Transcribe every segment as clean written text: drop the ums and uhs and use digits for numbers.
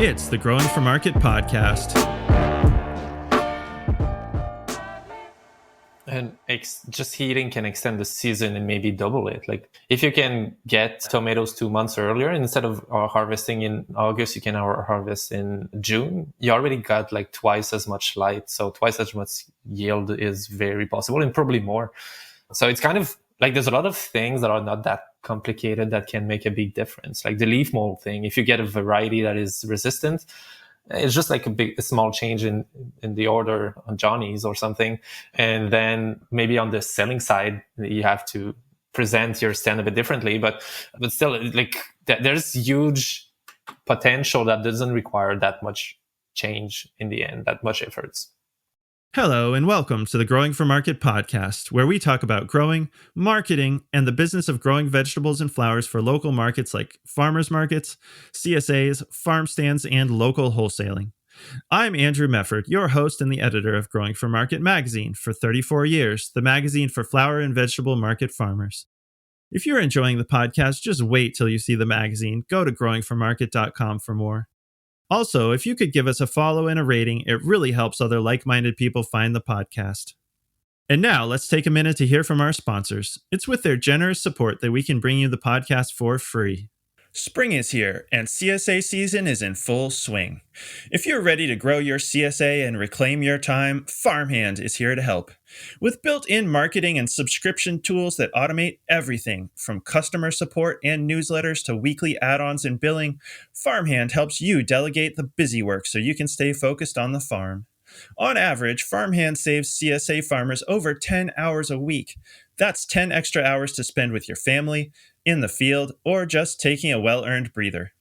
It's the Growing for Market podcast. And just heating can extend the season and maybe double it. Like if you can get tomatoes 2 months earlier, instead of harvesting in August, you can harvest in June. You already got like twice as much light. So twice as much yield is very possible, and probably more. So it's kind of like there's a lot of things that are not that complicated that can make a big difference. Like the leaf mold thing, if you get a variety that is resistant, it's just like a small change in the order on Johnny's or something. And then maybe on the selling side, you have to present your stand a bit differently, but still, like there's huge potential that doesn't require that much change in the end, that much efforts. Hello, and welcome to the Growing for Market podcast, where we talk about growing, marketing, and the business of growing vegetables and flowers for local markets like farmers markets, CSAs, farm stands, and local wholesaling. I'm Andrew Mefford, your host and the editor of Growing for Market magazine for 34 years, the magazine for flower and vegetable market farmers. If you're enjoying the podcast, just wait till you see the magazine. Go to growingformarket.com for more. Also, if you could give us a follow and a rating, it really helps other like-minded people find the podcast. And now, let's take a minute to hear from our sponsors. It's with their generous support that we can bring you the podcast for free. Spring is here, and CSA season is in full swing. If you're ready to grow your CSA and reclaim your time, Farmhand is here to help. With built-in marketing and subscription tools that automate everything, from customer support and newsletters to weekly add-ons and billing, Farmhand helps you delegate the busy work so you can stay focused on the farm. On average, Farmhand saves CSA farmers over 10 hours a week. That's 10 extra hours to spend with your family, in the field, or just taking a well-earned breather.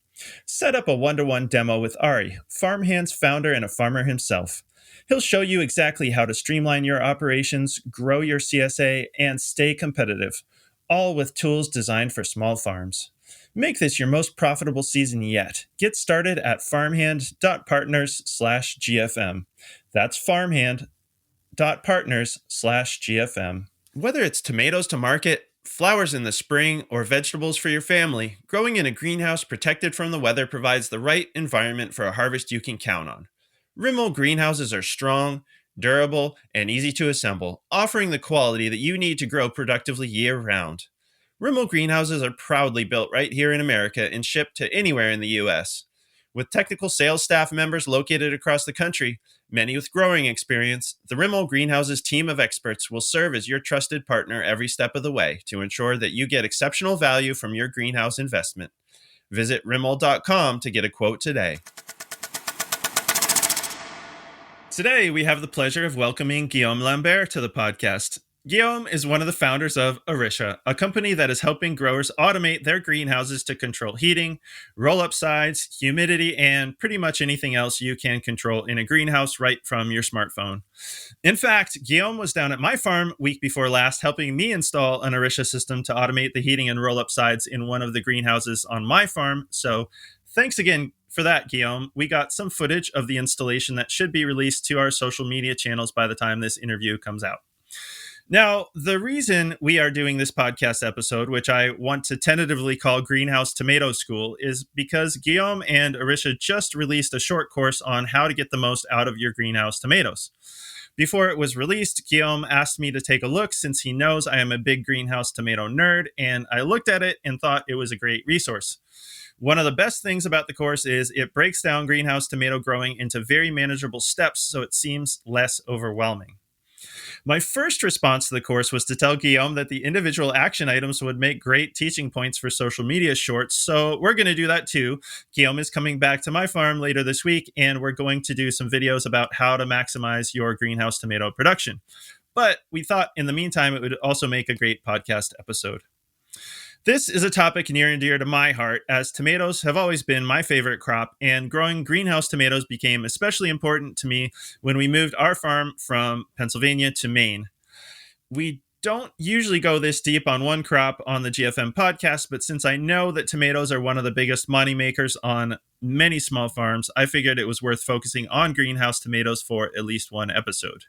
Set up a one-to-one demo with Ari, Farmhand's founder and a farmer himself. He'll show you exactly how to streamline your operations, grow your CSA, and stay competitive, all with tools designed for small farms. Make this your most profitable season yet. Get started at farmhand.partners/GFM. That's farmhand.partners/GFM. Whether it's tomatoes to market, flowers in the spring, or vegetables for your family, growing in a greenhouse protected from the weather provides the right environment for a harvest you can count on. Rimmel greenhouses are strong, durable, and easy to assemble, offering the quality that you need to grow productively year-round. Rimmel greenhouses are proudly built right here in America and shipped to anywhere in the U.S. With technical sales staff members located across the country, many with growing experience, the Rimmel Greenhouses team of experts will serve as your trusted partner every step of the way to ensure that you get exceptional value from your greenhouse investment. Visit Rimmel.com to get a quote today. Today, we have the pleasure of welcoming Guillaume Lambert to the podcast. Guillaume is one of the founders of Orisha, a company that is helping growers automate their greenhouses to control heating, roll-up sides, humidity, and pretty much anything else you can control in a greenhouse right from your smartphone. In fact, Guillaume was down at my farm week before last helping me install an Orisha system to automate the heating and roll-up sides in one of the greenhouses on my farm. So thanks again for that, Guillaume. We got some footage of the installation that should be released to our social media channels by the time this interview comes out. Now, the reason we are doing this podcast episode, which I want to tentatively call Greenhouse Tomato School, is because Guillaume and Orisha just released a short course on how to get the most out of your greenhouse tomatoes. Before it was released, Guillaume asked me to take a look since he knows I am a big greenhouse tomato nerd, and I looked at it and thought it was a great resource. One of the best things about the course is it breaks down greenhouse tomato growing into very manageable steps so it seems less overwhelming. My first response to the course was to tell Guillaume that the individual action items would make great teaching points for social media shorts, so we're going to do that too. Guillaume is coming back to my farm later this week, and we're going to do some videos about how to maximize your greenhouse tomato production. But we thought in the meantime, it would also make a great podcast episode. This is a topic near and dear to my heart, as tomatoes have always been my favorite crop, and growing greenhouse tomatoes became especially important to me when we moved our farm from Pennsylvania to Maine. We don't usually go this deep on one crop on the GFM podcast, but since I know that tomatoes are one of the biggest money makers on many small farms, I figured it was worth focusing on greenhouse tomatoes for at least one episode.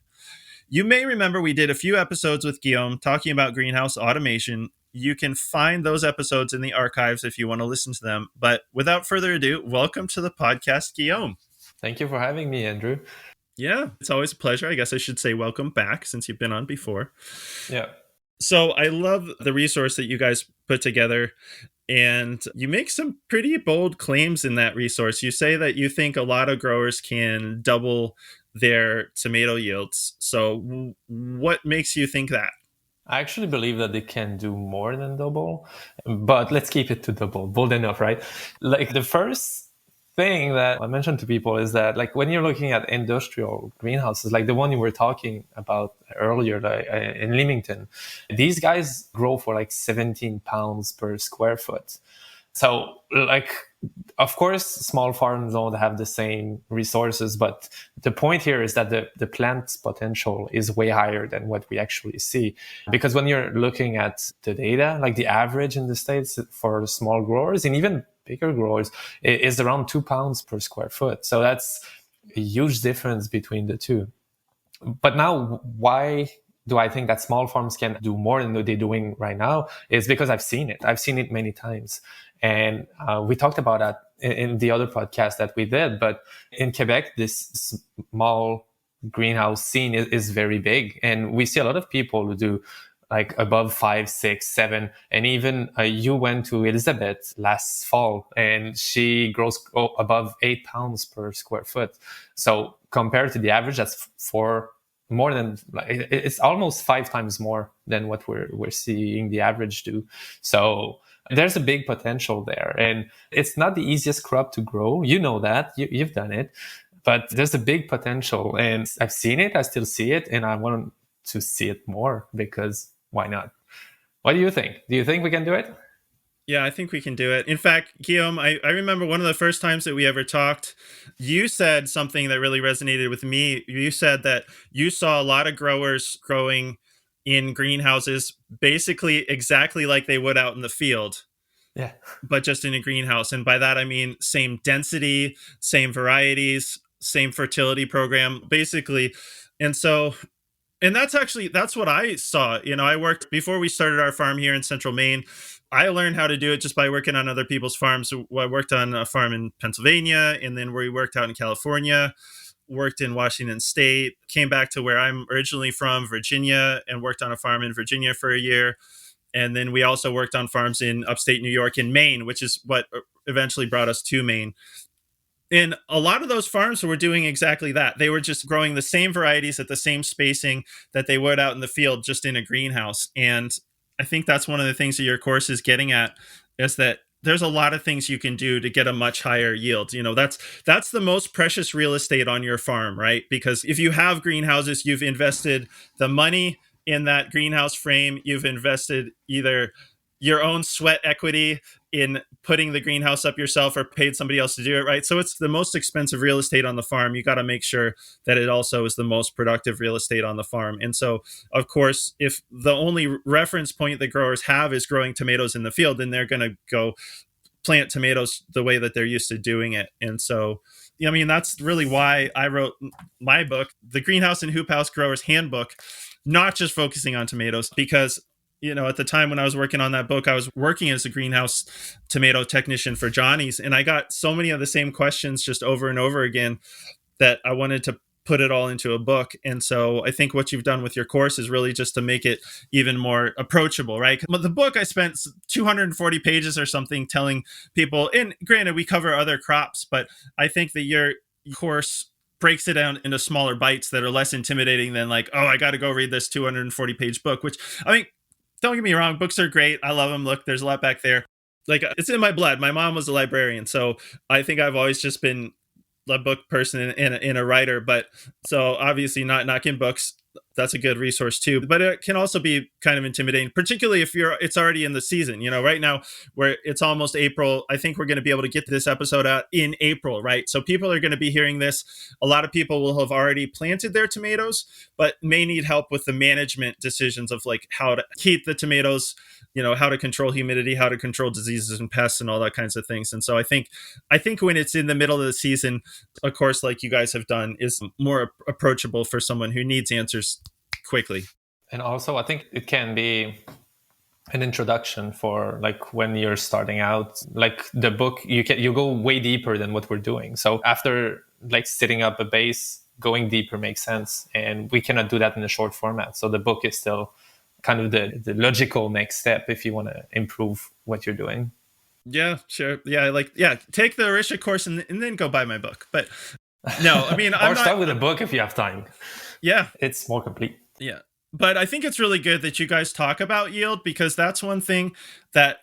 You may remember we did a few episodes with Guillaume talking about greenhouse automation, You can find those episodes in the archives if you want to listen to them. But without further ado, welcome to the podcast, Guillaume. Thank you for having me, Andrew. Yeah, it's always a pleasure. I guess I should say welcome back since you've been on before. Yeah. So I love the resource that you guys put together, and you make some pretty bold claims in that resource. You say that you think a lot of growers can double their tomato yields. So what makes you think that? I actually believe that they can do more than double, but let's keep it to double. Bold enough, right? Like the first thing that I mentioned to people is that like when you're looking at industrial greenhouses, like the one you were talking about earlier, like, in Leamington, these guys grow for like 17 pounds per square foot. So like, of course, small farms don't have the same resources, but the point here is that the plant's potential is way higher than what we actually see. Because when you're looking at the data, like the average in the States for small growers and even bigger growers is around 2 pounds per square foot. So that's a huge difference between the two. But now, why do I think that small farms can do more than they're doing right now? Is because I've seen it. I've seen it many times. And we talked about that in the other podcast that we did. But in Quebec, this small greenhouse scene is very big. And we see a lot of people who do like above 5, 6, 7. And even you went to Elizabeth last fall and she grows above 8 pounds per square foot. So compared to the average, that's more than, it's almost 5 times more than what we're seeing the average do. So there's a big potential there, and it's not the easiest crop to grow. You know that you've done it, but there's a big potential, and I've seen it. I still see it, and I want to see it more because why not? What do you think? Do you think we can do it? Yeah, I think we can do it. In fact, Guillaume, I remember one of the first times that we ever talked, you said something that really resonated with me. You said that you saw a lot of growers growing in greenhouses basically exactly like they would out in the field. Yeah. But just in a greenhouse. And by that, I mean same density, same varieties, same fertility program, basically. And so, and that's what I saw. I worked before we started our farm here in central Maine. I learned how to do it just by working on other people's farms. So I worked on a farm in Pennsylvania, and then we worked out in California, worked in Washington State, came back to where I'm originally from, Virginia, and worked on a farm in Virginia for a year. And then we also worked on farms in upstate New York and Maine, which is what eventually brought us to Maine. And a lot of those farms were doing exactly that. They were just growing the same varieties at the same spacing that they would out in the field, just in a greenhouse. And I think that's one of the things that your course is getting at, is that there's a lot of things you can do to get a much higher yield. That's the most precious real estate on your farm, right? Because if you have greenhouses, you've invested the money in that greenhouse frame. You've invested either your own sweat equity in putting the greenhouse up yourself or paid somebody else to do it, right? So it's the most expensive real estate on the farm. You got to make sure that it also is the most productive real estate on the farm. And so, of course, if the only reference point that growers have is growing tomatoes in the field, then they're going to go plant tomatoes the way that they're used to doing it. And so, I mean, that's really why I wrote my book, The Greenhouse and Hoop House Growers Handbook, not just focusing on tomatoes, because at the time when I was working on that book, I was working as a greenhouse tomato technician for Johnny's, and I got so many of the same questions just over and over again that I wanted to put it all into a book. And so I think what you've done with your course is really just to make it even more approachable, right? But the book, I spent 240 pages or something telling people, and granted, we cover other crops, but I think that your course breaks it down into smaller bites that are less intimidating than like, oh, I got to go read this 240 page book, which, I mean, don't get me wrong, books are great. I love them. Look, there's a lot back there. Like, it's in my blood. My mom was a librarian, so I think I've always just been a book person and a writer. But so obviously not knocking books. That's a good resource too, but it can also be kind of intimidating, particularly if it's already in the season. Right now where it's almost April, I think we're going to be able to get this episode out in April, right? So people are going to be hearing this. A lot of people will have already planted their tomatoes, but may need help with the management decisions of like how to keep the tomatoes, how to control humidity, how to control diseases and pests and all that kinds of things. And so I think when it's in the middle of the season, a course like you guys have done is more approachable for someone who needs answers quickly. And also, I think it can be an introduction for like when you're starting out. Like the book, you go way deeper than what we're doing. So after like setting up a base, going deeper makes sense, and we cannot do that in a short format. So the book is still kind of the logical next step if you want to improve what you're doing. Yeah, sure. Yeah, like yeah, take the Orisha course and then go buy my book. But no, I mean, I'm Or not. start with a book if you have time. Yeah, It's more complete. yeah. But I think it's really good that you guys talk about yield, because that's one thing that,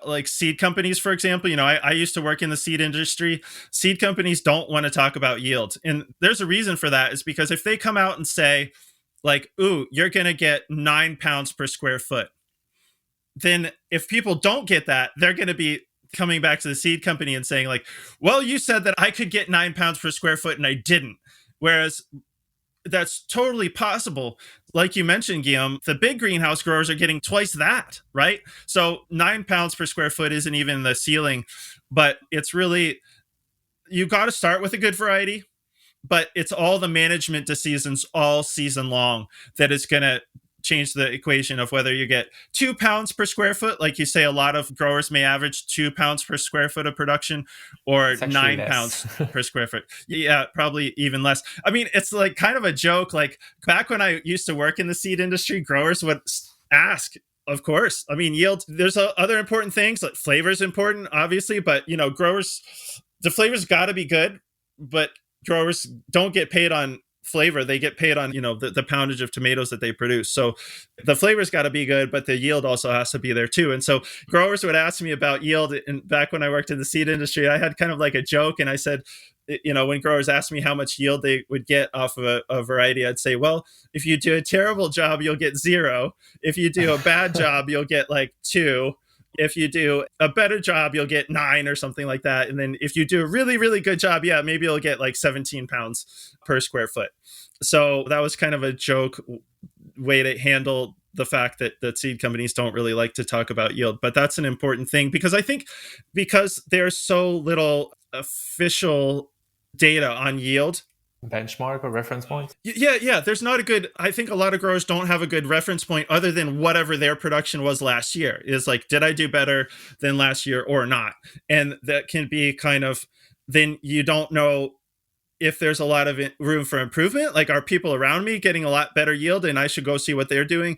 like seed companies, for example, I used to work in the seed industry. Seed companies don't want to talk about yield. And there's a reason for that, is because if they come out and say, like, ooh, you're going to get 9 pounds per square foot, then if people don't get that, they're going to be coming back to the seed company and saying, like, well, you said that I could get 9 pounds per square foot and I didn't. Whereas that's totally possible. Like you mentioned, Guillaume, the big greenhouse growers are getting twice that, right? So 9 pounds per square foot isn't even the ceiling, but it's really, you got to start with a good variety, but it's all the management decisions all season long that is going to change the equation of whether you get 2 pounds per square foot. Like you say, a lot of growers may average 2 pounds per square foot of production, or It's actually nine less. pounds per square foot. Yeah, probably even less. I mean, it's like kind of a joke. Like back when I used to work in the seed industry, growers would ask, of course. I mean, yield, there's other important things, like flavor is important, obviously, but growers, the flavor's got to be good, but growers don't get paid on flavor. They get paid on the poundage of tomatoes that they produce. So the flavor's got to be good, but the yield also has to be there too. And so growers would ask me about yield. And back when I worked in the seed industry, I had kind of like a joke, and I said, when growers asked me how much yield they would get off of a variety, I'd say, well, if you do a terrible job, you'll get 0. If you do a bad job, you'll get like 2. If you do a better job, you'll get 9 or something like that. And then if you do a really, really good job, yeah, maybe you'll get like 17 pounds per square foot. So that was kind of a joke way to handle the fact that seed companies don't really like to talk about yield. But that's an important thing, because I think because there's so little official data on yield, Benchmark or reference point. yeah, there's not a good, I think a lot of growers don't have a good reference point other than whatever their production was last year. Is like, did I do better than last year or not? And that can be kind of, then you don't know if there's a lot of room for improvement. Like, are people around me getting a lot better yield and I should go see what they're doing?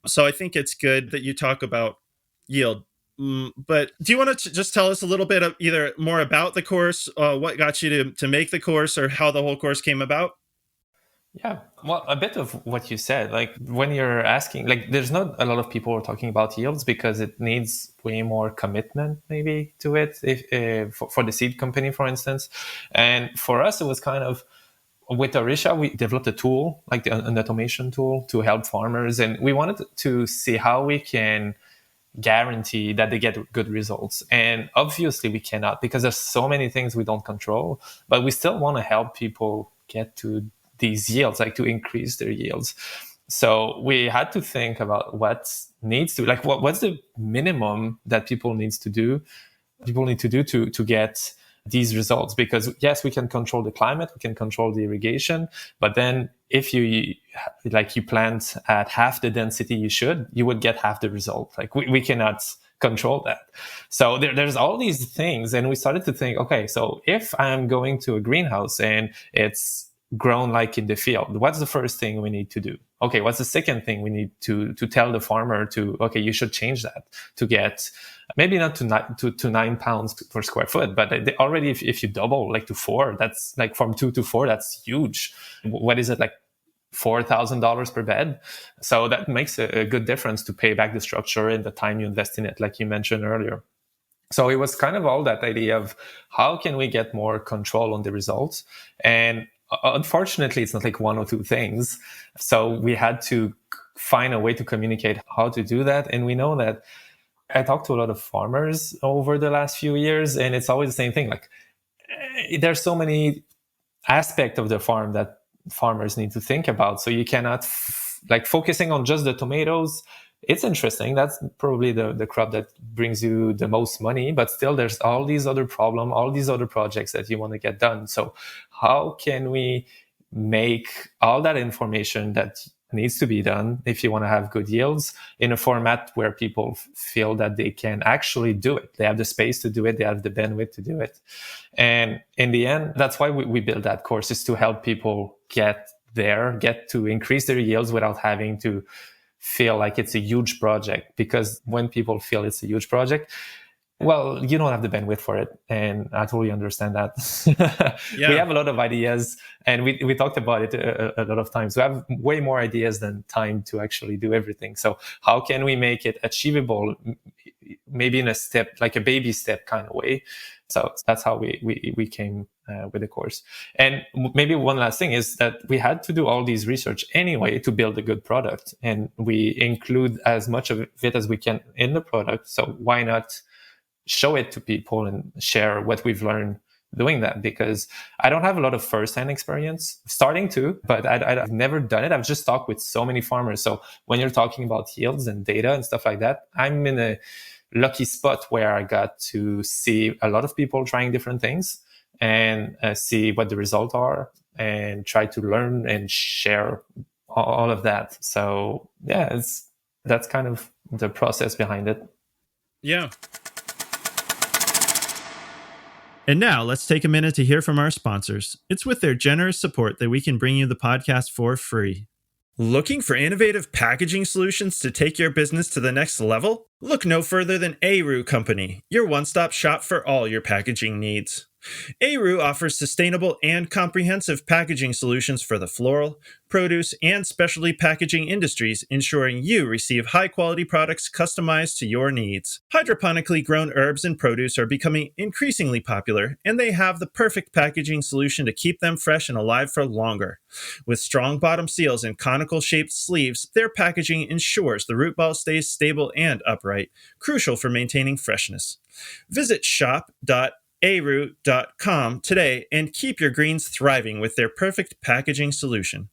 So I think it's good that you talk about yield. But do you want to just tell us a little bit of either more about the course, what got you to make the course, or how the whole course came about? Yeah, well, a bit of what you said. Like when you're asking, like there's not a lot of people who are talking about yields because it needs way more commitment maybe to it, if for the seed company, for instance. And for us, it was kind of, with Orisha, we developed a tool, like an automation tool to help farmers. And we wanted to see how we can guarantee that they get good results. And obviously we cannot, because there's so many things we don't control, but we still want to help people get to these yields, like to increase their yields. So we had to think about what needs to, like what's the minimum that people need to do to get these results. Because yes, we can control the climate, we can control the irrigation, but then if you plant at half the density you would get half the result. Like we cannot control that. So there's all these things, and we started to think, okay, so if I'm going to a greenhouse and it's grown like in the field, what's the first thing we need to do? Okay, what's the second thing we need to tell the farmer to, okay, you should change that to get maybe not to 9 pounds per square foot, but they already, if you double like to 4, that's like from 2 to 4, that's huge. What is it, like $4,000 per bed? So that makes a good difference to pay back the structure and the time you invest in it, like you mentioned earlier. So it was kind of all that idea of how can we get more control on the results. And unfortunately, it's not like one or two things. So we had to find a way to communicate how to do that. And we know that I talked to a lot of farmers over the last few years, and it's always the same thing. Like there's so many aspects of the farm that farmers need to think about. So you cannot like focusing on just the tomatoes. It's interesting. That's probably the crop that brings you the most money, but still there's all these other problems, all these other projects that you want to get done. So how can we make all that information that needs to be done if you want to have good yields in a format where people feel that they can actually do it. They have the space to do it. They have the bandwidth to do it. And in the end, that's why we built that course, is to help people get to increase their yields without having to feel like it's a huge project. Because when people feel it's a huge project, well, you don't have the bandwidth for it. And I totally understand that. Yeah. We have a lot of ideas, and we talked about it a lot of times. We have way more ideas than time to actually do everything. So how can we make it achievable, maybe in a step, like a baby step kind of way? So that's how we came with the course. And maybe one last thing is that we had to do all these research anyway to build a good product. And we include as much of it as we can in the product. So why not show it to people and share what we've learned doing that? Because I don't have a lot of first-hand experience, starting to, but I've never done it. I've just talked with so many farmers. So when you're talking about yields and data and stuff like that, I'm in a lucky spot where I got to see a lot of people trying different things and see what the results are and try to learn and share all of that. So yeah, that's kind of the process behind it. Yeah. And now let's take a minute to hear from our sponsors. It's with their generous support that we can bring you the podcast for free. Looking for innovative packaging solutions to take your business to the next level? Look no further than Aru Company, your one-stop shop for all your packaging needs. Aru offers sustainable and comprehensive packaging solutions for the floral, produce, and specialty packaging industries, ensuring you receive high-quality products customized to your needs. Hydroponically grown herbs and produce are becoming increasingly popular, and they have the perfect packaging solution to keep them fresh and alive for longer. With strong bottom seals and conical-shaped sleeves, their packaging ensures the root ball stays stable and upright, crucial for maintaining freshness. Visit shop.aru.com today and keep your greens thriving with their perfect packaging solution.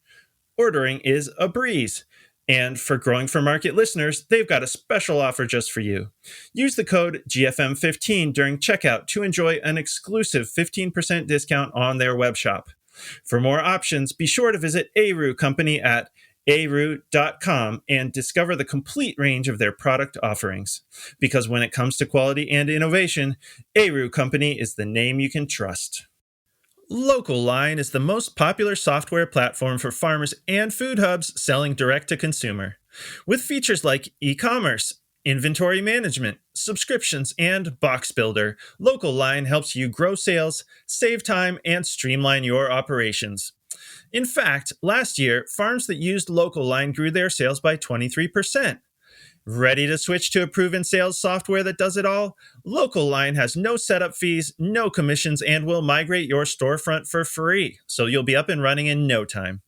Ordering is a breeze. And for Growing for Market listeners, they've got a special offer just for you. Use the code GFM15 during checkout to enjoy an exclusive 15% discount on their web shop. For more options, be sure to visit Aru Company at aru.com and discover the complete range of their product offerings. Because when it comes to quality and innovation, Aru Company is the name you can trust. Local Line is the most popular software platform for farmers and food hubs selling direct to consumer. With features like e-commerce, inventory management, subscriptions, and box builder, Local Line helps you grow sales, save time, and streamline your operations. In fact, last year, farms that used Local Line grew their sales by 23%. Ready to switch to a proven sales software that does it all? Local Line has no setup fees, no commissions, and will migrate your storefront for free, so you'll be up and running in no time.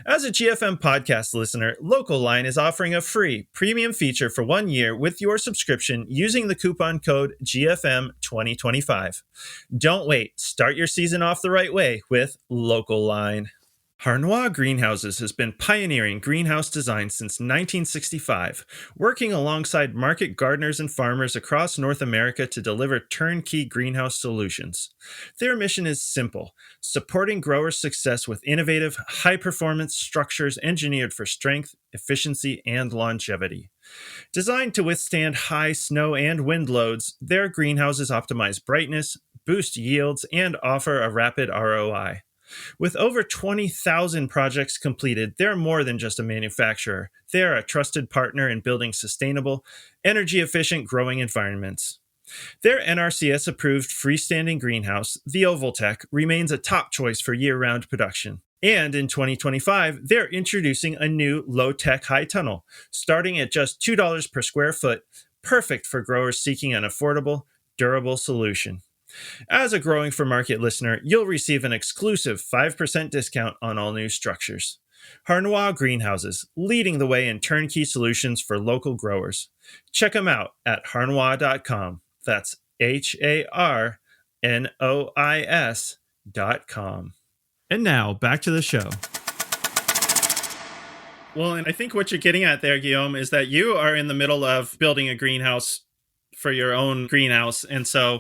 As a GFM podcast listener, Local Line is offering a free premium feature for 1 year with your subscription using the coupon code GFM2025. Don't wait. Start your season off the right way with Local Line. Harnois Greenhouses has been pioneering greenhouse design since 1965, working alongside market gardeners and farmers across North America to deliver turnkey greenhouse solutions. Their mission is simple: supporting growers' success with innovative, high-performance structures engineered for strength, efficiency, and longevity. Designed to withstand high snow and wind loads, their greenhouses optimize brightness, boost yields, and offer a rapid ROI. With over 20,000 projects completed, they're more than just a manufacturer. They're a trusted partner in building sustainable, energy-efficient growing environments. Their NRCS-approved freestanding greenhouse, the Ovaltech, remains a top choice for year-round production. And in 2025, they're introducing a new low-tech high tunnel, starting at just $2 per square foot, perfect for growers seeking an affordable, durable solution. As a Growing for Market listener, you'll receive an exclusive 5% discount on all new structures. Harnois Greenhouses, leading the way in turnkey solutions for local growers. Check them out at harnois.com. That's HARNOIS.com. And now, back to the show. Well, and I think what you're getting at there, Guillaume, is that you are in the middle of building a greenhouse for your own greenhouse. And so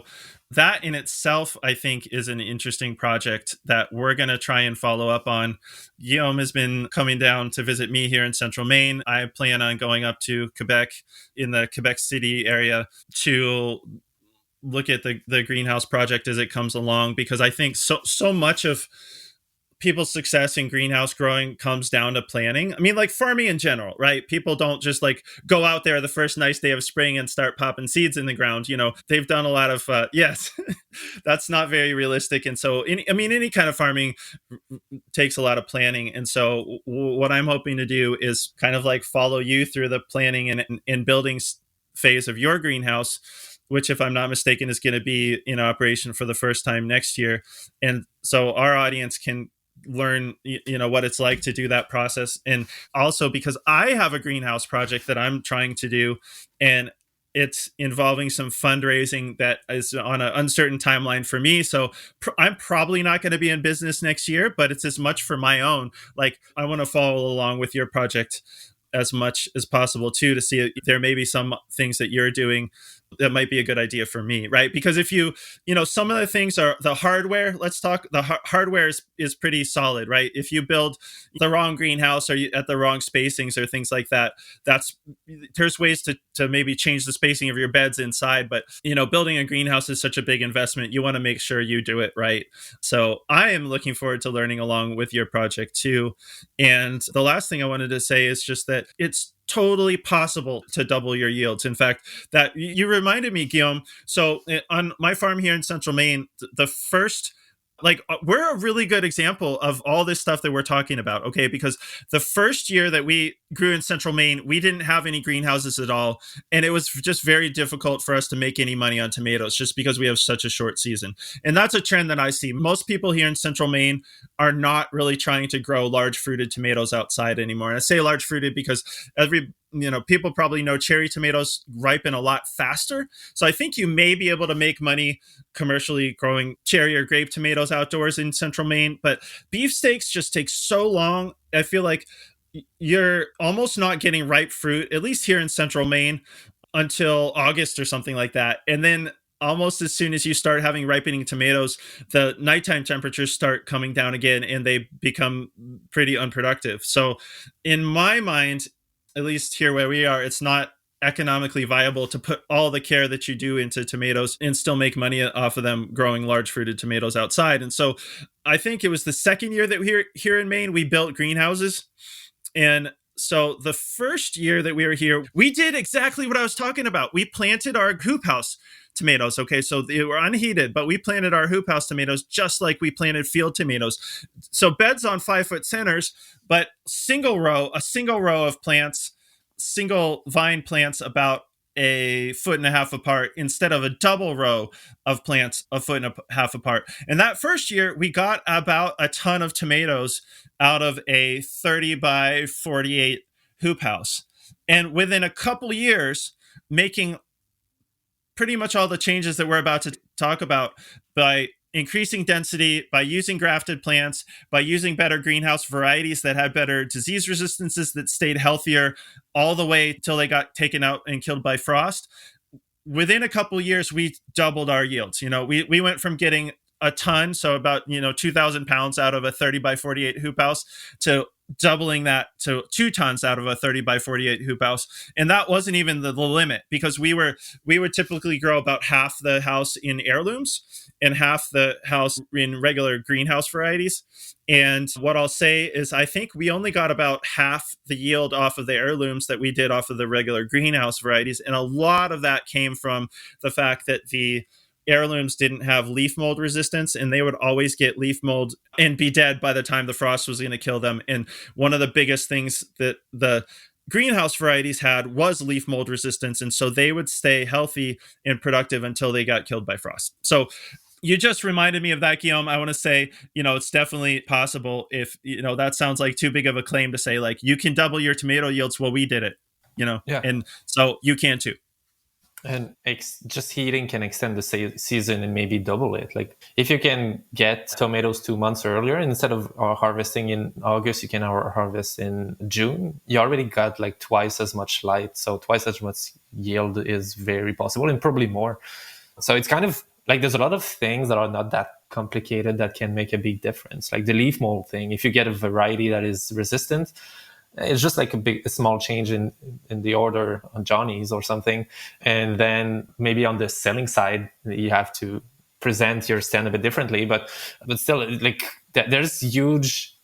that in itself, I think, is an interesting project that we're going to try and follow up on. Guillaume has been coming down to visit me here in central Maine. I plan on going up to Quebec, in the Quebec City area, to look at the greenhouse project as it comes along, because I think so much of people's success in greenhouse growing comes down to planning. I mean, like farming in general, right? People don't just like go out there the first nice day of spring and start popping seeds in the ground. They've done a lot of yes, that's not very realistic. And so any kind of farming takes a lot of planning. And so what I'm hoping to do is kind of like follow you through the planning and building phase of your greenhouse, which, if I'm not mistaken, is going to be in operation for the first time next year. And so our audience can learn what it's like to do that process. And also because I have a greenhouse project that I'm trying to do, and it's involving some fundraising that is on an uncertain timeline for me. So I'm probably not going to be in business next year, but it's as much for my own. Like, I want to follow along with your project as much as possible too, to see if there may be some things that you're doing that might be a good idea for me, right? Because if some of the things are the hardware. Let's talk. The hardware is pretty solid, right? If you build the wrong greenhouse or at the wrong spacings or things like that, there's ways to maybe change the spacing of your beds inside. But building a greenhouse is such a big investment. You want to make sure you do it right. So I am looking forward to learning along with your project too. And the last thing I wanted to say is just that it's totally possible to double your yields. In fact, that you reminded me, Guillaume. So on my farm here in central Maine, the first, like, we're a really good example of all this stuff that we're talking about, okay? Because the first year that we grew in central Maine, we didn't have any greenhouses at all. And it was just very difficult for us to make any money on tomatoes just because we have such a short season. And that's a trend that I see. Most people here in central Maine are not really trying to grow large fruited tomatoes outside anymore. And I say large fruited because people probably know cherry tomatoes ripen a lot faster. So I think you may be able to make money commercially growing cherry or grape tomatoes outdoors in central Maine, but beefsteaks just take so long. I feel like you're almost not getting ripe fruit, at least here in central Maine, until August or something like that. And then almost as soon as you start having ripening tomatoes, the nighttime temperatures start coming down again and they become pretty unproductive. So in my mind, at least here where we are, it's not economically viable to put all the care that you do into tomatoes and still make money off of them growing large fruited tomatoes outside. And so I think it was the second year that we were here in Maine, we built greenhouses. And so the first year that we were here, we did exactly what I was talking about. We planted our hoop house tomatoes. Okay, so they were unheated, but we planted our hoop house tomatoes just like we planted field tomatoes. So beds on 5-foot centers, but a single row of plants, single vine plants about a 1.5 foot apart instead of a double row of plants 1.5 foot apart. And that first year, we got about a ton of tomatoes out of a 30 by 48 hoop house. And within a couple years, making pretty much all the changes that we're about to talk about, by increasing density, by using grafted plants, by using better greenhouse varieties that had better disease resistances that stayed healthier all the way till they got taken out and killed by frost. Within a couple years, we doubled our yields. We went from getting a ton, so about 2,000 pounds out of a 30 by 48 hoop house, to doubling that to 2 tons out of a 30 by 48 hoop house. And that wasn't even the limit, because we would typically grow about half the house in heirlooms and half the house in regular greenhouse varieties. And what I'll say is, I think we only got about half the yield off of the heirlooms that we did off of the regular greenhouse varieties. And a lot of that came from the fact that the heirlooms didn't have leaf mold resistance, and they would always get leaf mold and be dead by the time the frost was going to kill them. And one of the biggest things that the greenhouse varieties had was leaf mold resistance, and so they would stay healthy and productive until they got killed by frost. So you just reminded me of that, Guillaume. I want to say, it's definitely possible. If that sounds like too big of a claim to say, like, you can double your tomato yields. Well, we did it, Yeah. And so you can too. And just heating can extend the season and maybe double it. Like, if you can get tomatoes 2 months earlier, instead of harvesting in August, you can harvest in June. You already got like twice as much light. So twice as much yield is very possible, and probably more. So it's kind of Like there's a lot of things that are not that complicated that can make a big difference. Like the leaf mold thing, if you get a variety that is resistant, it's just like a small change in the order on Johnny's or something. And then maybe on the selling side, you have to present your stand a bit differently, but still, like there's huge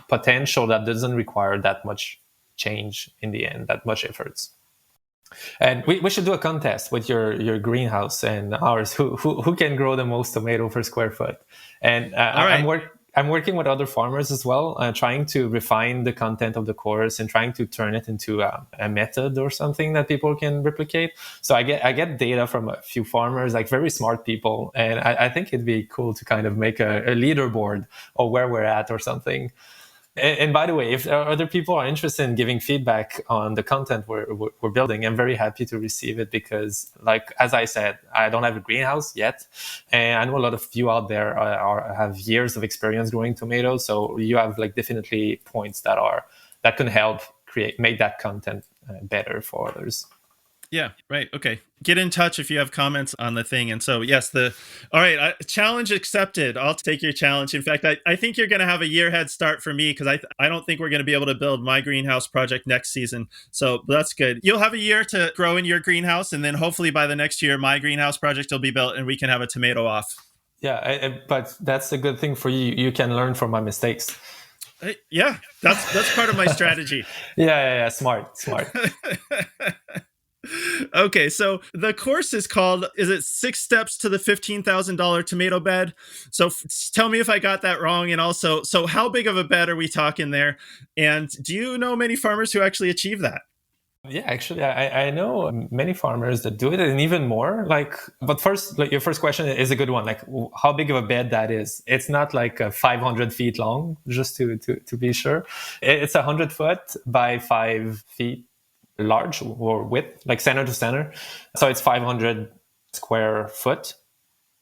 potential that doesn't require that much change in the end, that much efforts. And we should do a contest with your greenhouse and ours. Who can grow the most tomato per square foot? And All right. I'm working with other farmers as well, trying to refine the content of the course and trying to turn it into a method or something that people can replicate. So I get data from a few farmers, like very smart people, and I think it'd be cool to kind of make a leaderboard of where we're at or something. And by the way, if other people are interested in giving feedback on the content we're building, I'm very happy to receive it because, like, as I said, I don't have a greenhouse yet. And I know a lot of you out there have years of experience growing tomatoes. So you have like definitely points that can help make that content better for others. Yeah, right. Okay. Get in touch if you have comments on the thing. And so, yes, all right, challenge accepted. I'll take your challenge. In fact, I think you're going to have a year head start for me because I don't think we're going to be able to build my greenhouse project next season. So that's good. You'll have a year to grow in your greenhouse. And then hopefully by the next year, my greenhouse project will be built and we can have a tomato off. Yeah, but that's a good thing for you. You can learn from my mistakes. Yeah, that's part of my strategy. Yeah. Smart. Okay, so the course is called, is it 6 Steps to the $15,000 Tomato Bed? So tell me if I got that wrong. And also, so how big of a bed are we talking there? And do you know many farmers who actually achieve that? Yeah, actually, I know many farmers that do it, and even more. Like, but first, like your first question is a good one. Like, how big of a bed that is? It's not like 500 feet long, just to be sure. It's 100 foot by 5 feet large or width, like center to center. So it's 500 square foot.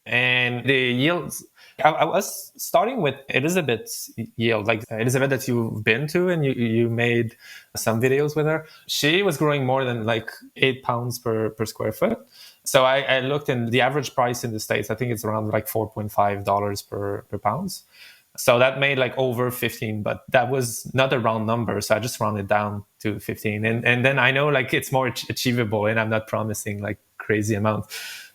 And the yields, I was starting with Elizabeth's yield, like Elizabeth that you've been to and you made some videos with her. She was growing more than like 8 pounds per square foot. So I looked, in the average price in the States, I think it's around like $4.5 per pounds. So that made like over 15, but that was not a round number. So I just rounded down to 15. And then I know like it's more achievable and I'm not promising like crazy amount.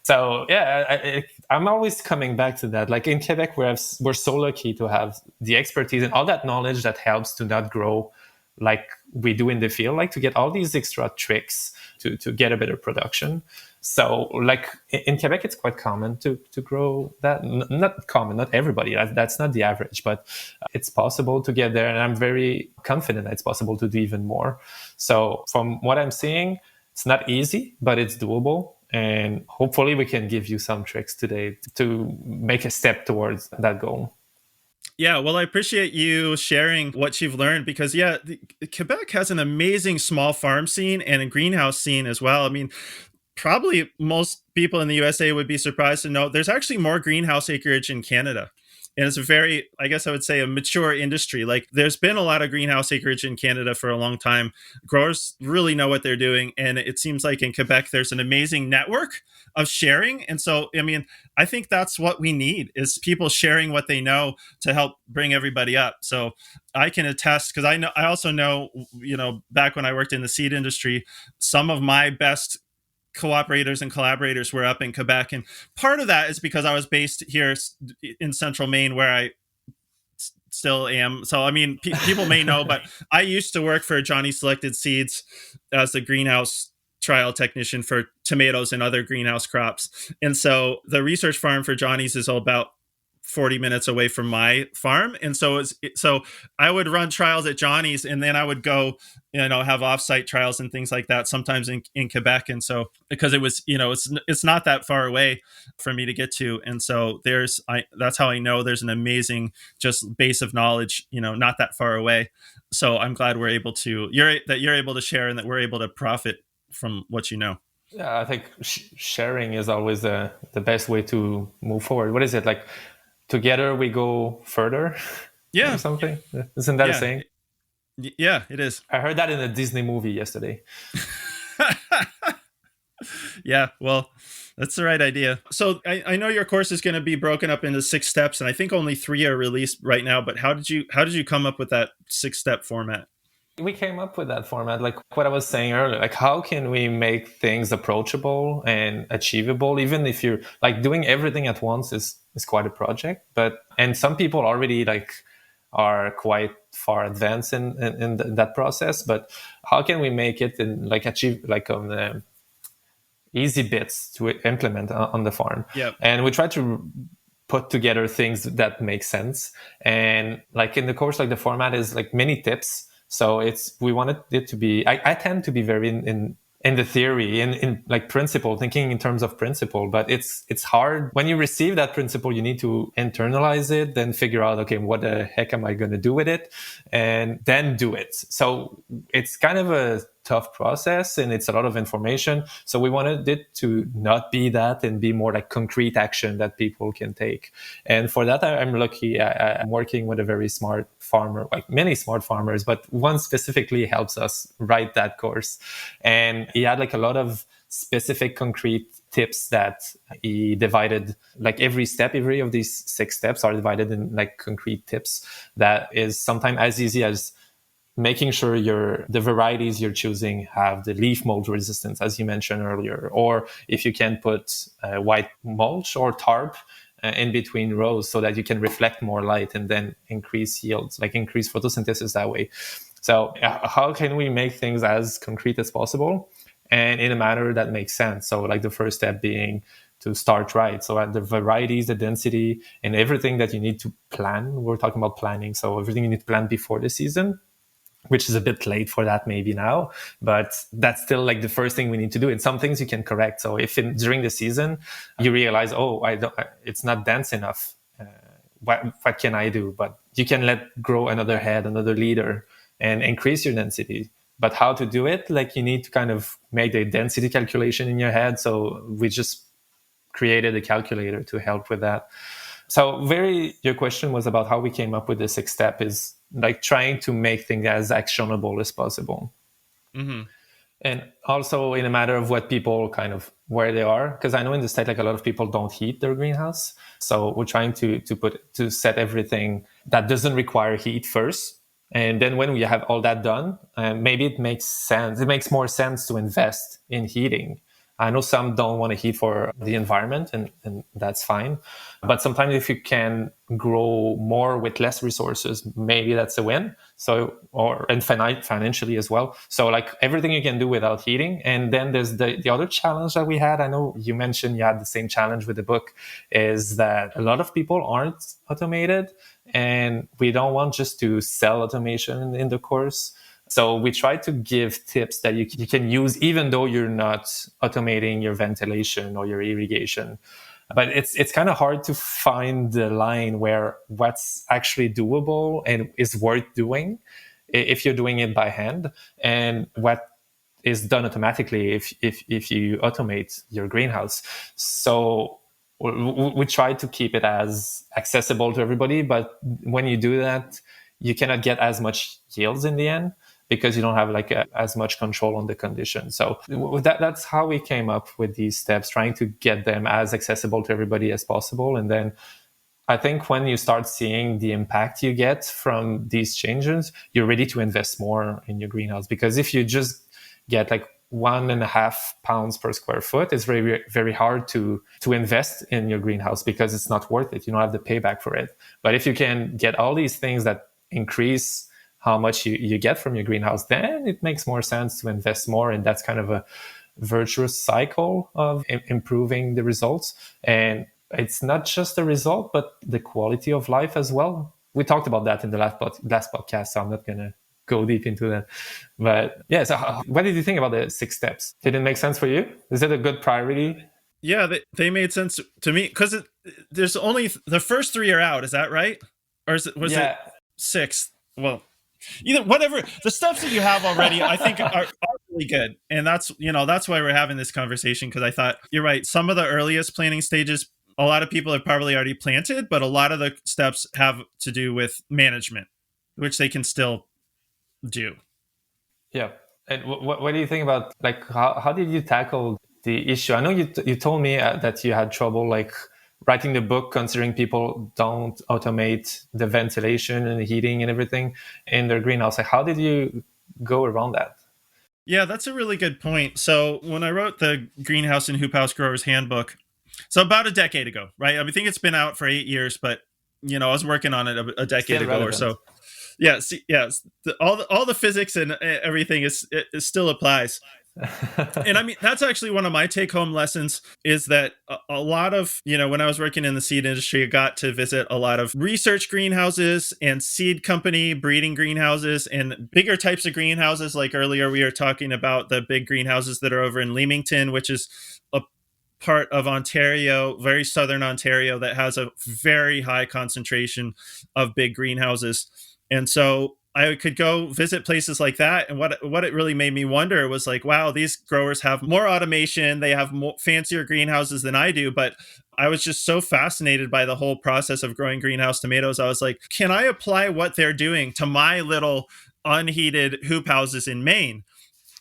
So yeah, I'm always coming back to that. Like in Quebec, we're so lucky to have the expertise and all that knowledge that helps to not grow like we do in the field, like to get all these extra tricks to get a better production. So like in Quebec, it's quite common to grow that. Not common, not everybody. That's not the average, but it's possible to get there. And I'm very confident that it's possible to do even more. So from what I'm seeing, it's not easy, but it's doable. And hopefully we can give you some tricks today to make a step towards that goal. Yeah, well, I appreciate you sharing what you've learned because, yeah, Quebec has an amazing small farm scene and a greenhouse scene as well. I mean, probably most people in the USA would be surprised to know there's actually more greenhouse acreage in Canada. And it's a very, I guess I would say, a mature industry. Like there's been a lot of greenhouse acreage in Canada for a long time. Growers really know what they're doing. And it seems like in Quebec, there's an amazing network of sharing. And so, I mean, I think that's what we need is people sharing what they know to help bring everybody up. So I can attest because I also know, back when I worked in the seed industry, some of my best cooperators and collaborators were up in Quebec. And part of that is because I was based here in central Maine, where I still am. So, I mean, people may know, but I used to work for Johnny Selected Seeds as the greenhouse trial technician for tomatoes and other greenhouse crops. And so the research farm for Johnny's is all about 40 minutes away from my farm. And so I would run trials at Johnny's and then I would go, have offsite trials and things like that sometimes in Quebec. And so because it was, it's not that far away for me to get to. And so that's how I know there's an amazing just base of knowledge, not that far away. So I'm glad you're able to share and that we're able to profit from what you know. Yeah, I think sharing is always the best way to move forward. What is it like? Together we go further. Yeah. Or something. Isn't that a saying? Yeah, it is. I heard that in a Disney movie yesterday. Yeah, well, That's the right idea. So I know your course is going to be broken up into 6 steps, and I think only 3 are released right now. But how did you come up with that 6-step format? We came up with that format, like what I was saying earlier. Like, how can we make things approachable and achievable? Even if you're like doing everything at once is quite a project. But and some people already like are quite far advanced in that process. But how can we make it and like achieve like on the easy bits to implement on the farm? Yep. And we try to put together things that make sense. And like in the course, like the format is like many tips. So we wanted it to be, I tend to be very in the theory, in like principle, thinking in terms of principle, but it's hard. When you receive that principle, you need to internalize it, then figure out, okay, what the heck am I going to do with it? And then do it. So it's kind of a tough process and it's a lot of information. So we wanted it to not be that and be more like concrete action that people can take. And for that, I'm lucky. I'm working with a very smart farmer, like many smart farmers, but one specifically helps us write that course. And he had like a lot of specific concrete tips that he divided, like every of these 6 steps are divided in like concrete tips that is sometimes as easy as making sure the varieties you're choosing have the leaf mold resistance, as you mentioned earlier, or if you can put white mulch or tarp in between rows so that you can reflect more light and then increase yields, like increase photosynthesis that way. So how can we make things as concrete as possible and in a manner that makes sense? So like the first step being to start right. So the varieties, the density, and everything that you need to plan. We're talking about planning. So everything you need to plan before the season, which is a bit late for that maybe now, but that's still like the first thing we need to do. And some things you can correct. So if during the season you realize, oh, it's not dense enough, what can I do? But you can let grow another head, another leader, and increase your density. But how to do it? Like you need to kind of make the density calculation in your head. So we just created a calculator to help with that. So your question was about how we came up with the 6-step is like trying to make things as actionable as possible. Mm-hmm. And also in a matter of what people kind of where they are, because I know in the state like a lot of people don't heat their greenhouse. So we're trying to set everything that doesn't require heat first. And then when we have all that done, maybe it makes sense. It makes more sense to invest in heating. I know some don't want to heat for the environment, and that's fine. But sometimes if you can grow more with less resources, maybe that's a win. So, and financially as well. So like everything you can do without heating. And then there's the other challenge that we had. I know you mentioned you had the same challenge with the book, is that a lot of people aren't automated, and we don't want just to sell automation in the course. So we try to give tips that you can use even though you're not automating your ventilation or your irrigation. But it's kind of hard to find the line where what's actually doable and is worth doing if you're doing it by hand, and what is done automatically if you automate your greenhouse. So we try to keep it as accessible to everybody, but when you do that, you cannot get as much yields in the end, because you don't have like as much control on the condition. So that's how we came up with these steps, trying to get them as accessible to everybody as possible. And then I think when you start seeing the impact you get from these changes, you're ready to invest more in your greenhouse. Because if you just get like 1.5 pounds per square foot, it's very, very hard to invest in your greenhouse because it's not worth it. You don't have the payback for it. But if you can get all these things that increase how much you get from your greenhouse, then it makes more sense to invest more. And that's kind of a virtuous cycle of improving the results. And it's not just the result, but the quality of life as well. We talked about that in the last podcast, so I'm not going to go deep into that. But yeah, so what did you think about the 6 steps? Did it make sense for you? Is it a good priority? Yeah, they made sense to me because there's only the first 3 are out. Is that right? Or was it 6? Well, either whatever the steps that you have already, I think are really good, and that's why we're having this conversation, because I thought you're right. Some of the earliest planting stages, a lot of people have probably already planted, but a lot of the steps have to do with management, which they can still do. Yeah. And what do you think about, like, how did you tackle the issue. I know you told me that you had trouble like writing the book, considering people don't automate the ventilation and the heating and everything in their greenhouse. Like, how did you go around that? Yeah, that's a really good point. So when I wrote the Greenhouse and Hoop House Growers Handbook, so about a decade ago, right? I think it's been out for 8 years, but I was working on it a decade Still ago or relevant. so. Yeah, see, yeah, all the physics and everything it still applies. And I mean, that's actually one of my take home lessons is that a lot of, when I was working in the seed industry, I got to visit a lot of research greenhouses and seed company breeding greenhouses and bigger types of greenhouses. Like earlier, we were talking about the big greenhouses that are over in Leamington, which is a part of Ontario, very southern Ontario, that has a very high concentration of big greenhouses. And so I could go visit places like that. And what it really made me wonder was like, wow, these growers have more automation. They have more fancier greenhouses than I do. But I was just so fascinated by the whole process of growing greenhouse tomatoes. I was like, can I apply what they're doing to my little unheated hoop houses in Maine?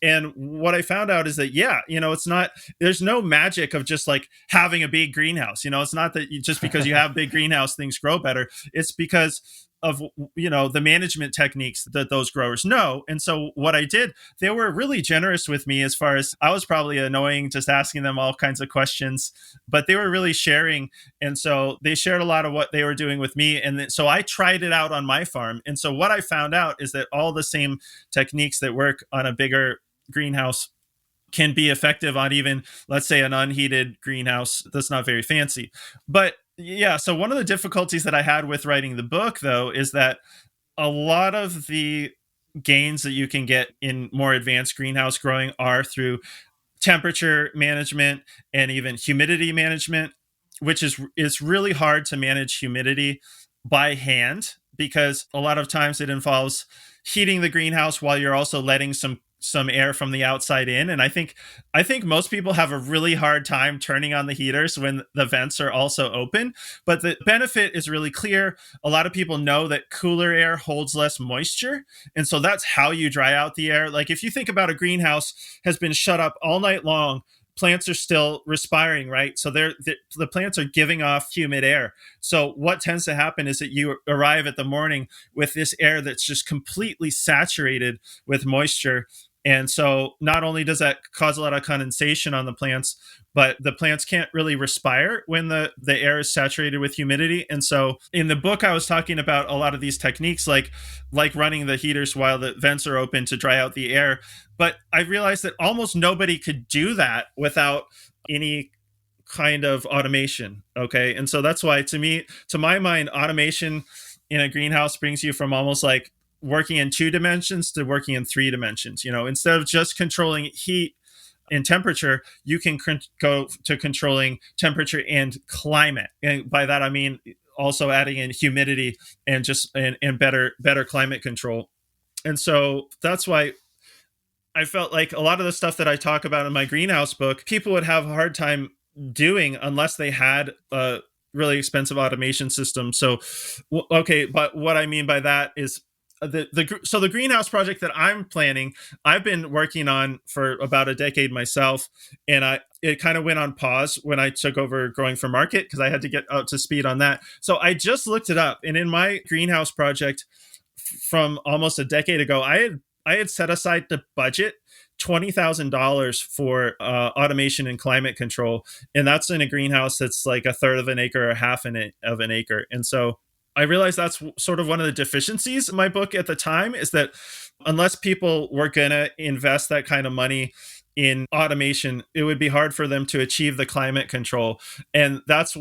And what I found out is that, yeah, it's not, there's no magic of just like having a big greenhouse. It's not that just because you have a big greenhouse, things grow better. It's because of, the management techniques that those growers know. And so what I did, they were really generous with me as far as I was probably annoying, just asking them all kinds of questions, but they were really sharing. And so they shared a lot of what they were doing with me. And so I tried it out on my farm. And so what I found out is that all the same techniques that work on a bigger greenhouse can be effective on even, let's say, an unheated greenhouse that's not very fancy. But yeah, so one of the difficulties that I had with writing the book, though, is that a lot of the gains that you can get in more advanced greenhouse growing are through temperature management and even humidity management, which is really hard to manage humidity by hand because a lot of times it involves heating the greenhouse while you're also letting some air from the outside in. And I think most people have a really hard time turning on the heaters when the vents are also open, but the benefit is really clear. A lot of people know that cooler air holds less moisture, and so that's how you dry out the air. Like if you think about a greenhouse has been shut up all night long, plants are still respiring, right? So the plants are giving off humid air. So what tends to happen is that you arrive at the morning with this air that's just completely saturated with moisture. And so not only does that cause a lot of condensation on the plants, but the plants can't really respire when the air is saturated with humidity. And so in the book, I was talking about a lot of these techniques, like running the heaters while the vents are open to dry out the air. But I realized that almost nobody could do that without any kind of automation. Okay. And so that's why, to my mind, automation in a greenhouse brings you from almost like working in 2 dimensions to working in 3 dimensions. Instead of just controlling heat and temperature, you can go to controlling temperature and climate. And by that, I mean also adding in humidity and better climate control. And so that's why I felt like a lot of the stuff that I talk about in my greenhouse book, people would have a hard time doing unless they had a really expensive automation system. So, okay, but what I mean by that is the greenhouse project that I'm planning, I've been working on for about a decade myself, and it kind of went on pause when I took over growing for market because I had to get up to speed on that. So I just looked it up, and in my greenhouse project from almost a decade ago, I had set aside the budget $20,000 for automation and climate control, and that's in a greenhouse that's like a third of an acre or half of an acre. And so I realized that's sort of one of the deficiencies in my book at the time is that unless people were gonna invest that kind of money in automation, it would be hard for them to achieve the climate control. And that's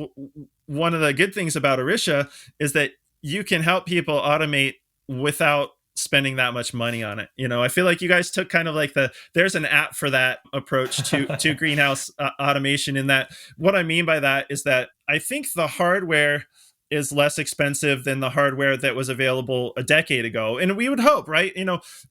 one of the good things about Orisha is that you can help people automate without spending that much money on it. I feel like you guys took kind of like there's an app for that approach to greenhouse automation. In that, what I mean by that is that I think the hardware is less expensive than the hardware that was available a decade ago. And we would hope, right?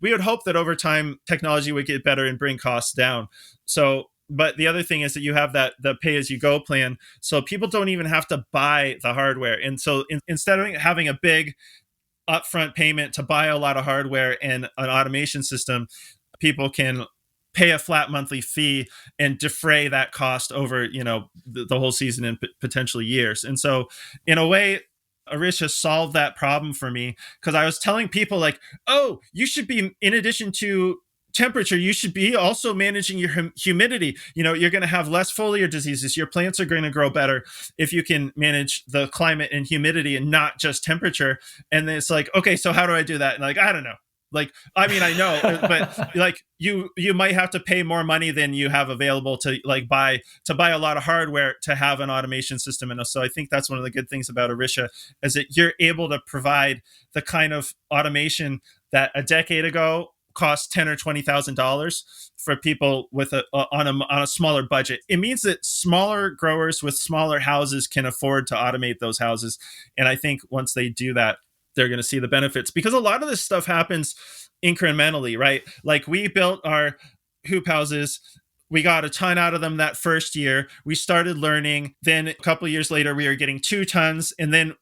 We would hope that over time technology would get better and bring costs down. So, but the other thing is that you have the pay as you go plan. So people don't even have to buy the hardware. And so instead of having a big upfront payment to buy a lot of hardware and an automation system, people can pay a flat monthly fee and defray that cost over, the whole season and potentially years. And so in a way, Orisha solved that problem for me, because I was telling people like, oh, you should be, in addition to temperature, you should be also managing your humidity. You're going to have less foliar diseases. Your plants are going to grow better if you can manage the climate and humidity and not just temperature. And then it's like, okay, so how do I do that? And like, I don't know. Like, I mean, I know, but like you might have to pay more money than you have available to like buy a lot of hardware to have an automation system. And so I think that's one of the good things about Orisha, is that you're able to provide the kind of automation that a decade ago cost $10,000 or $20,000 for people with on a smaller budget. It means that smaller growers with smaller houses can afford to automate those houses. And I think once they do that, they're going to see the benefits, because a lot of this stuff happens incrementally, right? Like we built our hoop houses. We got a ton out of them that first year. We started learning. Then a couple of years later, we were getting 2 tons. And then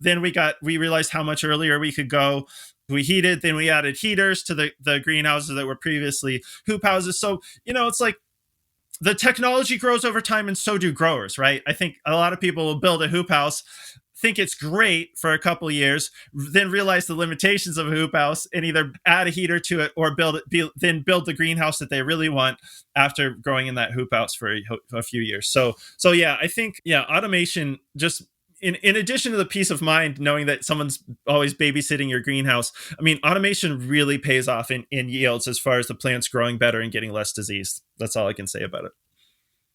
we realized how much earlier we could go. We heated, then we added heaters to the greenhouses that were previously hoop houses. So, it's like the technology grows over time, and so do growers, right? I think a lot of people will build a hoop house, think it's great for a couple of years, then realize the limitations of a hoop house and either add a heater to it or then build the greenhouse that they really want after growing in that hoop house for a few years. So yeah, I think, automation, just in addition to the peace of mind, knowing that someone's always babysitting your greenhouse, I mean, automation really pays off in yields as far as the plants growing better and getting less disease. That's all I can say about it.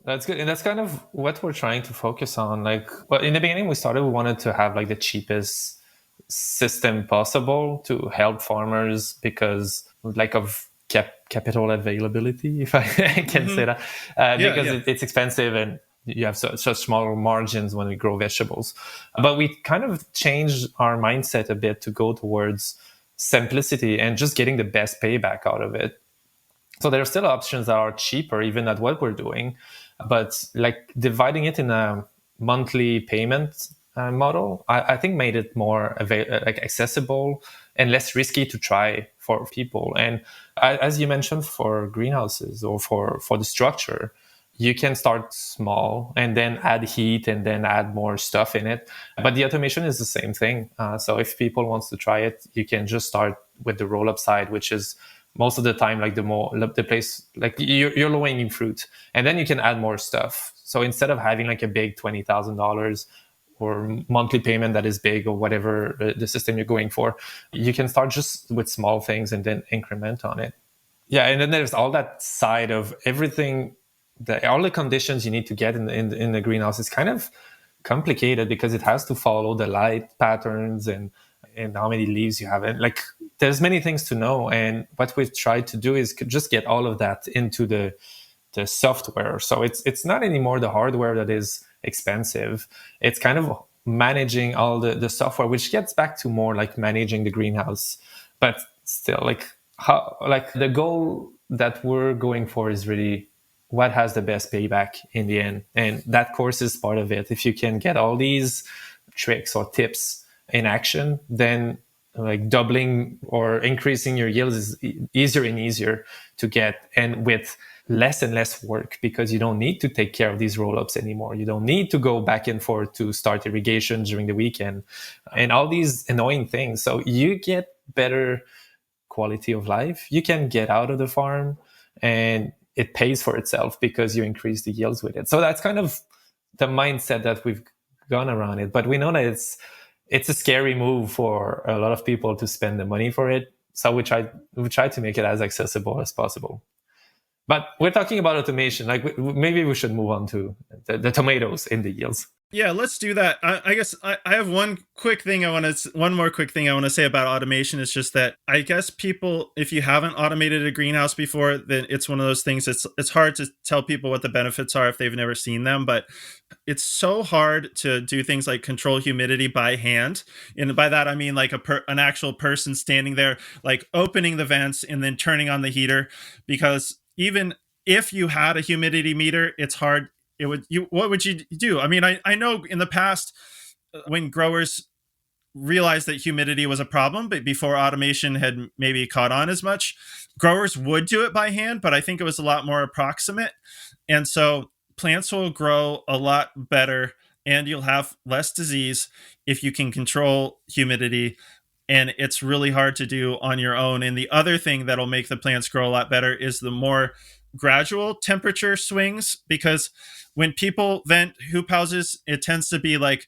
That's good. And that's kind of what we're trying to focus on. Like, well, in the beginning, we wanted to have like the cheapest system possible to help farmers because like of capital availability, if I can say that, because it's expensive and you have such small margins when we grow vegetables. But we kind of changed our mindset a bit to go towards simplicity and just getting the best payback out of it. So there are still options that are cheaper, even at what we're doing, but like dividing it in a monthly payment model, I think made it more accessible and less risky to try for people. And as you mentioned, for greenhouses or for the structure, you can start small and then add heat and then add more stuff in it. But the automation is the same thing. So if people wants to try it, you can just start with the roll-up side, which is most of the time like the place, like you're low hanging fruit, and then you can add more stuff. So instead of having like a big $20,000 or monthly payment that is big or whatever the system you're going for, you can start just with small things and then increment on it. Yeah, and then there's all that side of everything, all the conditions you need to get in the greenhouse is kind of complicated because it has to follow the light patterns and how many leaves you have. And like, there's many things to know. And what we've tried to do is just get all of that into the software. So it's not anymore the hardware that is expensive. It's kind of managing all the software, which gets back to more like managing the greenhouse. But still, like the goal that we're going for is really what has the best payback in the end. And that course is part of it. If you can get all these tricks or tips in action, then like doubling or increasing your yields is easier and easier to get, and with less and less work, because you don't need to take care of these roll-ups anymore. You don't need to go back and forth to start irrigation during the weekend and all these annoying things. So you get better quality of life. You can get out of the farm and it pays for itself because you increase the yields with it. So that's kind of the mindset that we've gone around it. But we know that it's a scary move for a lot of people to spend the money for it. So we try to make it as accessible as possible. But we're talking about automation. Like maybe we should move on to the tomatoes in the yields. Yeah, let's do that. I guess I have one more quick thing I want to say about automation. Is just that I guess people, if you haven't automated a greenhouse before, then it's one of those things. It's hard to tell people what the benefits are if they've never seen them. But it's so hard to do things like control humidity by hand, and by that I mean like an actual person standing there, like opening the vents and then turning on the heater. Because even if you had a humidity meter, it's hard. What would you do? I mean, I know in the past when growers realized that humidity was a problem, but before automation had maybe caught on as much, growers would do it by hand, but I think it was a lot more approximate. And so plants will grow a lot better and you'll have less disease if you can control humidity. And it's really hard to do on your own. And the other thing that'll make the plants grow a lot better is the more gradual temperature swings, because when people vent hoop houses, it tends to be like,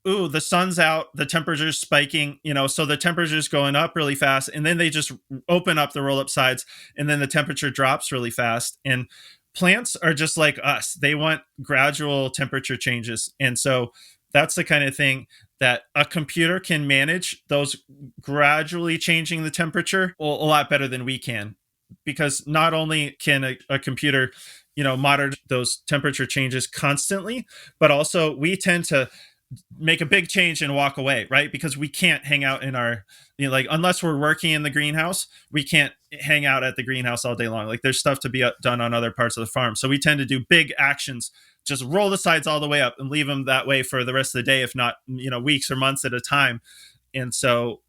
ooh, the sun's out, the temperature's spiking, so the temperature's going up really fast, and then they just open up the roll up sides, and then the temperature drops really fast. And plants are just like us, they want gradual temperature changes. And so that's the kind of thing that a computer can manage, those gradually changing the temperature a lot better than we can, because not only can a computer monitor those temperature changes constantly, but also we tend to make a big change and walk away, right? Because we can't hang out in our, like, unless we're working in the greenhouse, we can't hang out at the greenhouse all day long. Like, there's stuff to be done on other parts of the farm. So we tend to do big actions, just roll the sides all the way up and leave them that way for the rest of the day, if not, weeks or months at a time. And so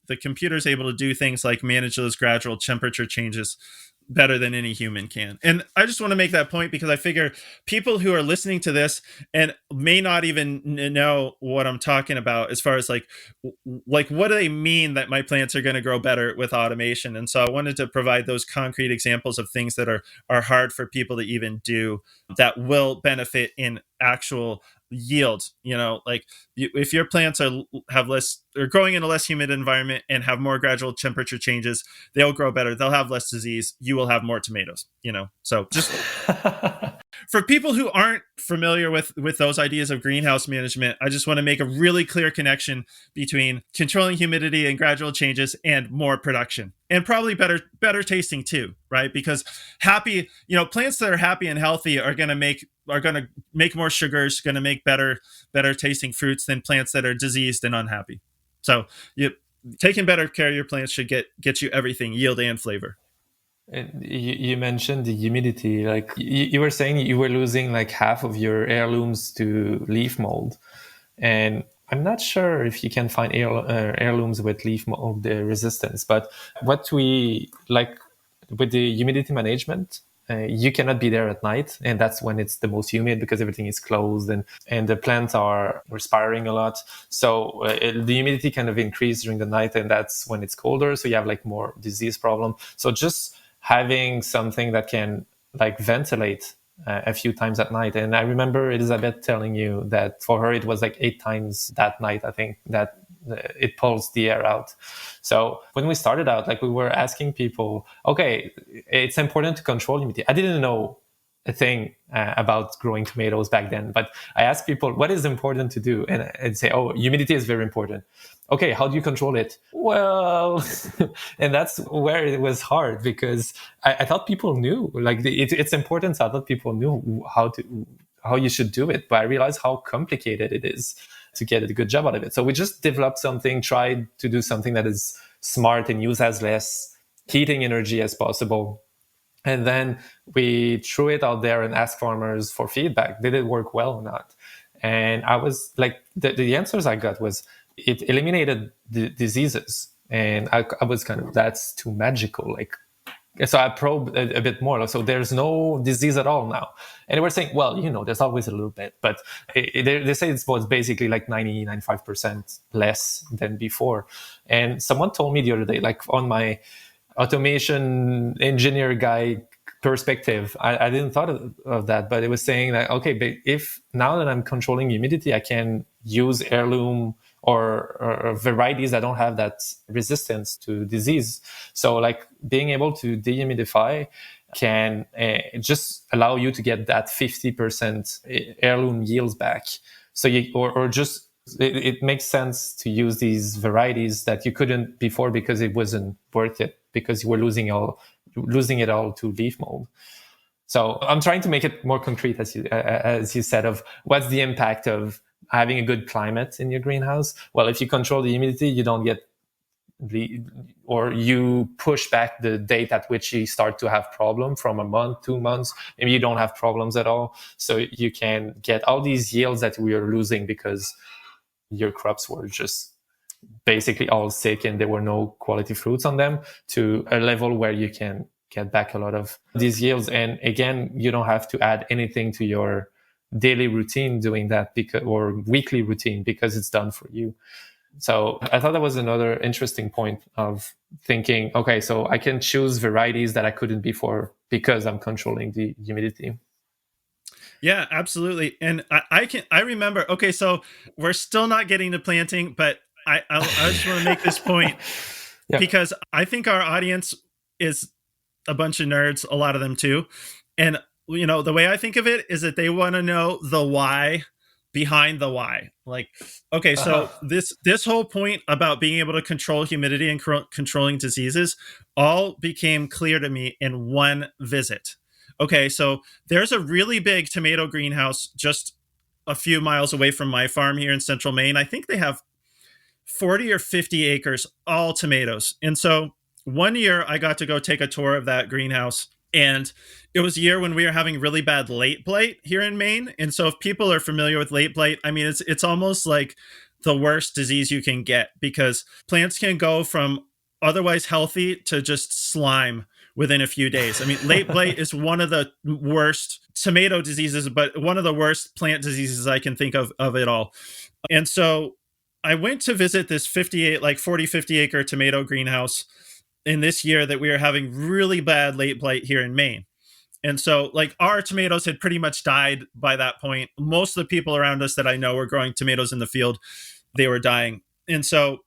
the computer's able to do things like manage those gradual temperature changes better than any human can. And I just want to make that point because I figure people who are listening to this and may not even know what I'm talking about as far as like what do they mean that my plants are going to grow better with automation? And so I wanted to provide those concrete examples of things that are hard for people to even do that will benefit in actual yield. Like if your plants are growing in a less humid environment and have more gradual temperature changes, they'll grow better, they'll have less disease, you will have more tomatoes. So just for people who aren't familiar with those ideas of greenhouse management, I just want to make a really clear connection between controlling humidity and gradual changes and more production, and probably better tasting too, right? Because happy, plants that are happy and healthy are going to make more sugars, going to make better tasting fruits than plants that are diseased and unhappy. So taking better care of your plants should get you everything, yield and flavor. And you mentioned the humidity. Like you were saying, you were losing like half of your heirlooms to leaf mold, and I'm not sure if you can find heirlooms with leaf mold resistance. But what we like with the humidity management, you cannot be there at night, and that's when it's the most humid because everything is closed and the plants are respiring a lot. So the humidity kind of increases during the night, and that's when it's colder. So you have like more disease problem. So just having something that can like ventilate a few times at night. And I remember Elizabeth telling you that for her, it was like 8 times that night, I think, that it pulls the air out. So when we started out, like we were asking people, okay, it's important to control humidity. I didn't know a thing about growing tomatoes back then, but I asked people, what is important to do? And I'd say, oh, humidity is very important. Okay, how do you control it? Well, and that's where it was hard because I thought people knew, like it's important. So I thought people knew how you should do it, but I realized how complicated it is to get a good job out of it. So we just developed something, tried to do something that is smart and use as less heating energy as possible. And then we threw it out there and asked farmers for feedback. Did it work well or not? And I was like, the answers I got was it eliminated the diseases. And I was kind of, that's too magical. Like, so I probed a bit more. So there's no disease at all now. And we're saying, well, there's always a little bit, but they say it was basically like 95% less than before. And someone told me the other day, like on my automation engineer guy perspective, I didn't thought of that, but it was saying that, okay, but if now that I'm controlling humidity, I can use heirloom or varieties that don't have that resistance to disease. So like being able to dehumidify can just allow you to get that 50% heirloom yields back. So it makes sense to use these varieties that you couldn't before because it wasn't worth it, because you were losing it all to leaf mold. So I'm trying to make it more concrete, as you said, of what's the impact of having a good climate in your greenhouse. Well, if you control the humidity, you don't get or you push back the date at which you start to have problem from a month, 2 months, maybe you don't have problems at all. So you can get all these yields that we are losing because your crops were just basically all sick and there were no quality fruits on them, to a level where you can get back a lot of these yields. And again, you don't have to add anything to your daily routine doing that, because, or weekly routine, because it's done for you. So I thought that was another interesting point of thinking, okay, so I can choose varieties that I couldn't before because I'm controlling the humidity. Yeah, absolutely. And I remember, okay, so we're still not getting to planting, but I just want to make this point Yeah. because I think our audience is a bunch of nerds, a lot of them too. And, you know, the way I think of it is that they want to know the why behind the why. Like, okay, so this whole point about being able to control humidity and controlling diseases all became clear to me in one visit. Okay, so there's a really big tomato greenhouse just a few miles away from my farm here in central Maine. I think they have 40 or 50 acres, all tomatoes. And so one year I got to go take a tour of that greenhouse. And it was a year when we were having really bad late blight here in Maine. And so if people are familiar with late blight, I mean, it's almost like the worst disease you can get, because plants can go from otherwise healthy to just slime within a few days. I mean, late blight is one of the worst tomato diseases, but one of the worst plant diseases I can think of it all. And so I went to visit this 50 acre tomato greenhouse in this year that we were having really bad late blight here in Maine. And so, like, our tomatoes had pretty much died by that point. Most of the people around us that I know were growing tomatoes in the field, they were dying. And so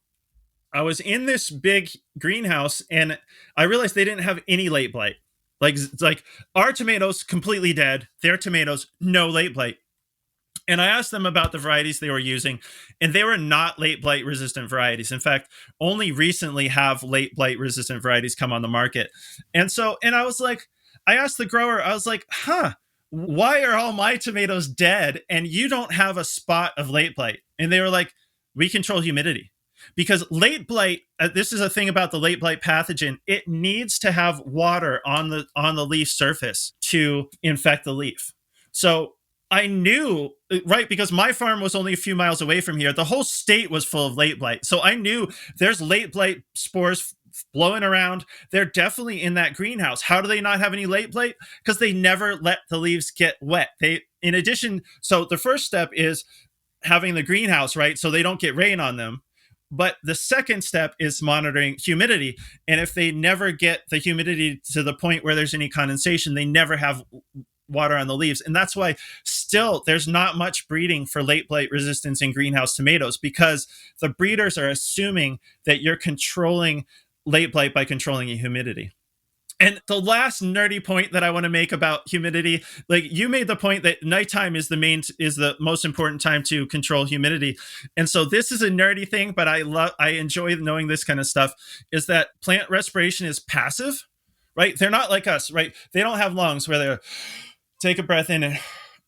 I was in this big greenhouse and I realized they didn't have any late blight. Like our tomatoes completely dead, their tomatoes no late blight. And I asked them about the varieties they were using, and they were not late blight resistant varieties. In fact, only recently have late blight resistant varieties come on the market. And I was like, I asked the grower, I was like, why are all my tomatoes dead and you don't have a spot of late blight? And they were like, we control humidity. Because late blight, this is a thing about the late blight pathogen, it needs to have water on the leaf surface to infect the leaf. So I knew, right, because my farm was only a few miles away from here. The whole state was full of late blight. So I knew there's late blight spores blowing around. They're definitely in that greenhouse. How do they not have any late blight? Because they never let the leaves get wet. In addition, so the first step is having the greenhouse, right, so they don't get rain on them. But the second step is monitoring humidity. And if they never get the humidity to the point where there's any condensation, they never have water on the leaves. And that's why still there's not much breeding for late blight resistance in greenhouse tomatoes, because the breeders are assuming that you're controlling late blight by controlling humidity. And the last nerdy point that I want to make about humidity, like you made the point that nighttime is the most important time to control humidity. And so this is a nerdy thing, but I enjoy knowing this kind of stuff, is that plant respiration is passive, right? They're not like us, right? They don't have lungs where they're take a breath in and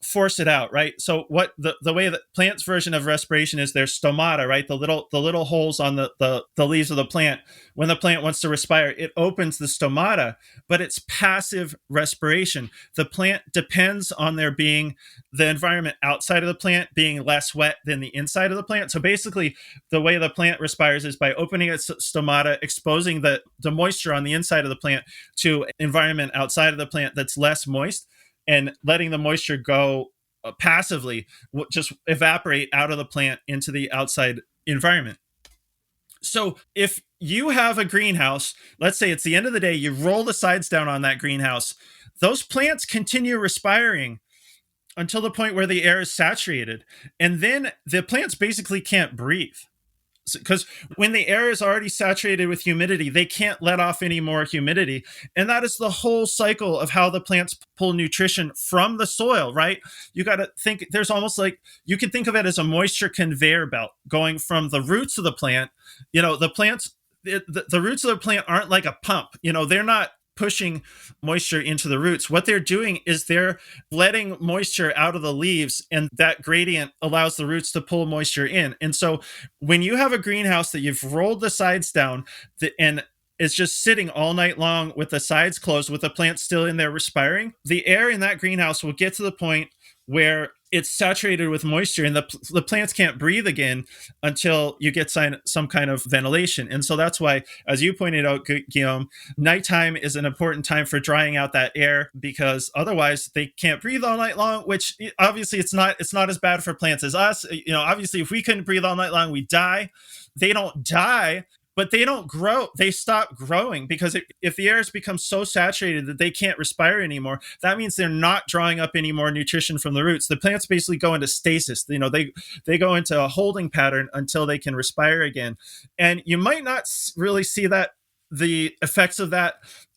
force it out, right? So what the way that plant's version of respiration is their stomata, right? The little holes on the leaves of the plant. When the plant wants to respire, it opens the stomata, but it's passive respiration. The plant depends on there being the environment outside of the plant being less wet than the inside of the plant. So basically, the way the plant respires is by opening its stomata, exposing the moisture on the inside of the plant to environment outside of the plant that's less moist, and letting the moisture go passively, just evaporate out of the plant into the outside environment. So if you have a greenhouse, let's say it's the end of the day, you roll the sides down on that greenhouse, those plants continue respiring until the point where the air is saturated. And then the plants basically can't breathe. Because when the air is already saturated with humidity, they can't let off any more humidity. And that is the whole cycle of how the plants pull nutrition from the soil, right? You got to think, there's almost like, you can think of it as a moisture conveyor belt going from the roots of the plant. You know, the plants, the roots of the plant aren't like a pump. You know, they're not pushing moisture into the roots. What they're doing is they're letting moisture out of the leaves, and that gradient allows the roots to pull moisture in. And so when you have a greenhouse that you've rolled the sides down and it's just sitting all night long with the sides closed, with the plants still in there respiring, the air in that greenhouse will get to the point where it's saturated with moisture, and the plants can't breathe again until you get some kind of ventilation. And so that's why, as you pointed out, Guillaume, nighttime is an important time for drying out that air, because otherwise they can't breathe all night long, which obviously it's not as bad for plants as us. Obviously if we couldn't breathe all night long, we die. They don't die, but they don't grow. They stop growing, because if the air has become so saturated that they can't respire anymore, that means they're not drawing up any more nutrition from the roots. The plants basically go into stasis. They go into a holding pattern until they can respire again. And you might not really see the effects of that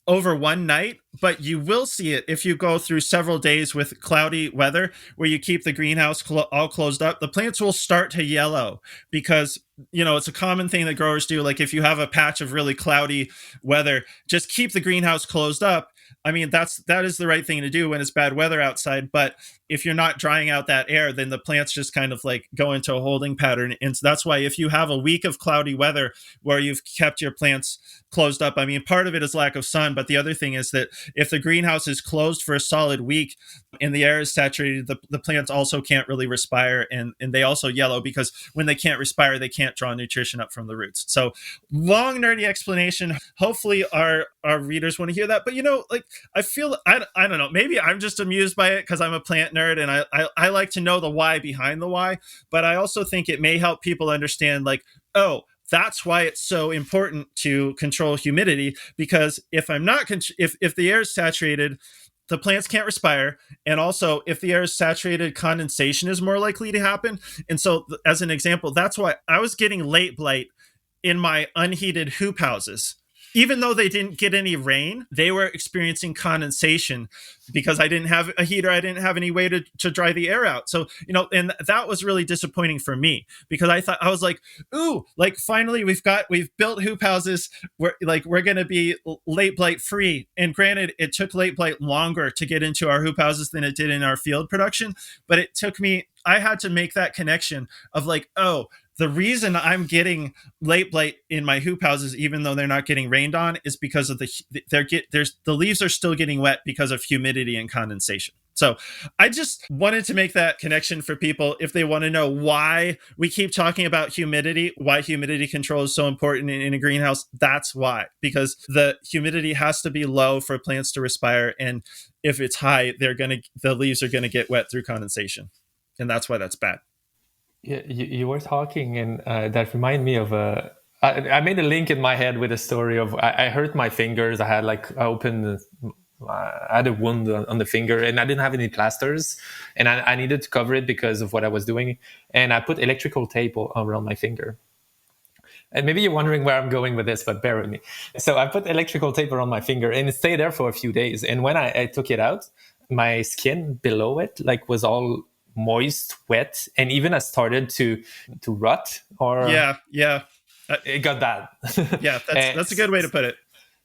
over one night, but you will see it if you go through several days with cloudy weather where you keep the greenhouse all closed up. The plants will start to yellow, because it's a common thing that growers do. Like if you have a patch of really cloudy weather, just keep the greenhouse closed up. I mean, that is the right thing to do when it's bad weather outside. But if you're not drying out that air, then the plants just kind of like go into a holding pattern. And so that's why if you have a week of cloudy weather where you've kept your plants closed up, I mean, part of it is lack of sun, but the other thing is that if the greenhouse is closed for a solid week and the air is saturated, the plants also can't really respire, and they also yellow, because when they can't respire, they can't draw nutrition up from the roots. So long, nerdy explanation. Hopefully our readers want to hear that. But I feel, I don't know, maybe I'm just amused by it because I'm a plant nerd, and I like to know the why behind the why. But I also think it may help people understand, like, oh, that's why it's so important to control humidity, because if if the air is saturated, the plants can't respire. And also, if the air is saturated, condensation is more likely to happen. And so, as an example, that's why I was getting late blight in my unheated hoop houses. Even though they didn't get any rain, they were experiencing condensation because I didn't have a heater. I didn't have any way to dry the air out. So, and that was really disappointing for me, because I was like, ooh, like finally we've built hoop houses where we're going to be late blight free. And granted, it took late blight longer to get into our hoop houses than it did in our field production. But I had to make that connection of like, oh, the reason I'm getting late blight in my hoop houses, even though they're not getting rained on, is because of the leaves are still getting wet because of humidity and condensation. So I just wanted to make that connection for people if they want to know why we keep talking about humidity, why humidity control is so important in a greenhouse. That's why, because the humidity has to be low for plants to respire, and if it's high, the leaves are gonna get wet through condensation, and that's why that's bad. Yeah, you were talking, and that reminded me of I made a link in my head with a story of I hurt my fingers. I had I had a wound on the finger, and I didn't have any plasters, and I needed to cover it because of what I was doing. And I put electrical tape around my finger. And maybe you're wondering where I'm going with this, but bear with me. So I put electrical tape around my finger, and it stayed there for a few days. And when I took it out, my skin below it was all moist, wet, and even has started to rot. Or yeah, it got bad. Yeah, that's a good way to put it.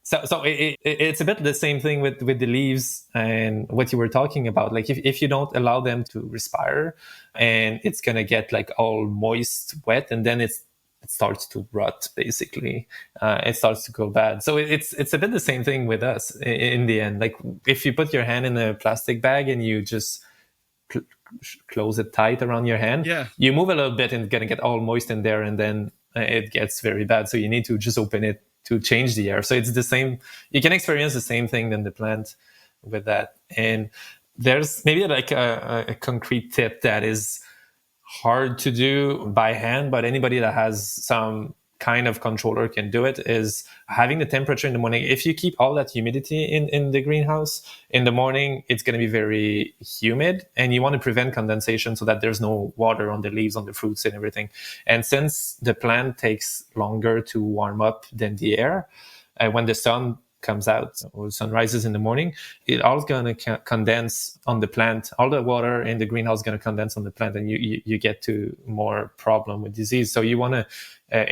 So it's a bit the same thing with the leaves and what you were talking about. Like if you don't allow them to respire, and it's gonna get all moist, wet, and then it starts to rot. Basically, it starts to go bad. So it's a bit the same thing with us in the end. Like if you put your hand in a plastic bag and you just close it tight around your hand, you move a little bit and it's gonna get all moist in there, and then it gets very bad. So you need to just open it to change the air. So it's the same. You can experience the same thing in the plant with that. And there's maybe a concrete tip that is hard to do by hand, but anybody that has some kind of controller can do it, is having the temperature in the morning. If you keep all that humidity in the greenhouse in the morning, it's going to be very humid, and you want to prevent condensation so that there's no water on the leaves, on the fruits and everything. And since the plant takes longer to warm up than the air, when the sun comes out or sun rises in the morning, it all going to condense on the plant. All the water in the greenhouse is going to condense on the plant, and you get to more problem with disease. So you want to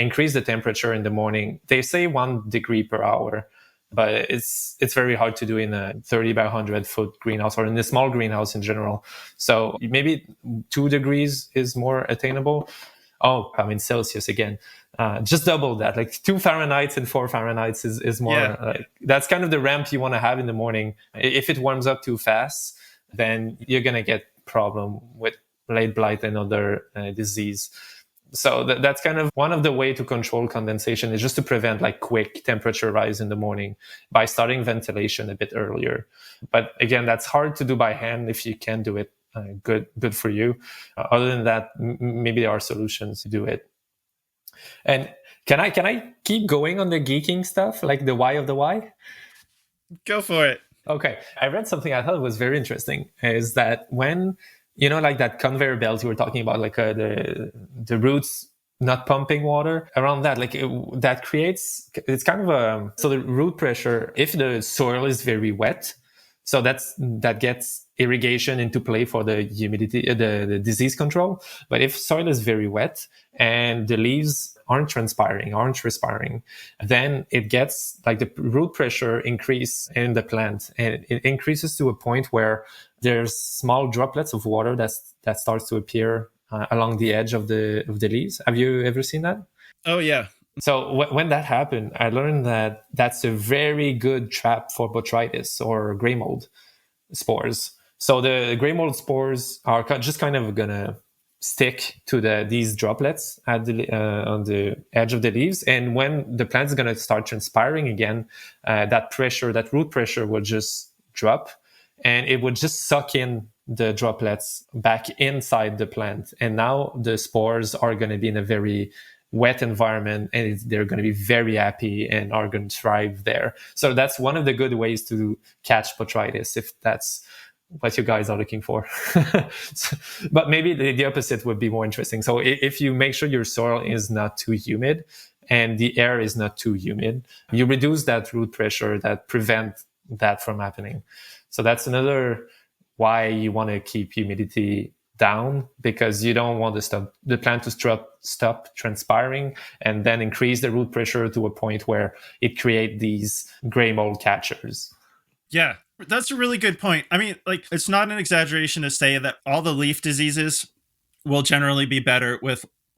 increase the temperature in the morning. They say 1 degree per hour, but it's very hard to do in a 30 by 100 foot greenhouse or in a small greenhouse in general. So maybe 2 degrees is more attainable. Oh, I'm in Celsius again. Just double that, 2 Fahrenheit and 4 Fahrenheit is more. That's kind of the ramp you want to have in the morning. If it warms up too fast, then you're going to get problem with late blight and other disease. So that's kind of one of the way to control condensation is just to prevent like quick temperature rise in the morning by starting ventilation a bit earlier. But again, that's hard to do by hand. If you can do it, good for you. Other than that, maybe there are solutions to do it. And can I keep going on the geeking stuff, like the why of the why? Go for it. Okay. I read something I thought was very interesting is that when, like that conveyor belt you were talking about, like the roots not pumping water around that, like that creates, it's kind of so the root pressure, if the soil is very wet, so that gets irrigation into play for the humidity, the disease control. But if soil is very wet and the leaves aren't respiring, then it gets like the root pressure increase in the plant, and it increases to a point where there's small droplets of water that starts to appear along the edge of the leaves. Have you ever seen that? Oh yeah. So when that happened, I learned that that's a very good trap for botrytis or gray mold spores. So the gray mold spores are just kind of gonna stick to these droplets at on the edge of the leaves, and when the plant is gonna start transpiring again, that root pressure will just drop, and it would just suck in the droplets back inside the plant, and now the spores are gonna be in a very wet environment, and they're going to be very happy and are going to thrive there. So that's one of the good ways to catch botrytis, if that's what you guys are looking for. But maybe the opposite would be more interesting. So if you make sure your soil is not too humid and the air is not too humid, you reduce that root pressure that prevent that from happening. So that's another why you want to keep humidity down, because you don't want the plant to stop transpiring and then increase the root pressure to a point where it creates these gray mold catchers. Yeah, that's a really good point. I mean, like, it's not an exaggeration to say that all the leaf diseases will generally be better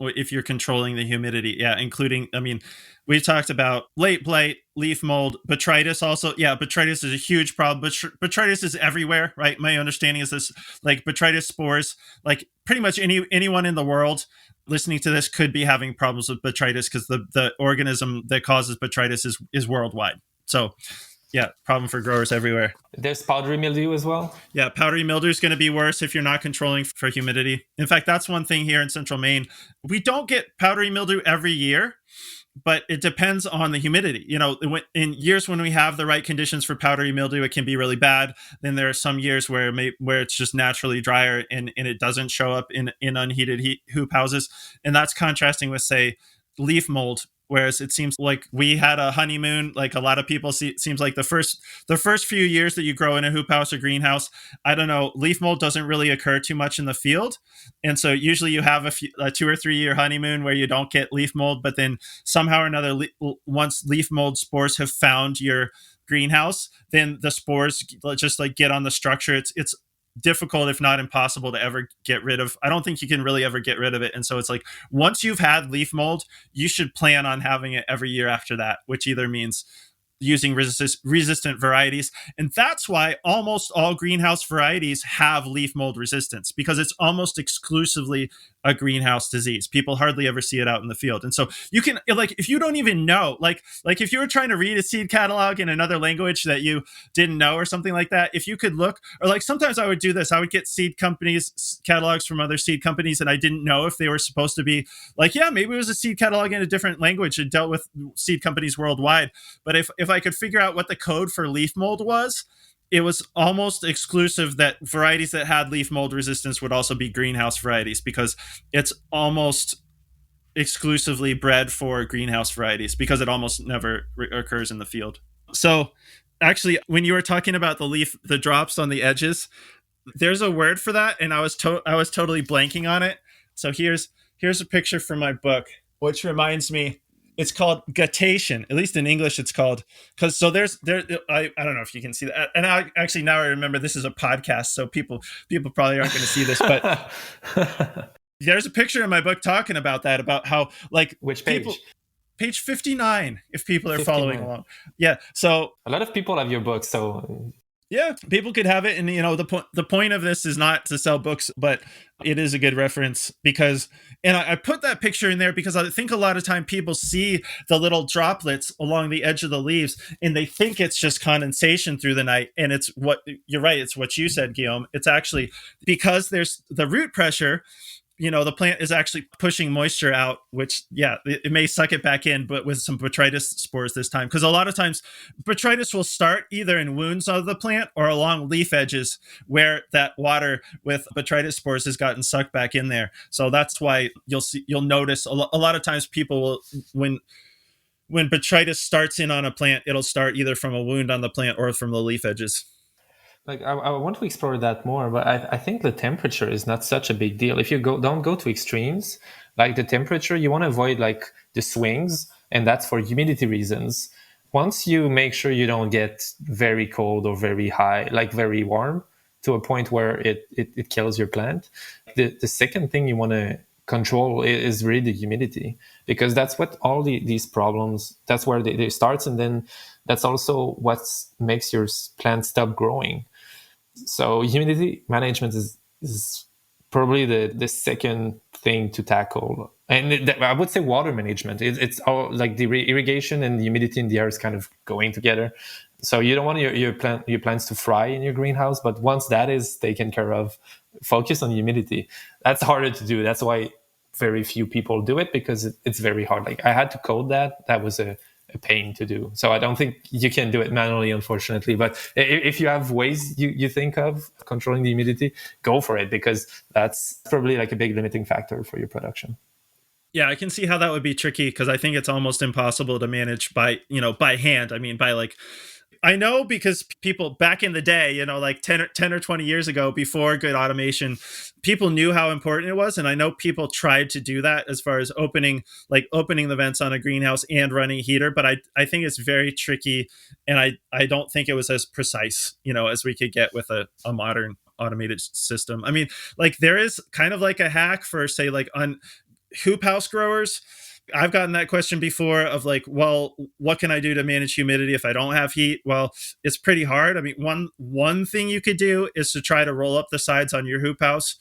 if you're controlling the humidity. Yeah, including, I mean, we talked about late blight, leaf mold, botrytis also. Yeah, botrytis is a huge problem. Botrytis is everywhere, right? My understanding is this, like, botrytis spores, like pretty much anyone in the world listening to this could be having problems with botrytis, because the organism that causes botrytis is worldwide. So yeah, problem for growers everywhere. There's powdery mildew as well. Yeah, powdery mildew is going to be worse if you're not controlling for humidity. In fact, that's one thing here in central Maine. We don't get powdery mildew every year, but it depends on the humidity. In years when we have the right conditions for powdery mildew, it can be really bad. Then there are some years where it's just naturally drier and it doesn't show up in unheated hoop houses. And that's contrasting with, say, leaf mold. Whereas it seems like we had a honeymoon, like a lot of people see. It seems like the first few years that you grow in a hoop house or greenhouse, I don't know, leaf mold doesn't really occur too much in the field. And so usually you have a 2 or 3 year honeymoon where you don't get leaf mold, but then somehow or another, once leaf mold spores have found your greenhouse, then the spores just like get on the structure. It's difficult, if not impossible, to ever get rid of. I don't think you can really ever get rid of it. And so it's like, once you've had leaf mold, you should plan on having it every year after that, which either means using resistant varieties. And that's why almost all greenhouse varieties have leaf mold resistance, because it's almost exclusively a greenhouse disease. People hardly ever see it out in the field. And so you can, like, if you don't even know, like if you were trying to read a seed catalog in another language that you didn't know or something like that, if you could look, or like sometimes I would do this, I would get seed companies catalogs from other seed companies, and I didn't know if they were supposed to be like, yeah, maybe it was a seed catalog in a different language and dealt with seed companies worldwide. But if I could figure out what the code for leaf mold was, it was almost exclusive that varieties that had leaf mold resistance would also be greenhouse varieties, because it's almost exclusively bred for greenhouse varieties, because it almost never occurs in the field. So actually, when you were talking about the drops on the edges, there's a word for that, and I was totally blanking on it. So here's a picture from my book, which reminds me. It's called guttation. At least in English, it's called, because so I don't know if you can see that. And now I remember this is a podcast, so people probably aren't going to see this, but there's a picture in my book talking about that, about how, like, which page? Page 59, if people are 59. Following along. Yeah. So a lot of people have your book, so Yeah, people could have it, and the point of this is not to sell books, but it is a good reference because, and I put that picture in there because I think a lot of time people see the little droplets along the edge of the leaves, and they think it's just condensation through the night, and it's what you're right, it's what you said, Guillaume. It's actually because there's the root pressure. The plant is actually pushing moisture out, which, yeah, it may suck it back in, but with some botrytis spores this time. Because a lot of times, botrytis will start either in wounds of the plant or along leaf edges where that water with botrytis spores has gotten sucked back in there. So that's why you'll notice a lot of times people will, when botrytis starts in on a plant, it'll start either from a wound on the plant or from the leaf edges. Like I want to explore that more, but I think the temperature is not such a big deal. If you don't go to extremes, like the temperature, you want to avoid like the swings, and that's for humidity reasons. Once you make sure you don't get very cold or very high, like very warm, to a point where it kills your plant. The second thing you want to control is really the humidity, because that's what all these problems, that's where they start, and then that's also what makes your plant stop growing. So humidity management is probably the second thing to tackle. And I would say water management. It's all like the irrigation and the humidity in the air is kind of going together. So you don't want your plants to fry in your greenhouse, but once that is taken care of, focus on humidity. That's harder to do. That's why very few people do it, because it's very hard. Like I had to code that. That was a pain to do. So I don't think you can do it manually, unfortunately. But if you have ways you think of controlling the humidity, go for it, because that's probably like a big limiting factor for your production. Yeah, I can see how that would be tricky because I think it's almost impossible to manage by hand. I mean, by like, I know because people back in the day, like 10 or 20 years ago, before good automation, people knew how important it was. And I know people tried to do that as far as opening the vents on a greenhouse and running a heater. But I think it's very tricky. And I don't think it was as precise, as we could get with a modern automated system. I mean, like there is kind of like a hack for, say, like on hoop house growers. I've gotten that question before of like, well, what can I do to manage humidity if I don't have heat? Well, it's pretty hard. I mean, one thing you could do is to try to roll up the sides on your hoop house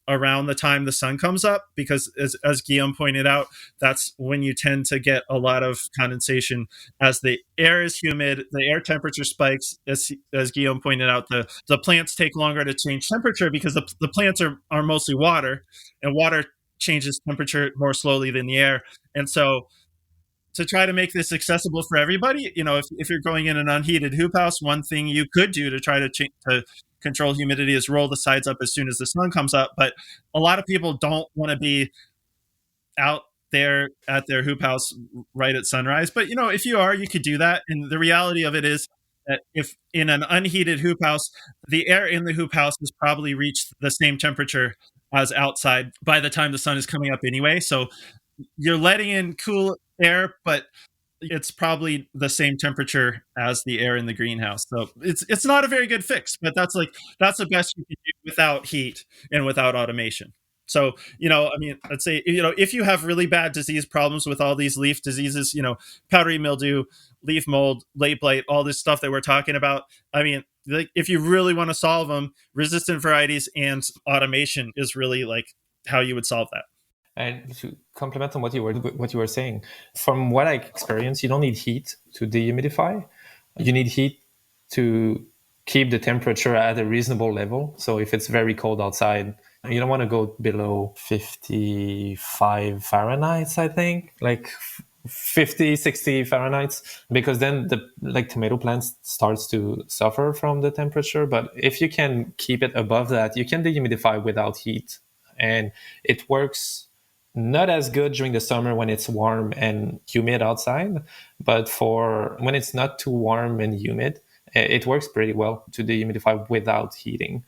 around the time the sun comes up, because as Guillaume pointed out, that's when you tend to get a lot of condensation. As the air is humid, the air temperature spikes. As Guillaume pointed out, the plants take longer to change temperature because the plants are mostly water, and water changes temperature more slowly than the air. And so to try to make this accessible for everybody, if you're going in an unheated hoop house, one thing you could do to try to control humidity is roll the sides up as soon as the sun comes up. But a lot of people don't want to be out there at their hoop house right at sunrise. But if you are, you could do that. And the reality of it is that if in an unheated hoop house, the air in the hoop house has probably reached the same temperature as outside by the time the sun is coming up anyway. So you're letting in cool air, but it's probably the same temperature as the air in the greenhouse. So it's not a very good fix, but that's the best you can do without heat and without automation. So, I mean, I'd say, if you have really bad disease problems with all these leaf diseases, powdery mildew, leaf mold, late blight, all this stuff that we're talking about, I mean, like, if you really want to solve them, resistant varieties and automation is really like how you would solve that. And to complement on what you were saying, from what I experienced, you don't need heat to dehumidify. You need heat to keep the temperature at a reasonable level. So if it's very cold outside, you don't want to go below 55 Fahrenheit, I think, like 50, 60 Fahrenheit, because then the tomato plant starts to suffer from the temperature. But if you can keep it above that, you can dehumidify without heat. And it works not as good during the summer when it's warm and humid outside, but for when it's not too warm and humid, it works pretty well to dehumidify without heating.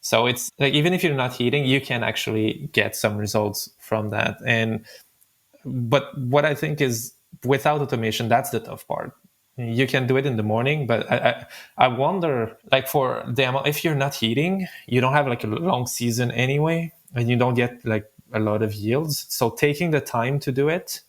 So it's like, even if you're not heating, you can actually get some results from that. But what I think is, without automation, that's the tough part. You can do it in the morning, but I wonder, like, for the amount, if you're not heating, you don't have like a long season anyway, and you don't get like a lot of yields. So taking the time to do it,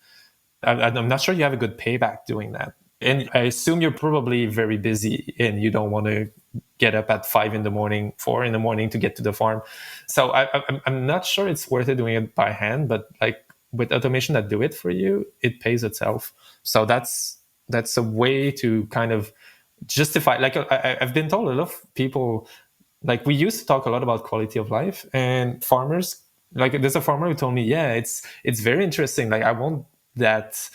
I'm not sure you have a good payback doing that. And I assume you're probably very busy and you don't want to get up at 5 in the morning, 4 in the morning to get to the farm. So I'm not sure it's worth it doing it by hand, but like with automation that do it for you, it pays itself. So that's a way to kind of justify. Like I've been told a lot of people, like we used to talk a lot about quality of life, and farmers, like there's a farmer who told me, yeah, it's very interesting. Like I want that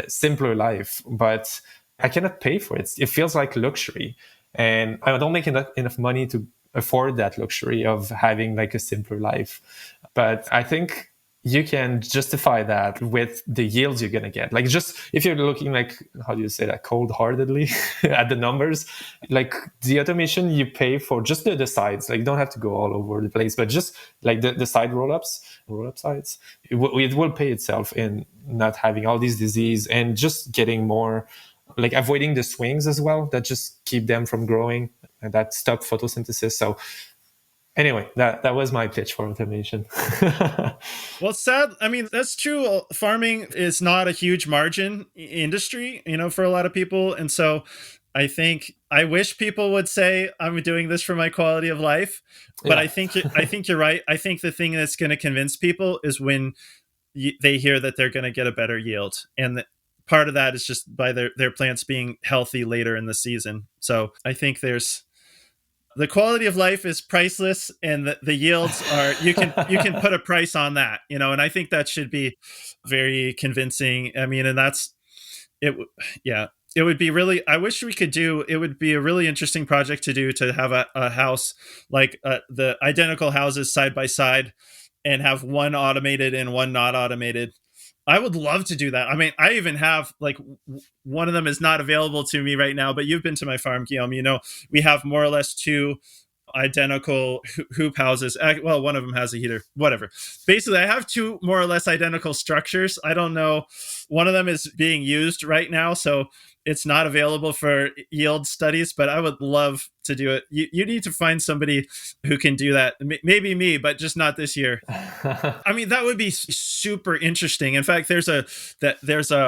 simpler life, but I cannot pay for it. It feels like luxury, and I don't make enough money to afford that luxury of having like a simpler life. But I think you can justify that with the yields you're going to get. Like just if you're looking like, how do you say that, cold heartedly at the numbers, like the automation you pay for just the sides, like you don't have to go all over the place, but just like the side roll up sides, it will pay itself in not having all these disease and just getting more, like avoiding the swings as well that just keep them from growing and that stop photosynthesis. So anyway, that was my pitch for automation. Well, sad. I mean, that's true. Farming is not a huge margin industry, for a lot of people. And so I think I wish people would say I'm doing this for my quality of life, but Yeah. I think you're right. I think the thing that's going to convince people is when they hear that they're going to get a better yield, and part of that is just by their plants being healthy later in the season. So I think there's the quality of life is priceless, and the yields are, you can put a price on that, and I think that should be very convincing. I mean, and that's it. Yeah, it would be really, I wish we could do, it would be a really interesting project to do, to have a house like the identical houses side by side, and have one automated and one not automated. I would love to do that. I mean, I even have like one of them is not available to me right now, but you've been to my farm, Guillaume. We have more or less two identical hoop houses. Well, one of them has a heater, whatever. Basically, I have two more or less identical structures. I don't know. One of them is being used right now, so it's not available for yield studies, but I would love to do it. You need to find somebody who can do that. Maybe me, but just not this year. I mean, that would be super interesting. In fact, there's a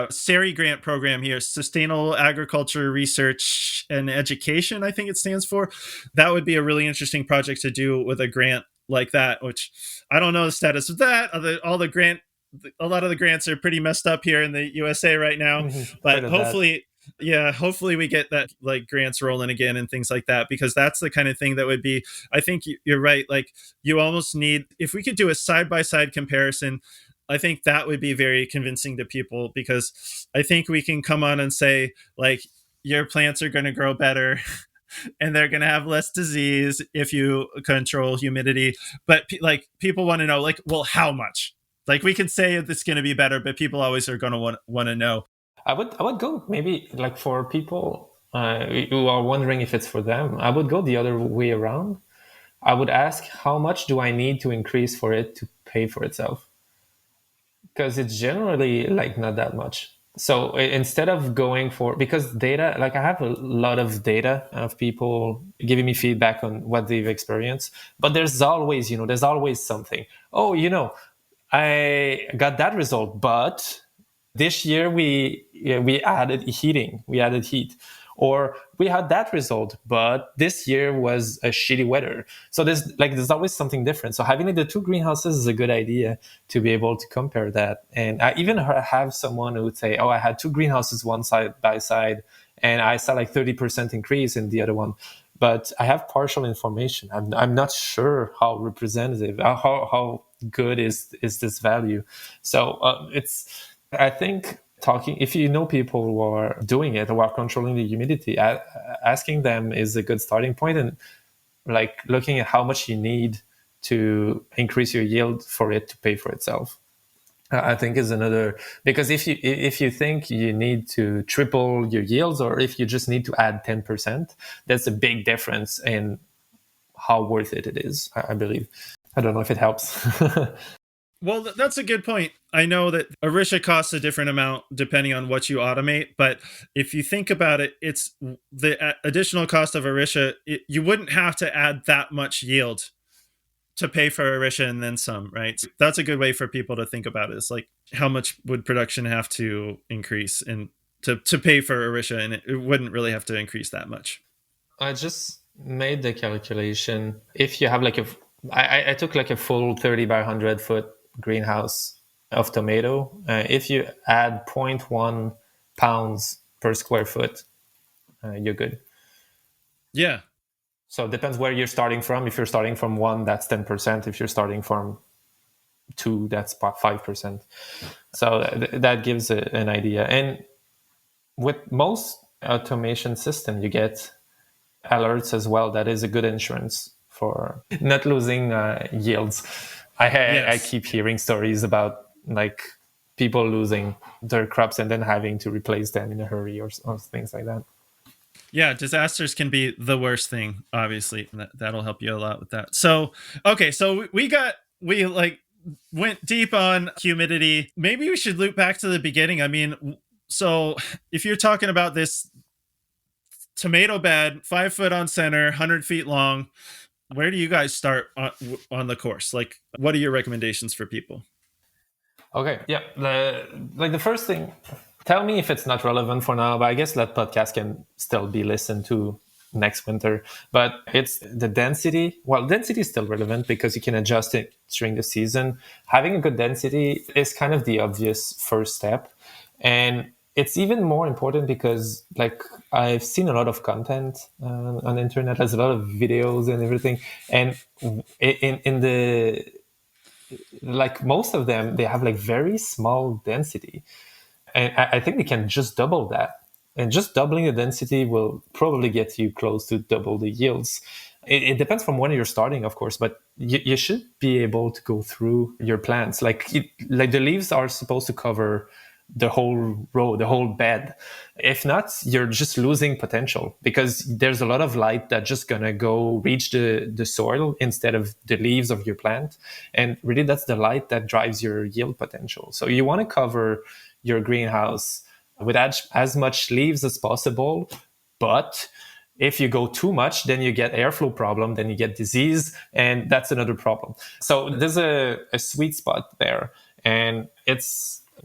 SARI grant program here, Sustainable Agriculture Research and Education, I think it stands for. That would be a really interesting project to do with a grant like that, which I don't know the status of that. A lot of the grants are pretty messed up here in the USA right now, Heard but of that. hopefully we get that, like grants rolling again and things like that, because that's the kind of thing that would be, I think you're right. Like you almost need, if we could do a side by side comparison, I think that would be very convincing to people, because I think we can come on and say like your plants are going to grow better and they're going to have less disease if you control humidity. But like people want to know, like, well, how much? Like we can say it's going to be better, but people always are going to want to know. I would go maybe like for people who are wondering if it's for them. I would go the other way around. I would ask, how much do I need to increase for it to pay for itself? Because it's generally like not that much. So instead of going for, because data, like I have a lot of data of people giving me feedback on what they've experienced, but there's always something. Oh, I got that result, but this year we added heating, we added heat, or we had that result, but this year was a shitty weather. So there's always something different. So having like the two greenhouses is a good idea to be able to compare that. And I even have someone who would say, "Oh, I had two greenhouses one side by side, and I saw like 30% increase in the other one." But I have partial information. I'm not sure how representative, how good is this value. So it's, I think talking, if you know people who are doing it, who are controlling the humidity, asking them is a good starting point, and like looking at how much you need to increase your yield for it to pay for itself. I think is another, because if you think you need to triple your yields, or if you just need to add 10%, that's a big difference in how worth it is, I believe. I don't know if it helps. Well, that's a good point. I know that Orisha costs a different amount depending on what you automate, but if you think about it, it's the additional cost of Orisha. You wouldn't have to add that much yield to pay for Orisha and then some, right? That's a good way for people to think about it. It's like, how much would production have to increase? And to pay for Orisha, and it wouldn't really have to increase that much. I just made the calculation. If you have like I took like a full 30 by 100 foot greenhouse of tomato. If you add zero 0.1 pounds per square foot, you're good. Yeah. So it depends where you're starting from. If you're starting from 1, that's 10%. If you're starting from 2, that's 5%. So that gives an idea. And with most automation system, you get alerts as well. That is a good insurance for not losing yields. I Yes. keep hearing stories about like people losing their crops and then having to replace them in a hurry or things like that. Yeah, disasters can be the worst thing, obviously. That'll help you a lot with that. So, okay, so we like went deep on humidity. Maybe we should loop back to the beginning. I mean, so if you're talking about this tomato bed, 5 foot on center, 100 feet long, where do you guys start on the course? Like, what are your recommendations for people? Okay, yeah. The first thing, tell me if it's not relevant for now, but I guess that podcast can still be listened to next winter. But it's the density. Well, density is still relevant because you can adjust it during the season. Having a good density is kind of the obvious first step. And it's even more important because like I've seen a lot of content on the internet, there's a lot of videos and everything. And in the like most of them, they have like very small density, and I think they can just double that. And just doubling the density will probably get you close to double the yields. It depends from when you're starting, of course, but you should be able to go through your plants. Like the leaves are supposed to cover the whole row, the whole bed. If not, you're just losing potential because there's a lot of light that's just gonna go reach the soil instead of the leaves of your plant. And really that's the light that drives your yield potential. So you want to cover your greenhouse with as much leaves as possible, but if you go too much, then you get airflow problem, then you get disease, and that's another problem. So there's a sweet spot there. And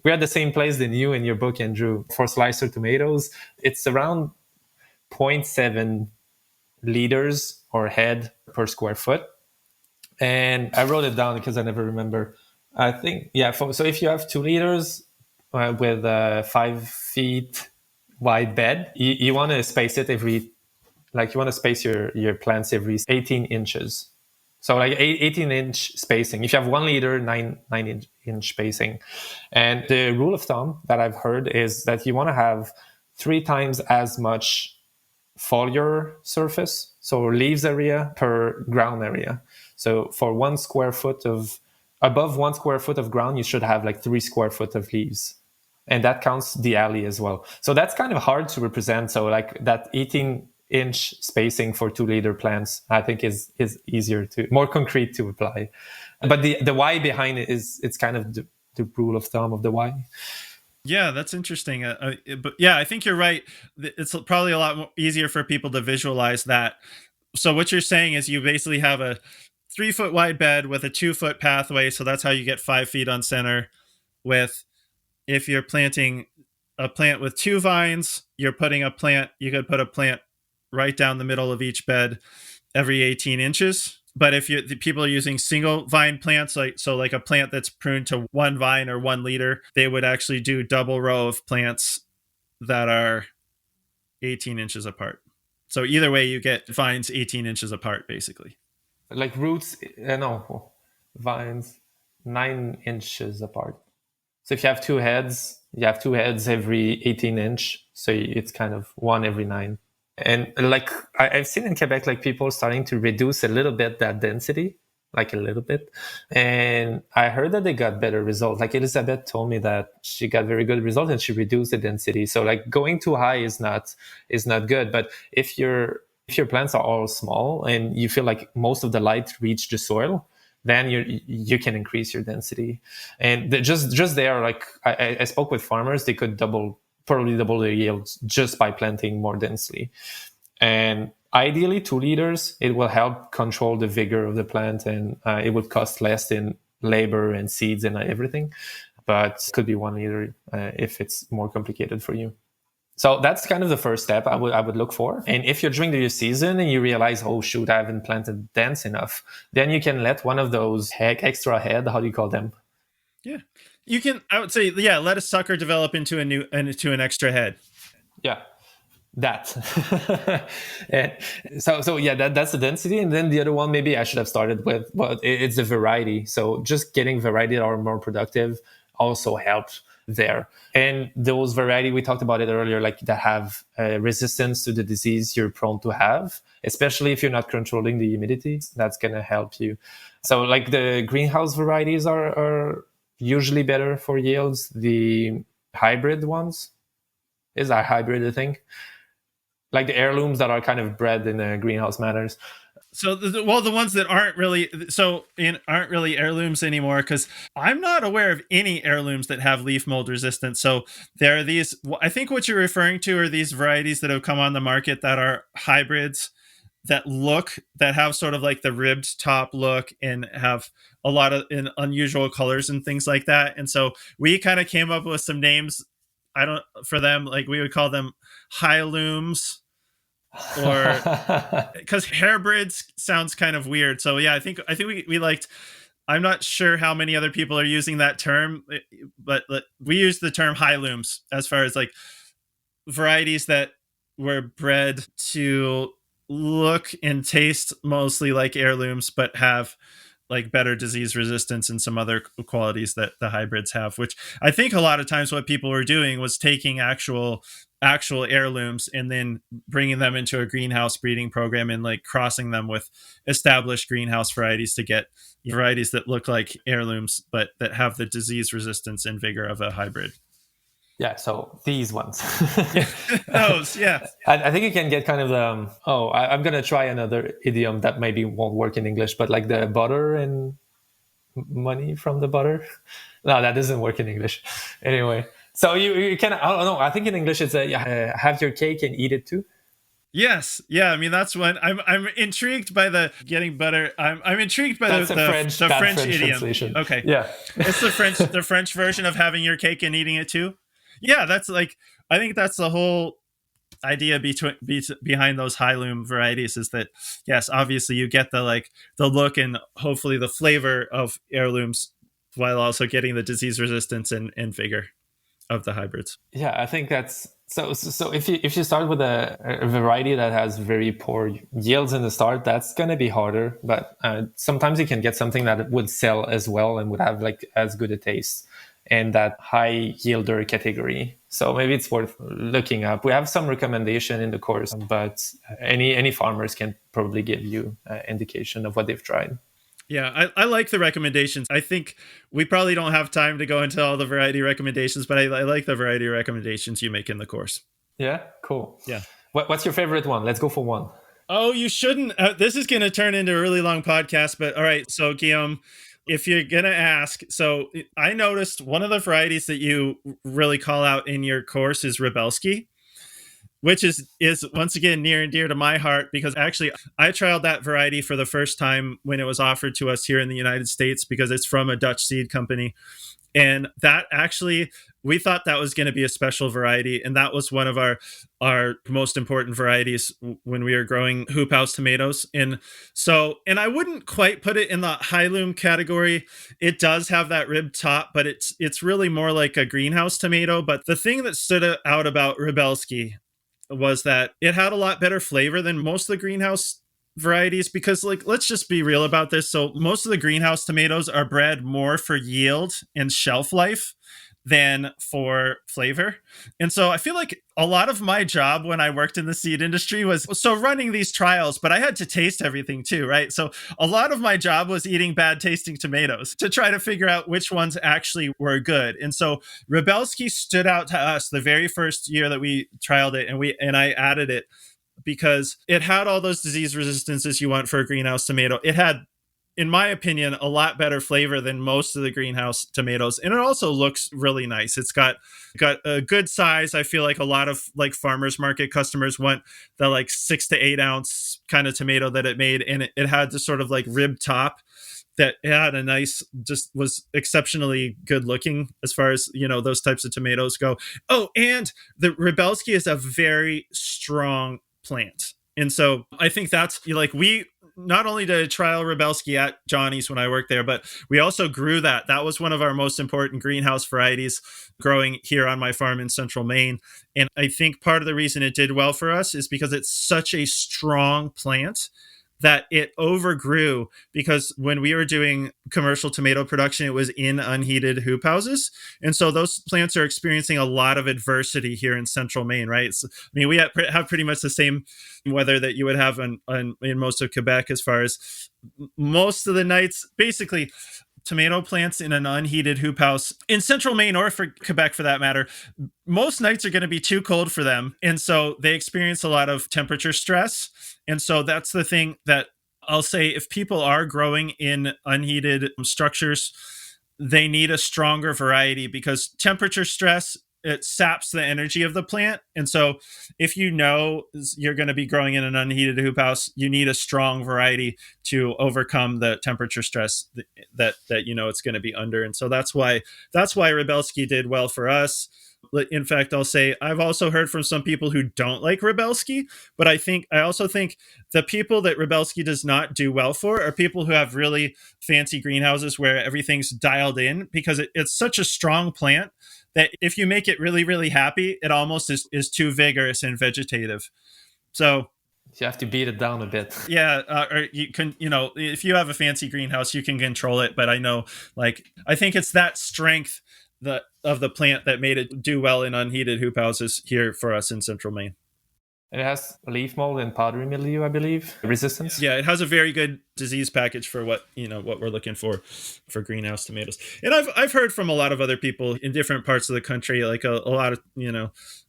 we're at the same place than you in your book, Andrew. For slicer tomatoes, it's around zero 0.7 liters or head per square foot. And I wrote it down because I never remember. I think, yeah, so if you have 2 liters with a 5 feet wide bed, you want to space it you want to space your plants every 18 inches. So like 18-inch spacing. If you have 1 liter, 9-inch spacing. And the rule of thumb that I've heard is that you want to have 3 times as much foliar surface, so leaves area per ground area. So for above 1 square foot of ground, you should have like 3 square foot of leaves. And that counts the alley as well. So that's kind of hard to represent. So like that 18-inch spacing for 2 liter plants, I think is easier more concrete to apply. But the why behind it it's kind of the rule of thumb of the why. Yeah, that's interesting. But yeah, I think you're right. It's probably a lot more easier for people to visualize that. So what you're saying is you basically have a 3 foot wide bed with a 2 foot pathway. So that's how you get 5 feet on center. With if you're planting a plant with 2 vines, you could put a plant right down the middle of each bed every 18 inches. But if the people are using single vine plants, like a plant that's pruned to 1 vine or 1 liter, they would actually do double row of plants that are 18 inches apart. So either way, you get vines 18 inches apart, basically. Like roots, no, vines 9 inches apart. So if you have 2 heads, you have 2 heads every 18-inch. So it's kind of 1 every 9. And like I've seen in Quebec, like people starting to reduce a little bit that density, like a little bit. And I heard that they got better results. Like Elizabeth told me that she got very good results and she reduced the density. So like going too high is not good. But if your plants are all small and you feel like most of the light reach the soil, then you can increase your density. And just there, like I spoke with farmers, they could probably double their yields just by planting more densely. And ideally 2 liters, it will help control the vigor of the plant, and it would cost less in labor and seeds and everything. But it could be 1 liter if it's more complicated for you. So that's kind of the first step I would look for. And if you're during the season and you realize, oh shoot, I haven't planted dense enough, then you can let one of those extra head, how do you call them? Yeah. You can, I would say, yeah, let a sucker develop into an extra head. Yeah, that. And so yeah, that's the density. And then the other one, maybe I should have started with, but it's the variety. So just getting variety that are more productive also helps there. And those variety, we talked about it earlier, like that have resistance to the disease you're prone to have, especially if you're not controlling the humidity, that's going to help you. So like the greenhouse varieties are usually better for yields. The hybrid ones, is a hybrid, I think, like the heirlooms that are kind of bred in the greenhouse manners. So, the ones that aren't really heirlooms anymore, because I'm not aware of any heirlooms that have leaf mold resistance. So there are these. I think what you're referring to are these varieties that have come on the market that are hybrids that have sort of like the ribbed top look and have a lot of unusual colors and things like that. And so we kind of came up with some names. I don't for them, like we would call them high looms, or because hairbrids sounds kind of weird. So yeah, I think we liked. I'm not sure how many other people are using that term, but we use the term high looms as far as like varieties that were bred to look and taste mostly like heirlooms, but have like better disease resistance and some other qualities that the hybrids have, which I think a lot of times what people were doing was taking actual heirlooms and then bringing them into a greenhouse breeding program and like crossing them with established greenhouse varieties to get varieties that look like heirlooms but that have the disease resistance and vigor of a hybrid. Yeah, so these ones. Those, yeah. I think you can get kind of I'm going to try another idiom that maybe won't work in English, but like the butter and money from the butter. No, that doesn't work in English. Anyway, so you can, I don't know, I think in English it's have your cake and eat it too. Yes, yeah. I mean, that's when I'm intrigued by the getting butter. I'm intrigued by That's the French idiom. Translation. Okay, Yeah. it's the French version of having your cake and eating it too. Yeah, that's like I think that's the whole idea behind those high loom varieties is that yes, obviously you get the look and hopefully the flavor of heirlooms while also getting the disease resistance and vigor of the hybrids. Yeah, I think that's so if you start with a variety that has very poor yields in the start, that's going to be harder, but sometimes you can get something that would sell as well and would have like as good a taste in that high yielder category. So maybe it's worth looking up. We have some recommendation in the course, but any farmers can probably give you an indication of what they've tried. Yeah, I like the recommendations. I think we probably don't have time to go into all the variety recommendations, but I like the variety recommendations you make in the course. Yeah, cool. Yeah. What's your favorite one? Let's go for one. Oh, you shouldn't. This is going to turn into a really long podcast, but all right. So, Guillaume, if you're going to ask, so I noticed one of the varieties that you really call out in your course is Rebelski, which is once again near and dear to my heart because actually I trialed that variety for the first time when it was offered to us here in the United States because it's from a Dutch seed company. And that actually, we thought that was going to be a special variety. And that was one of our most important varieties when we were growing hoop house tomatoes. And I wouldn't quite put it in the high loom category. It does have that ribbed top, but it's really more like a greenhouse tomato. But the thing that stood out about Rebelski was that it had a lot better flavor than most of the greenhouse varieties because like let's just be real about this. So most of the greenhouse tomatoes are bred more for yield and shelf life than for flavor. And so I feel like a lot of my job when I worked in the seed industry was running these trials, but I had to taste everything too, right? So a lot of my job was eating bad tasting tomatoes to try to figure out which ones actually were good. And so Rebelski stood out to us the very first year that we trialed it and I added it because it had all those disease resistances you want for a greenhouse tomato. It had, in my opinion, a lot better flavor than most of the greenhouse tomatoes. And it also looks really nice. It's got a good size. I feel like a lot of like farmers market customers want the like 6 to 8 ounce kind of tomato that it made. And it had the sort of like rib top that had a nice, just was exceptionally good looking as far as, those types of tomatoes go. Oh, and the Rebelski is a very strong plant. And so I think that's like, we not only did I trial Rebelski at Johnny's when I worked there, but we also grew that. That was one of our most important greenhouse varieties growing here on my farm in central Maine. And I think part of the reason it did well for us is because it's such a strong plant that it overgrew, because when we were doing commercial tomato production, it was in unheated hoop houses. And so those plants are experiencing a lot of adversity here in central Maine, right? So, I mean, we have pretty much the same weather that you would have in most of Quebec, as far as most of the nights, basically tomato plants in an unheated hoop house in central Maine, or for Quebec for that matter, most nights are going to be too cold for them. And so they experience a lot of temperature stress. And so that's the thing that I'll say, if people are growing in unheated structures, they need a stronger variety, because temperature stress, it saps the energy of the plant. And so if you're going to be growing in an unheated hoop house, you need a strong variety to overcome the temperature stress that it's going to be under. And so that's why Rebelski did well for us. In fact, I'll say I've also heard from some people who don't like Rebelski, but I also think the people that Rebelski does not do well for are people who have really fancy greenhouses where everything's dialed in, because it's such a strong plant that if you make it really, really happy, it almost is too vigorous and vegetative. So you have to beat it down a bit. Yeah, or you can, if you have a fancy greenhouse, you can control it. But I know, I think it's that strength of the plant that made it do well in unheated hoop houses here for us in central Maine. It has leaf mold and powdery mildew, I believe, resistance. Yeah, it has a very good disease package for what we're looking for greenhouse tomatoes. And I've heard from a lot of other people in different parts of the country, like a lot of,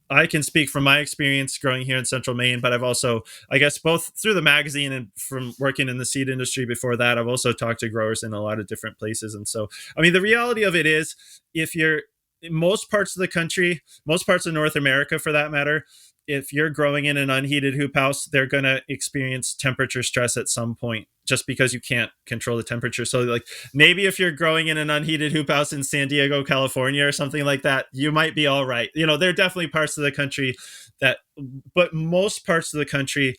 I can speak from my experience growing here in central Maine, but I've also, I guess, both through the magazine and from working in the seed industry before that, I've also talked to growers in a lot of different places. And so, I mean, the reality of it is, if you're in most parts of the country, most parts of North America for that matter, if you're growing in an unheated hoop house, they're going to experience temperature stress at some point, just because you can't control the temperature. So like, maybe if you're growing in an unheated hoop house in San Diego, California or something like that, you might be all right. There are definitely parts of the country but most parts of the country,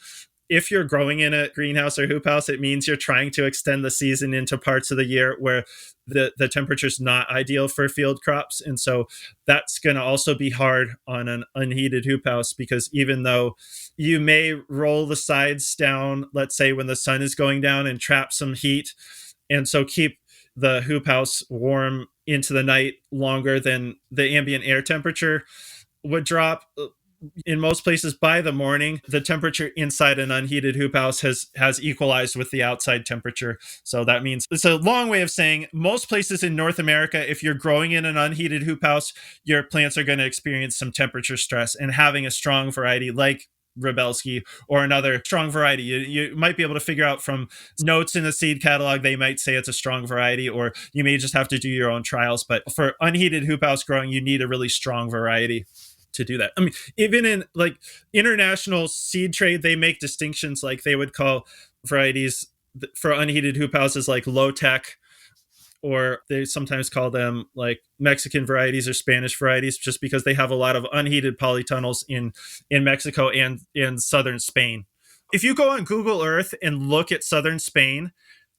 if you're growing in a greenhouse or hoop house, it means you're trying to extend the season into parts of the year where the temperature's not ideal for field crops. And so that's going to also be hard on an unheated hoop house, because even though you may roll the sides down, let's say when the sun is going down, and trap some heat, and so keep the hoop house warm into the night longer than the ambient air temperature would drop, in most places by the morning, the temperature inside an unheated hoop house has equalized with the outside temperature. So that means, it's a long way of saying, most places in North America, if you're growing in an unheated hoop house, your plants are going to experience some temperature stress, and having a strong variety like Rebelski or another strong variety, you might be able to figure out from notes in the seed catalog, they might say it's a strong variety, or you may just have to do your own trials. But for unheated hoop house growing, you need a really strong variety to do that. I mean, even in like international seed trade, they make distinctions. Like, they would call varieties for unheated hoop houses like low tech, or they sometimes call them like Mexican varieties or Spanish varieties, just because they have a lot of unheated polytunnels in Mexico and in southern Spain. If you go on Google Earth and look at southern Spain,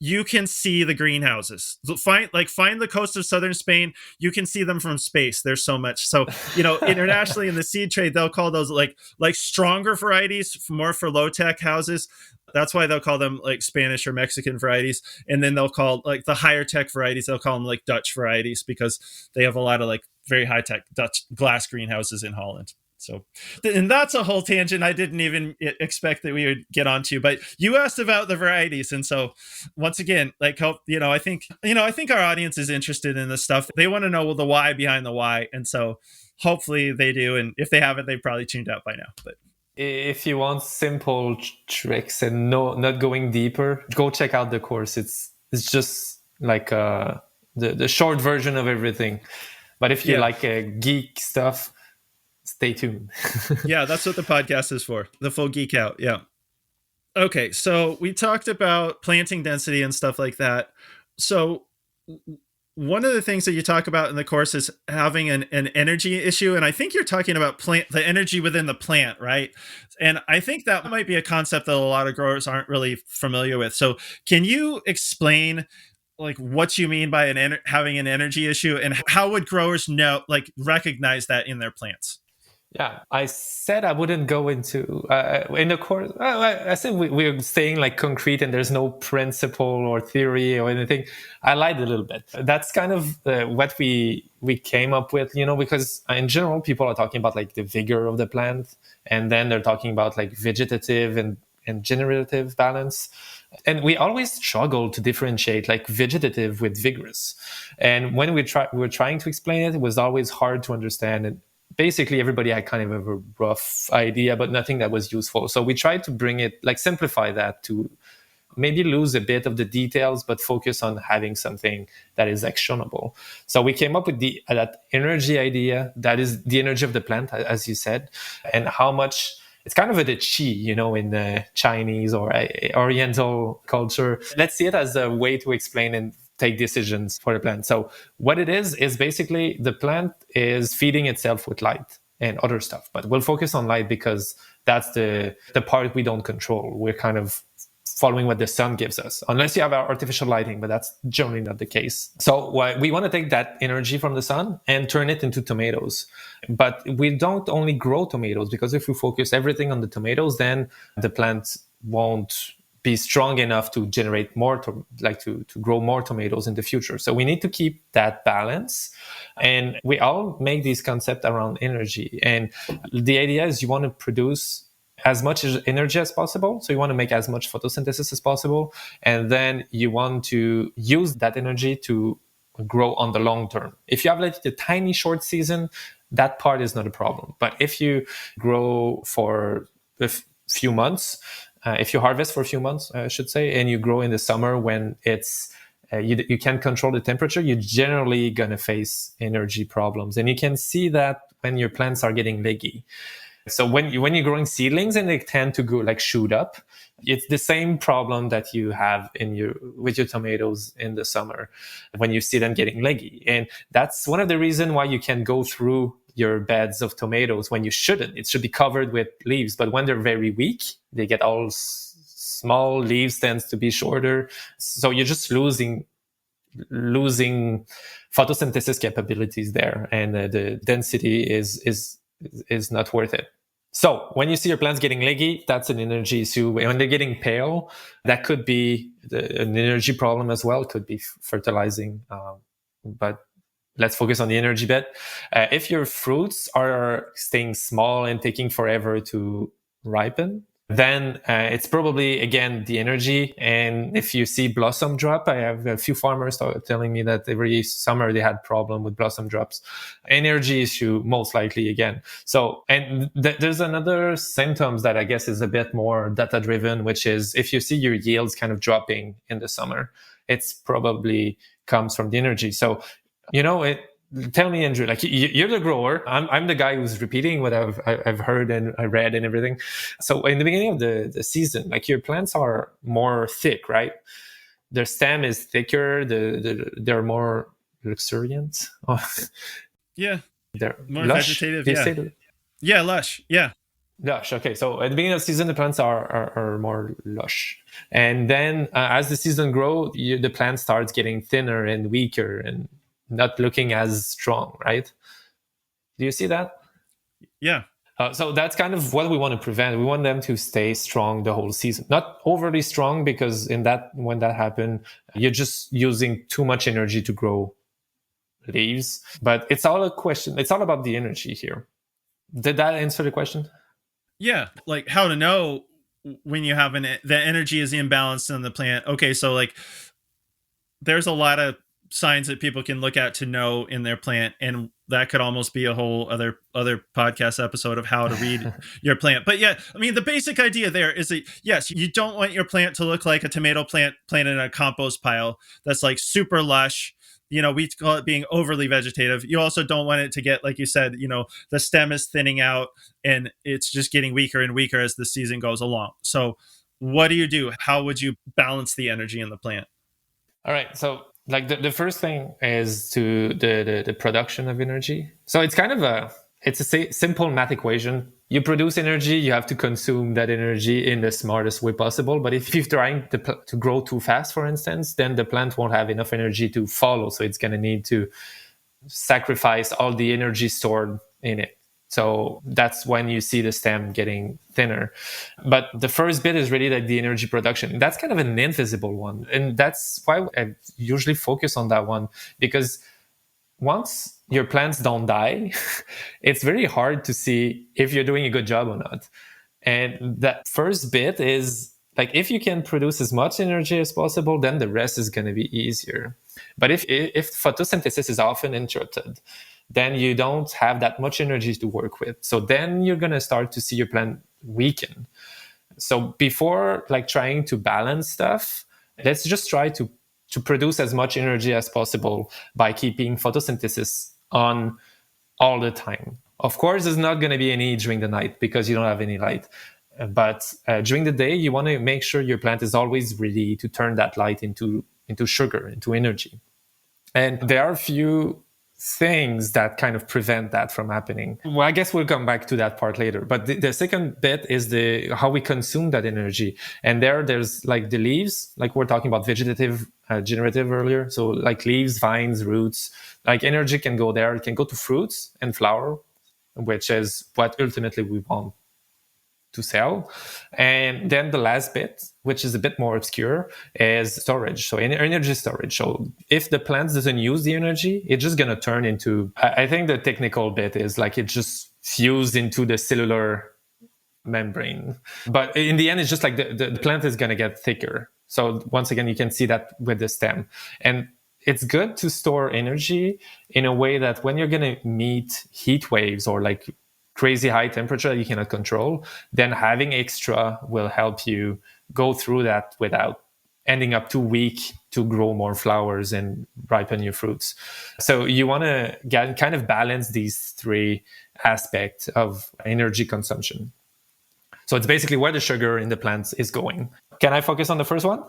you can see the greenhouses. Find the coast of southern Spain. You can see them from space. There's so much. So, internationally in the seed trade, they'll call those like stronger varieties, more for low tech houses. That's why they'll call them like Spanish or Mexican varieties. And then they'll call like the higher tech varieties, they'll call them like Dutch varieties, because they have a lot of like very high tech Dutch glass greenhouses in Holland. So, and that's a whole tangent I didn't even expect that we would get onto, but you asked about the varieties. And so once again, I think our audience is interested in this stuff. They want to know the why behind the why. And so hopefully they do. And if they haven't, they've probably tuned out by now. But if you want simple tricks and not going deeper, go check out the course. It's just like the short version of everything. But if you like geek stuff, stay tuned. Yeah, that's what the podcast is for. The full geek out. Yeah. Okay, so we talked about planting density and stuff like that. So one of the things that you talk about in the course is having an energy issue, and I think you're talking about the energy within the plant, right? And I think that might be a concept that a lot of growers aren't really familiar with. So can you explain like what you mean by having an energy issue, and how would growers know, like, recognize that in their plants? Yeah, I said I wouldn't go into in the course. I said we're staying like concrete, and there's no principle or theory or anything. I lied a little bit. That's kind of what we came up with, because in general people are talking about like the vigor of the plant, and then they're talking about like vegetative and generative balance. And we always struggle to differentiate like vegetative with vigorous. And when we were trying to explain it, it was always hard to understand. And basically everybody had kind of a rough idea, but nothing that was useful. So we tried to bring it, like simplify that to maybe lose a bit of the details, but focus on having something that is actionable. So we came up with that energy idea, that is the energy of the plant, as you said, and how much it's kind of a qi, in the Chinese or Oriental culture. Let's see it as a way to explain and take decisions for the plant. So what it is basically the plant is feeding itself with light and other stuff, but we'll focus on light because that's the part we don't control. We're kind of following what the sun gives us, unless you have our artificial lighting, but that's generally not the case. So we want to take that energy from the sun and turn it into tomatoes. But we don't only grow tomatoes, because if we focus everything on the tomatoes, then the plant won't be strong enough to generate more, to grow more tomatoes in the future. So we need to keep that balance. And we all make these concepts around energy. And the idea is you want to produce as much energy as possible. So you want to make as much photosynthesis as possible. And then you want to use that energy to grow on the long term. If you have like a tiny short season, that part is not a problem. But if you grow for a few months, if you harvest for a few months, I should say, and you grow in the summer when it's you can't control the temperature, you're generally going to face energy problems. And you can see that when your plants are getting leggy. So when you're growing seedlings and they tend to go like shoot up, it's the same problem that you have with your tomatoes in the summer when you see them getting leggy. And that's one of the reasons why you can go through your beds of tomatoes when you shouldn't. It should be covered with leaves, but when they're very weak, they get all small. Leaves tends to be shorter, so you're just losing photosynthesis capabilities there, and the density is not worth it. So when you see your plants getting leggy, that's an energy issue. When they're getting pale, that could be an energy problem as well. It could be fertilizing, but let's focus on the energy bit. If your fruits are staying small and taking forever to ripen, then it's probably, again, the energy. And if you see blossom drop, I have a few farmers telling me that every summer they had problem with blossom drops. Energy issue, most likely, again. So, and there's another symptoms that I guess is a bit more data driven, which is if you see your yields kind of dropping in the summer, it's probably comes from the energy. So, tell me, Andrew, like you're the grower. I'm the guy who's repeating what I've heard and I read and everything. So in the beginning of the season, like your plants are more thick, right? Their stem is thicker. They're more luxuriant. Yeah, They're more lush. vegetative. They Yeah, say yeah, lush. Yeah, lush. Okay, so at the beginning of the season, the plants are more lush, and then as the season grows, the plant starts getting thinner and weaker and not looking as strong, right? Do you see that? yeah. So that's kind of what we want to prevent. We want them to stay strong the whole season, not overly strong, because when that happens, you're just using too much energy to grow leaves. But it's all a question. It's all about the energy here. Did that answer the question? Yeah, like how to know when you have the energy is imbalanced in the plant. Okay, so like there's a lot of signs that people can look at to know in their plant, and that could almost be a whole other podcast episode of how to read your plant. But yeah, I mean the basic idea there is that yes, you don't want your plant to look like a tomato plant planted in a compost pile that's like super lush. We call it being overly vegetative. You also don't want it to get, like you said, the stem is thinning out and it's just getting weaker and weaker as the season goes along. So what do you do? How would you balance the energy in the plant? All right. So Like the first thing is to the production of energy. So it's kind of a simple math equation. You produce energy, you have to consume that energy in the smartest way possible. But if you're trying to grow too fast, for instance, then the plant won't have enough energy to follow. So it's going to need to sacrifice all the energy stored in it. So that's when you see the stem getting thinner. But the first bit is really like the energy production. That's kind of an invisible one. And that's why I usually focus on that one, because once your plants don't die, it's very hard to see if you're doing a good job or not. And that first bit is like, if you can produce as much energy as possible, then the rest is going to be easier. But if photosynthesis is often interrupted, then you don't have that much energy to work with. So then you're going to start to see your plant weaken. So before like trying to balance stuff, let's just try to produce as much energy as possible by keeping photosynthesis on all the time. Of course, there's not going to be any during the night because you don't have any light. But during the day, you want to make sure your plant is always ready to turn that light into sugar, into energy. And there are a few things that kind of prevent that from happening. Well, I guess we'll come back to that part later. But the second bit is how we consume that energy. And there's like the leaves, like we're talking about vegetative generative earlier. So like leaves, vines, roots, like energy can go there. It can go to fruits and flower, which is what ultimately we want to sell. And then the last bit, which is a bit more obscure, is storage. So energy storage. So if the plant doesn't use the energy, it's just going to turn into, I think the technical bit is like it just fused into the cellular membrane. But in the end, it's just like the plant is going to get thicker. So once again, you can see that with the stem. And it's good to store energy in a way that when you're going to meet heat waves or like crazy high temperature that you cannot control, then having extra will help you go through that without ending up too weak to grow more flowers and ripen your fruits. So you want to kind of balance these three aspects of energy consumption. So it's basically where the sugar in the plants is going. Can I focus on the first one,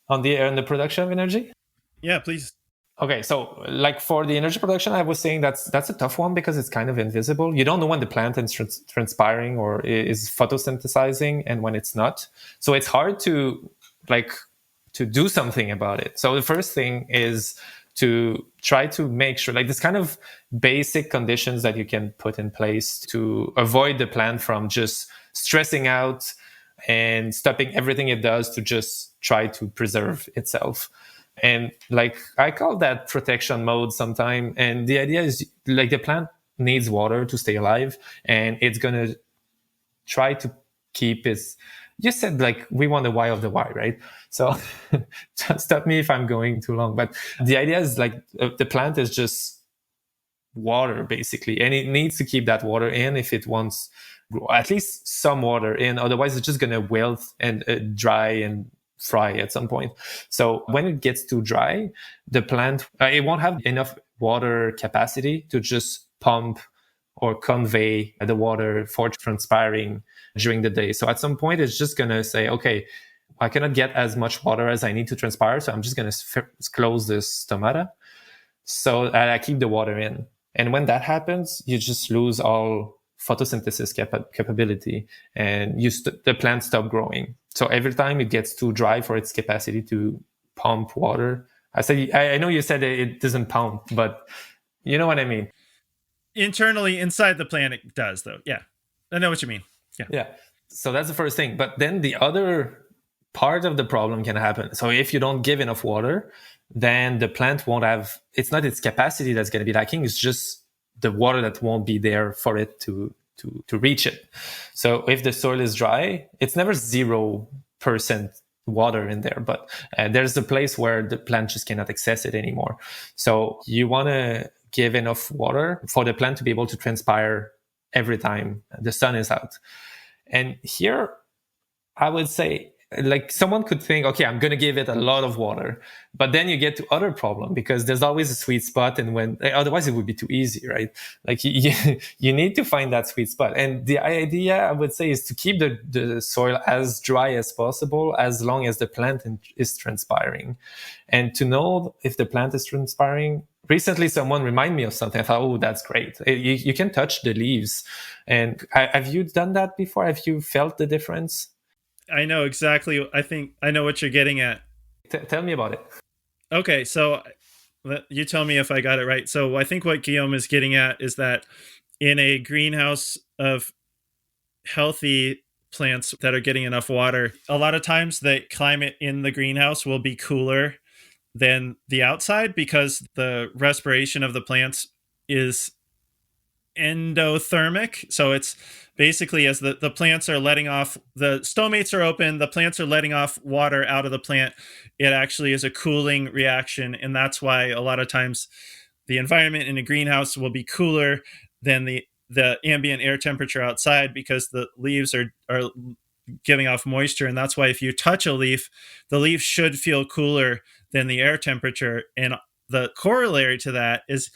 on the production of energy? Yeah, please. Okay, so like for the energy production, I was saying that's a tough one because it's kind of invisible. You don't know when the plant is transpiring or is photosynthesizing and when it's not. So it's hard to do something about it. So the first thing is to try to make sure, like this kind of basic conditions that you can put in place to avoid the plant from just stressing out and stopping everything it does to just try to preserve itself. And like I call that protection mode sometime. And the idea is like the plant needs water to stay alive, and it's going to try to keep its, you said like we want the why of the why, right? So stop me if I'm going too long. But the idea is like the plant is just water basically, and it needs to keep that water in if it wants at least some water in. Otherwise, it's just going to wilt and dry and fry at some point. So when it gets too dry, the plant, it won't have enough water capacity to just pump or convey the water for transpiring during the day. So at some point, it's just going to say, okay, I cannot get as much water as I need to transpire. So I'm just going to close this stomata so that I keep the water in. And when that happens, you just lose all photosynthesis capability, and the plant stop growing. So every time it gets too dry for its capacity to pump water, I know you said it doesn't pump, but you know what I mean. Internally, inside the plant, it does, though. Yeah, I know what you mean. Yeah. So that's the first thing. But then the other part of the problem can happen. So if you don't give enough water, then the plant won't have, it's not its capacity that's going to be lacking. It's just the water that won't be there for it to reach it. So if the soil is dry, it's never 0% water in there, but there's a place where the plant just cannot access it anymore. So you want to give enough water for the plant to be able to transpire every time the sun is out. And here, I would say Like someone could think, okay, I'm going to give it a lot of water, but then you get to other problem because there's always a sweet spot, and when otherwise it would be too easy, right? Like you need to find that sweet spot. And the idea, I would say, is to keep the soil as dry as possible as long as the plant is transpiring. And to know if the plant is transpiring, recently someone reminded me of something. I thought, oh, that's great. You can touch the leaves. And have you done that before? Have you felt the difference? I know exactly. I think I know what you're getting at. Tell me about it. Okay, so you tell me if I got it right. So I think what Guillaume is getting at is that in a greenhouse of healthy plants that are getting enough water, a lot of times the climate in the greenhouse will be cooler than the outside because the respiration of the plants is endothermic. So it's basically as the plants are letting off, the stomates are open, the plants are letting off water out of the plant. It actually is a cooling reaction. And that's why a lot of times the environment in a greenhouse will be cooler than the ambient air temperature outside because the leaves are giving off moisture. And that's why if you touch a leaf, the leaf should feel cooler than the air temperature. And the corollary to that is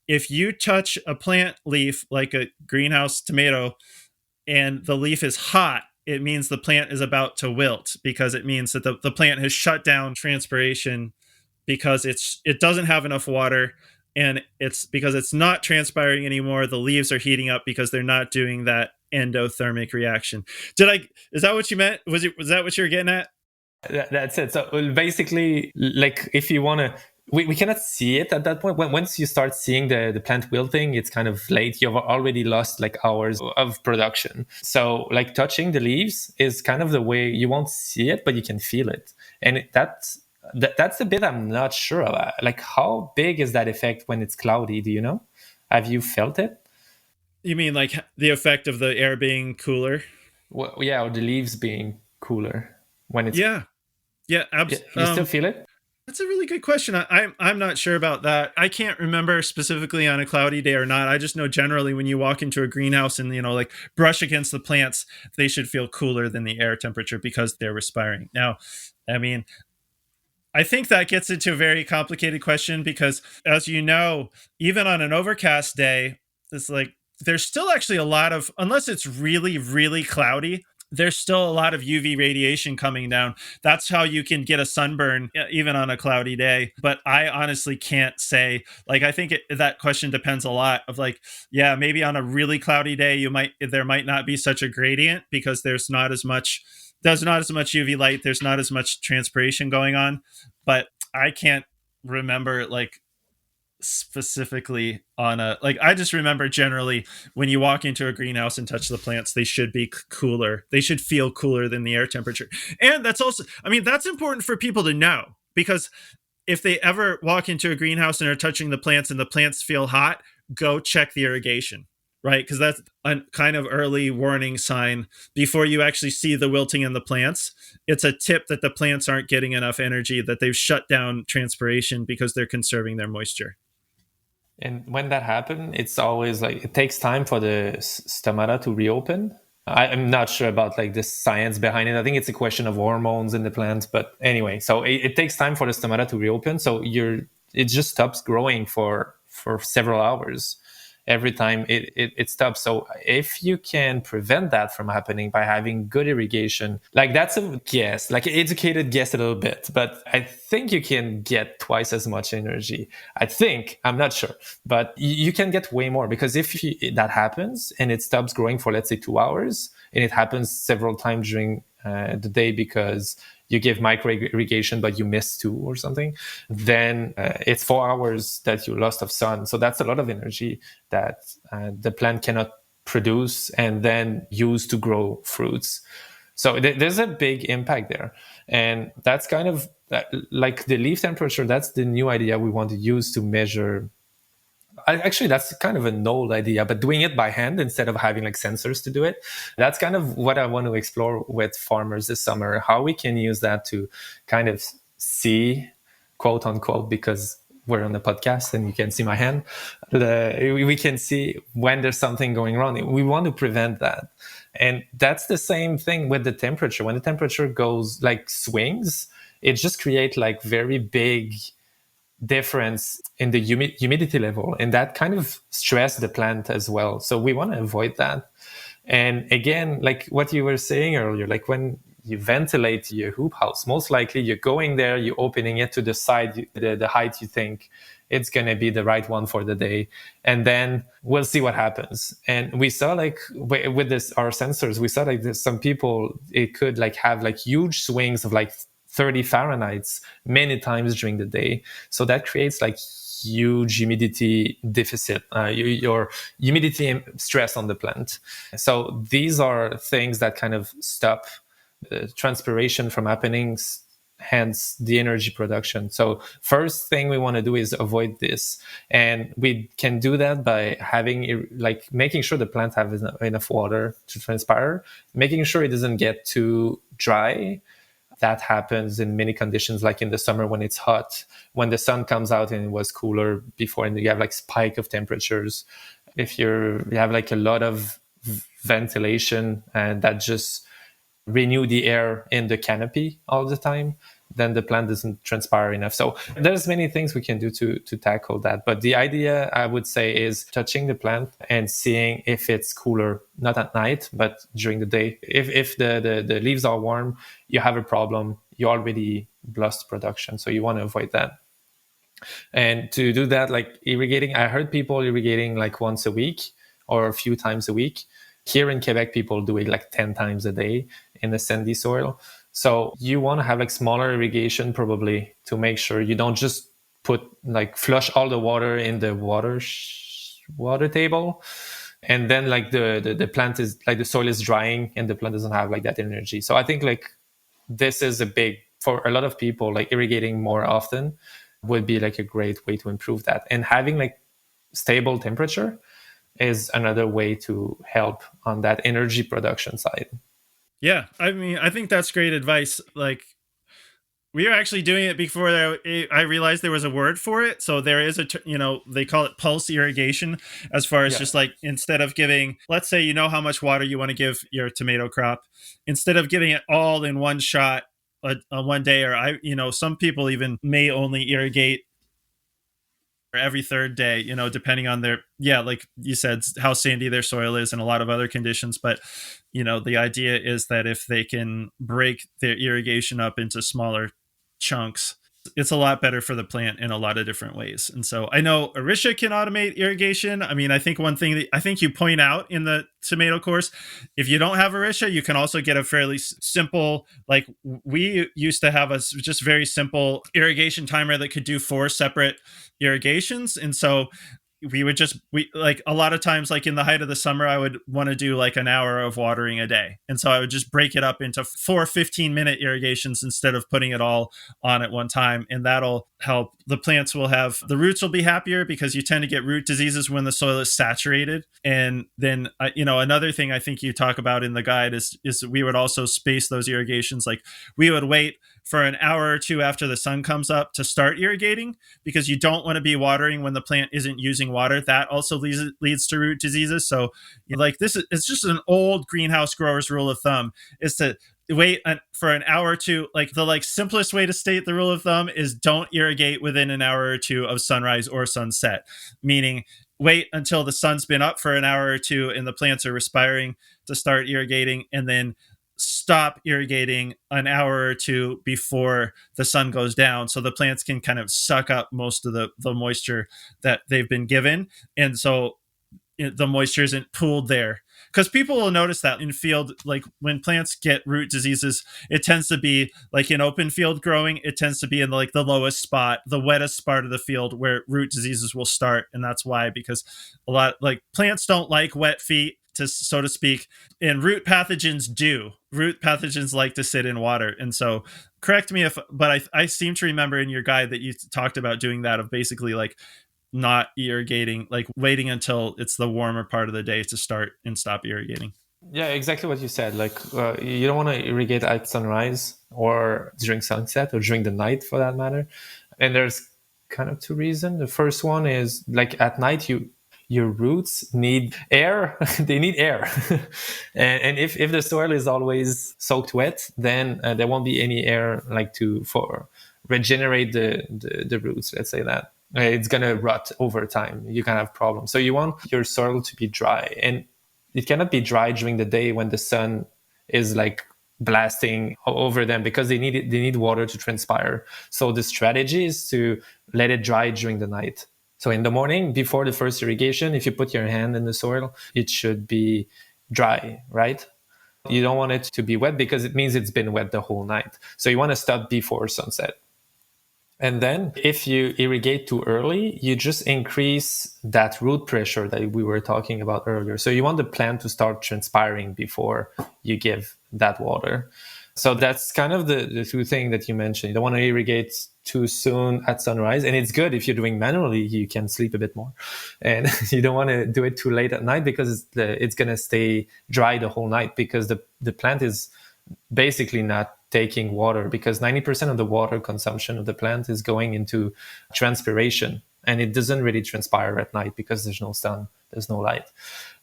if you touch a plant leaf like a greenhouse tomato and the leaf is hot, it means the plant is about to wilt because it means that the plant has shut down transpiration because it doesn't have enough water, and it's because it's not transpiring anymore. The leaves are heating up because they're not doing that endothermic reaction. Is that what you meant? Was that what you were getting at? That's it. So basically, like if you want to, we cannot see it at that point. Once you start seeing the plant wilting, it's kind of late. You've already lost like hours of production. So like touching the leaves is kind of the way you won't see it, but you can feel it. And that's the bit I'm not sure about. Like how big is that effect when it's cloudy? Do you know? Have you felt it? You mean like the effect of the air being cooler? Well, yeah, or the leaves being cooler when it's Yeah. Yeah, you still feel it? that's a really good question. I'm not sure about that. I can't remember specifically on a cloudy day or not. I just know generally when you walk into a greenhouse and like brush against the plants, they should feel cooler than the air temperature because they're respiring. Now, I mean, I think that gets into a very complicated question because, as you know, even on an overcast day, it's like there's still actually a lot of, unless it's really, really cloudy, there's still a lot of UV radiation coming down. That's how you can get a sunburn even on a cloudy day. But I honestly can't say, like, I think that question depends a lot of like, yeah, maybe on a really cloudy day, there might not be such a gradient because there's not as much UV light. There's not as much transpiration going on, but I can't remember like specifically on a, like, I just remember generally when you walk into a greenhouse and touch the plants, they should be cooler. They should feel cooler than the air temperature. And that's also, I mean, that's important for people to know because if they ever walk into a greenhouse and are touching the plants and the plants feel hot, go check the irrigation, right? Because that's a kind of early warning sign before you actually see the wilting in the plants. It's a tip that the plants aren't getting enough energy, that they've shut down transpiration because they're conserving their moisture. And when that happens, it's always like it takes time for the stomata to reopen. I'm not sure about like the science behind it. I think it's a question of hormones in the plant. But anyway, so it takes time for the stomata to reopen. So it just stops growing for several hours. Every time it stops. So if you can prevent that from happening by having good irrigation, like that's a guess, like an educated guess a little bit, but I think you can get twice as much energy. I think, I'm not sure, but you can get way more because if that happens and it stops growing for, let's say 2 hours, and it happens several times during the day because you give micro irrigation, but you miss 2 or something, then it's 4 hours that you lost of sun. So that's a lot of energy that the plant cannot produce and then use to grow fruits. So there's a big impact there. And that's kind of like the leaf temperature. That's the new idea we want to use to measure. Actually, that's kind of an old idea, but doing it by hand instead of having like sensors to do it, that's kind of what I want to explore with farmers this summer, how we can use that to kind of see, quote unquote, because we're on the podcast and you can see my hand, we can see when there's something going wrong. We want to prevent that. And that's the same thing with the temperature. When the temperature goes like swings, it just creates like very big difference in the humidity level, and that kind of stress the plant as well. So we want to avoid that. And again, like what you were saying earlier, like when you ventilate your hoop house, most likely you're going there, you're opening it to the side, the height you think it's going to be the right one for the day. And then we'll see what happens. And we saw like with this, our sensors, we saw like there's some people, it could like have like huge swings of like 30 Fahrenheit many times during the day. So that creates like huge humidity deficit, your humidity stress on the plant. So these are things that kind of stop the transpiration from happening, hence the energy production. So first thing we want to do is avoid this. And we can do that by having, like, making sure the plant has enough water to transpire, making sure it doesn't get too dry. That happens in many conditions, like in the summer when it's hot, when the sun comes out and it was cooler before, and you have like spike of temperatures. If you have like a lot of ventilation and that just renew the air in the canopy all the time, then the plant doesn't transpire enough. So there's many things we can do to tackle that. But the idea, I would say, is touching the plant and seeing if it's cooler, not at night, but during the day. If the leaves are warm, you have a problem. You already lost production. So you want to avoid that. And to do that, like irrigating, I heard people irrigating like once a week or a few times a week. Here in Quebec, people do it like 10 times a day in the sandy soil. So you want to have like smaller irrigation probably to make sure you don't just flush all the water in the water table. And then like the plant is like the soil is drying and the plant doesn't have like that energy. So I think like this is for a lot of people, like irrigating more often would be like a great way to improve that. And having like stable temperature is another way to help on that energy production side. Yeah, I mean, I think that's great advice. Like, we were actually doing it before I realized there was a word for it. So there is they call it pulse irrigation, as far as just like, instead of giving, let's say, how how much water you want to give your tomato crop, instead of giving it all in one shot on one day, or some people even may only irrigate every third day, depending on like you said, how sandy their soil is and a lot of other conditions. But, the idea is that if they can break their irrigation up into smaller chunks, it's a lot better for the plant in a lot of different ways. And so I know Orisha can automate irrigation. I mean, I think one thing that I think you point out in the tomato course, if you don't have Orisha, you can also get a fairly simple, like we used to have a just very simple irrigation timer that could do 4 separate irrigations. And so we like a lot of times, like in the height of the summer, I would want to do like an hour of watering a day. And so I would just break it up into 4 15-minute irrigations instead of putting it all on at one time. And that'll help. The plants the roots will be happier, because you tend to get root diseases when the soil is saturated. And then, another thing I think you talk about in the guide is we would also space those irrigations. Like, we would wait for an hour or two after the sun comes up to start irrigating, because you don't want to be watering when the plant isn't using water. That also leads to root diseases. So like it's just an old greenhouse growers rule of thumb, is to wait for an hour or two. Like the simplest way to state the rule of thumb is don't irrigate within an hour or two of sunrise or sunset, meaning wait until the sun's been up for an hour or two and the plants are respiring to start irrigating, and then stop irrigating an hour or two before the sun goes down, so the plants can kind of suck up most of the moisture that they've been given. And so the moisture isn't pooled there, because people will notice that in field, like when plants get root diseases, it tends to be like in open field growing, it tends to be in like the lowest spot, the wettest part of the field, where root diseases will start. And that's why, because a lot, like, plants don't like wet feet, so to speak, and root pathogens do. Root pathogens like to sit in water. And so, correct me but I seem to remember in your guide that you talked about doing that, of basically like not irrigating, like waiting until it's the warmer part of the day to start and stop irrigating. Yeah, exactly what you said. Like you don't want to irrigate at sunrise or during sunset or during the night, for that matter. And there's kind of two reasons. The first one is like at night, your roots need air. They need air. And if the soil is always soaked wet, then there won't be any air like for regenerate the roots. Let's say that. It's going to rot over time. You can have problems. So you want your soil to be dry, and it cannot be dry during the day when the sun is like blasting over them, because they need water to transpire. So the strategy is to let it dry during the night. So in the morning, before the first irrigation, if you put your hand in the soil, it should be dry, right? You don't want it to be wet because it means it's been wet the whole night. So you want to stop before sunset. And then if you irrigate too early, you just increase that root pressure that we were talking about earlier. So you want the plant to start transpiring before you give that water. So that's kind of the two things that you mentioned. You don't want to irrigate too soon at sunrise. And it's good if you're doing manually, you can sleep a bit more. And you don't want to do it too late at night, because it's going to stay dry the whole night, because the plant is basically not taking water, because 90% of the water consumption of the plant is going into transpiration, and it doesn't really transpire at night because there's no sun, there's no light.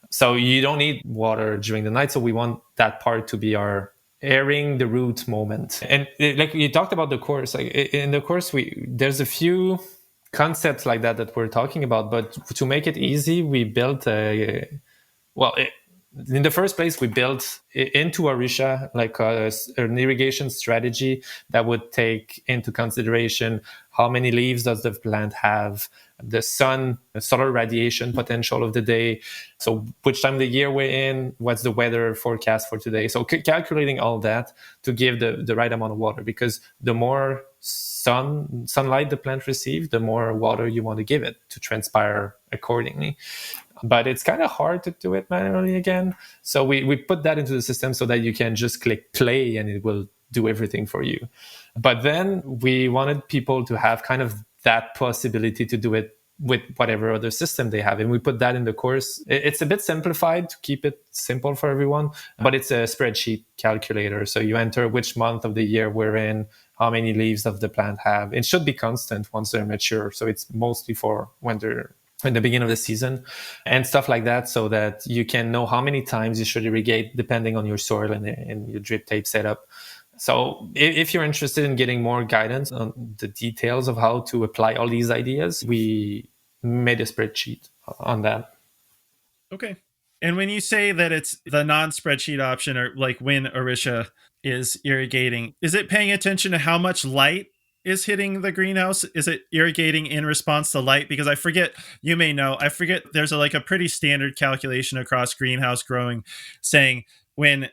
So you don't need water during the night. So we want that part to be our airing the root moment. And like you talked about the course, like in the course, there's a few concepts like that we're talking about, but to make it easy, we built in the first place, we built into Orisha like an irrigation strategy that would take into consideration how many leaves does the plant have, the solar radiation potential of the day, so which time of the year we're in, what's the weather forecast for today. So calculating all that to give the right amount of water, because the more sunlight the plant receives, the more water you want to give it to transpire accordingly. But it's kind of hard to do it manually again. So we put that into the system so that you can just click play and it will do everything for you. But then we wanted people to have kind of that possibility to do it with whatever other system they have. And we put that in the course. It's a bit simplified to keep it simple for everyone, but it's a spreadsheet calculator. So you enter which month of the year we're in, how many leaves does the plant have. It should be constant once they're mature. So it's mostly for when they're in the beginning of the season and stuff like that, so that you can know how many times you should irrigate depending on your soil and your drip tape setup. So if you're interested in getting more guidance on the details of how to apply all these ideas, we made a spreadsheet on that. Okay. And when you say that it's the non-spreadsheet option, or like when Orisha is irrigating, is it paying attention to how much light is hitting the greenhouse? Is it irrigating in response to light? Because I forget, you may know, I forget there's like a pretty standard calculation across greenhouse growing saying when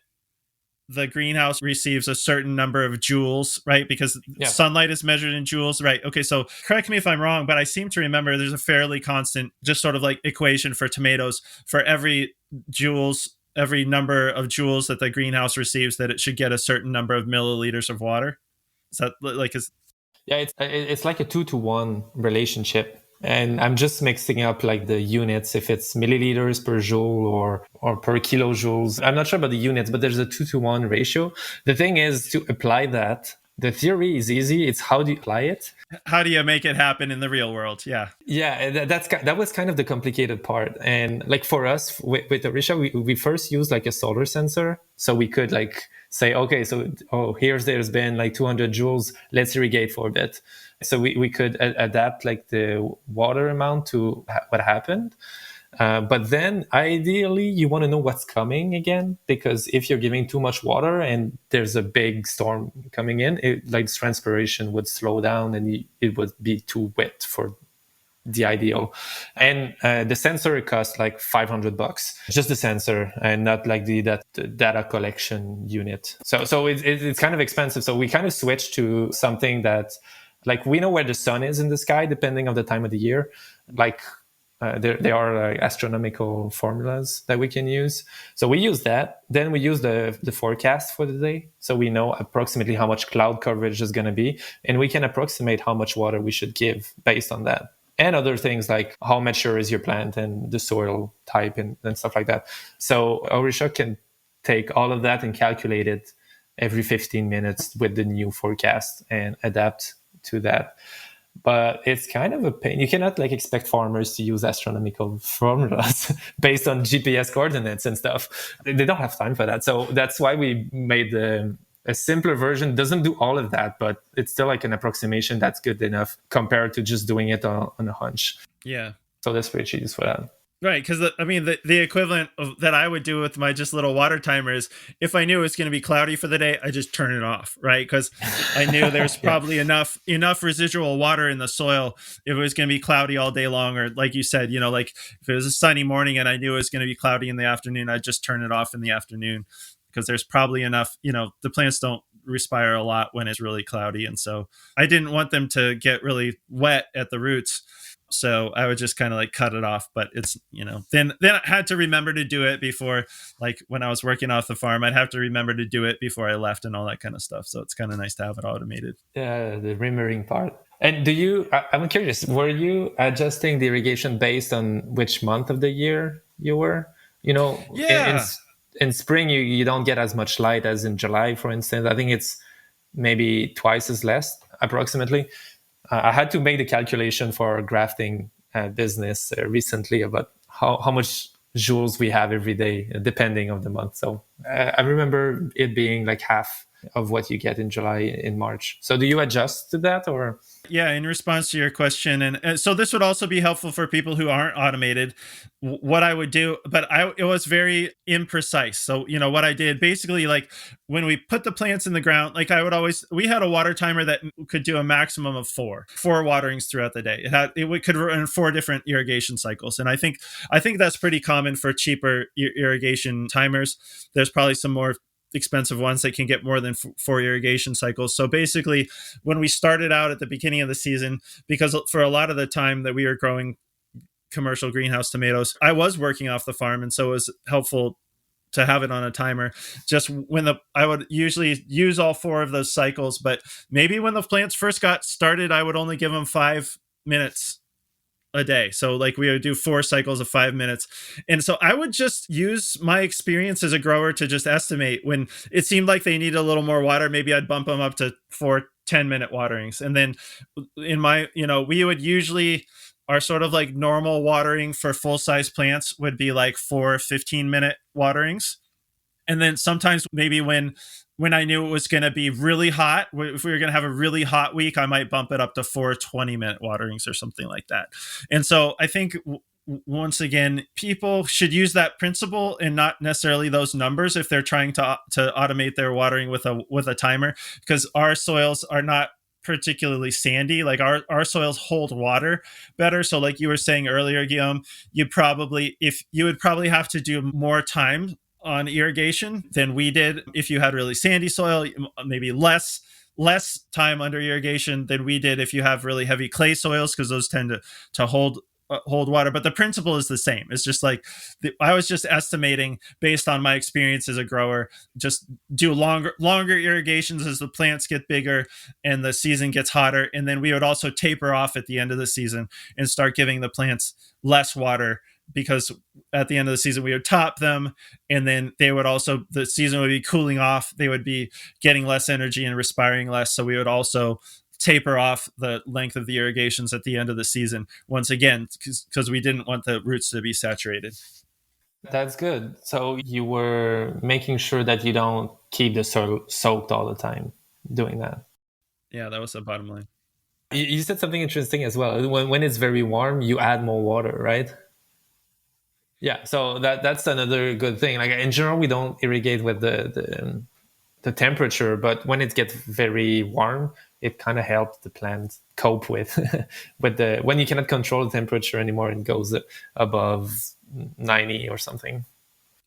the greenhouse receives a certain number of joules, right? Because sunlight is measured in joules, right? Okay, so correct me if I'm wrong, but I seem to remember there's a fairly constant, just sort of like equation for tomatoes. For every number of joules that the greenhouse receives, that it should get a certain number of milliliters of water. Is that like it's like a 2-to-1 relationship. And I'm just mixing up like the units, if it's milliliters per joule or per kilojoules. I'm not sure about the units, but there's a 2-to-1 ratio. The thing is to apply that. The theory is easy. It's how do you apply it? How do you make it happen in the real world? Yeah. Yeah, that was kind of the complicated part. And like for us with Orisha, we first used like a solar sensor. So we could like say, okay, so there's been like 200 joules. Let's irrigate for a bit. So we could adapt like the water amount to what happened. But then ideally you want to know what's coming again, because if you're giving too much water and there's a big storm coming in, like transpiration would slow down and it would be too wet for the ideal. And the sensor costs like $500, just the sensor, and not like the data collection unit. So it's kind of expensive. So we kind of switched to something that, like, we know where the sun is in the sky depending on the time of the year. Like there are astronomical formulas that we can use. So we use that. Then we use the forecast for the day. So we know approximately how much cloud coverage is going to be. And we can approximate how much water we should give based on that. And other things like how mature is your plant and the soil type and stuff like that. So Orisha can take all of that and calculate it every 15 minutes with the new forecast and adapt to that. but it's kind of a pain. You cannot like expect farmers to use astronomical formulas based on GPS coordinates and stuff. They don't have time for that. So that's why we made a simpler version. Doesn't do all of that, but it's still like an approximation that's good enough compared to just doing it on a hunch. Yeah. So that's pretty useful for that. Right, because the equivalent of that I would do with my just little water timer is if I knew it was going to be cloudy for the day, I just turn it off, right? Because I knew there's Yeah. probably enough residual water in the soil if it was going to be cloudy all day long, or like you said, like if it was a sunny morning and I knew it was going to be cloudy in the afternoon, I'd just turn it off in the afternoon because there's probably enough. The plants don't respire a lot when it's really cloudy, and so I didn't want them to get really wet at the roots. So I would just kind of like cut it off, but it's then I had to remember to do it before, like when I was working off the farm, I'd have to remember to do it before I left and all that kind of stuff. So it's kind of nice to have it automated. Yeah, the remembering part. And I'm curious, were you adjusting the irrigation based on which month of the year you were? Yeah. In spring, you don't get as much light as in July, for instance. I think it's maybe twice as less, approximately. I had to make the calculation for our grafting business recently about how much joules we have every day, depending on the month. So I remember it being like half of what you get in July in March. So do you adjust to that or? Yeah, in response to your question, and so this would also be helpful for people who aren't automated. What I would do, but it was very imprecise. So what I did basically, like when we put the plants in the ground, like we had a water timer that could do a maximum of four waterings throughout the day. It could run 4 different irrigation cycles, and I think that's pretty common for cheaper irrigation timers. There's probably some more expensive ones that can get more than 4 irrigation cycles. So basically, when we started out at the beginning of the season, because for a lot of the time that we were growing commercial greenhouse tomatoes, I was working off the farm, and so it was helpful to have it on a timer. Just I would usually use all 4 of those cycles, but maybe when the plants first got started, I would only give them 5 minutes a day. So like we would do 4 cycles of 5 minutes. And so I would just use my experience as a grower to just estimate when it seemed like they needed a little more water. Maybe I'd bump them up to 4 10-minute waterings. And then in my, we would usually, our sort of like normal watering for full size plants would be like 4 15-minute waterings. And then sometimes maybe when I knew it was going to be really hot, if we were going to have a really hot week, I might bump it up to 4 20-minute waterings or something like that. And so I think once again, people should use that principle and not necessarily those numbers if they're trying to automate their watering with a timer, because our soils are not particularly sandy. Like our soils hold water better. So like you were saying earlier, Guillaume, you would probably have to do more time on irrigation than we did if you had really sandy soil, maybe less time under irrigation than we did if you have really heavy clay soils, because those tend to hold water. But the principle is the same. It's just like I was just estimating based on my experience as a grower. Just do longer irrigations as the plants get bigger and the season gets hotter, and then we would also taper off at the end of the season and start giving the plants less water, because at the end of the season we would top them, and then the season would be cooling off, they would be getting less energy and respiring less, so we would also taper off the length of the irrigations at the end of the season, once again because we didn't want the roots to be saturated. That's good. So you were making sure that you don't keep the soil soaked all the time doing that. Yeah, that was the bottom line. You said something interesting as well. When it's very warm, you add more water, right? Yeah, so that's another good thing. Like in general, we don't irrigate with the temperature, but when it gets very warm, it kind of helps the plant cope with when you cannot control the temperature anymore, it goes above 90 or something.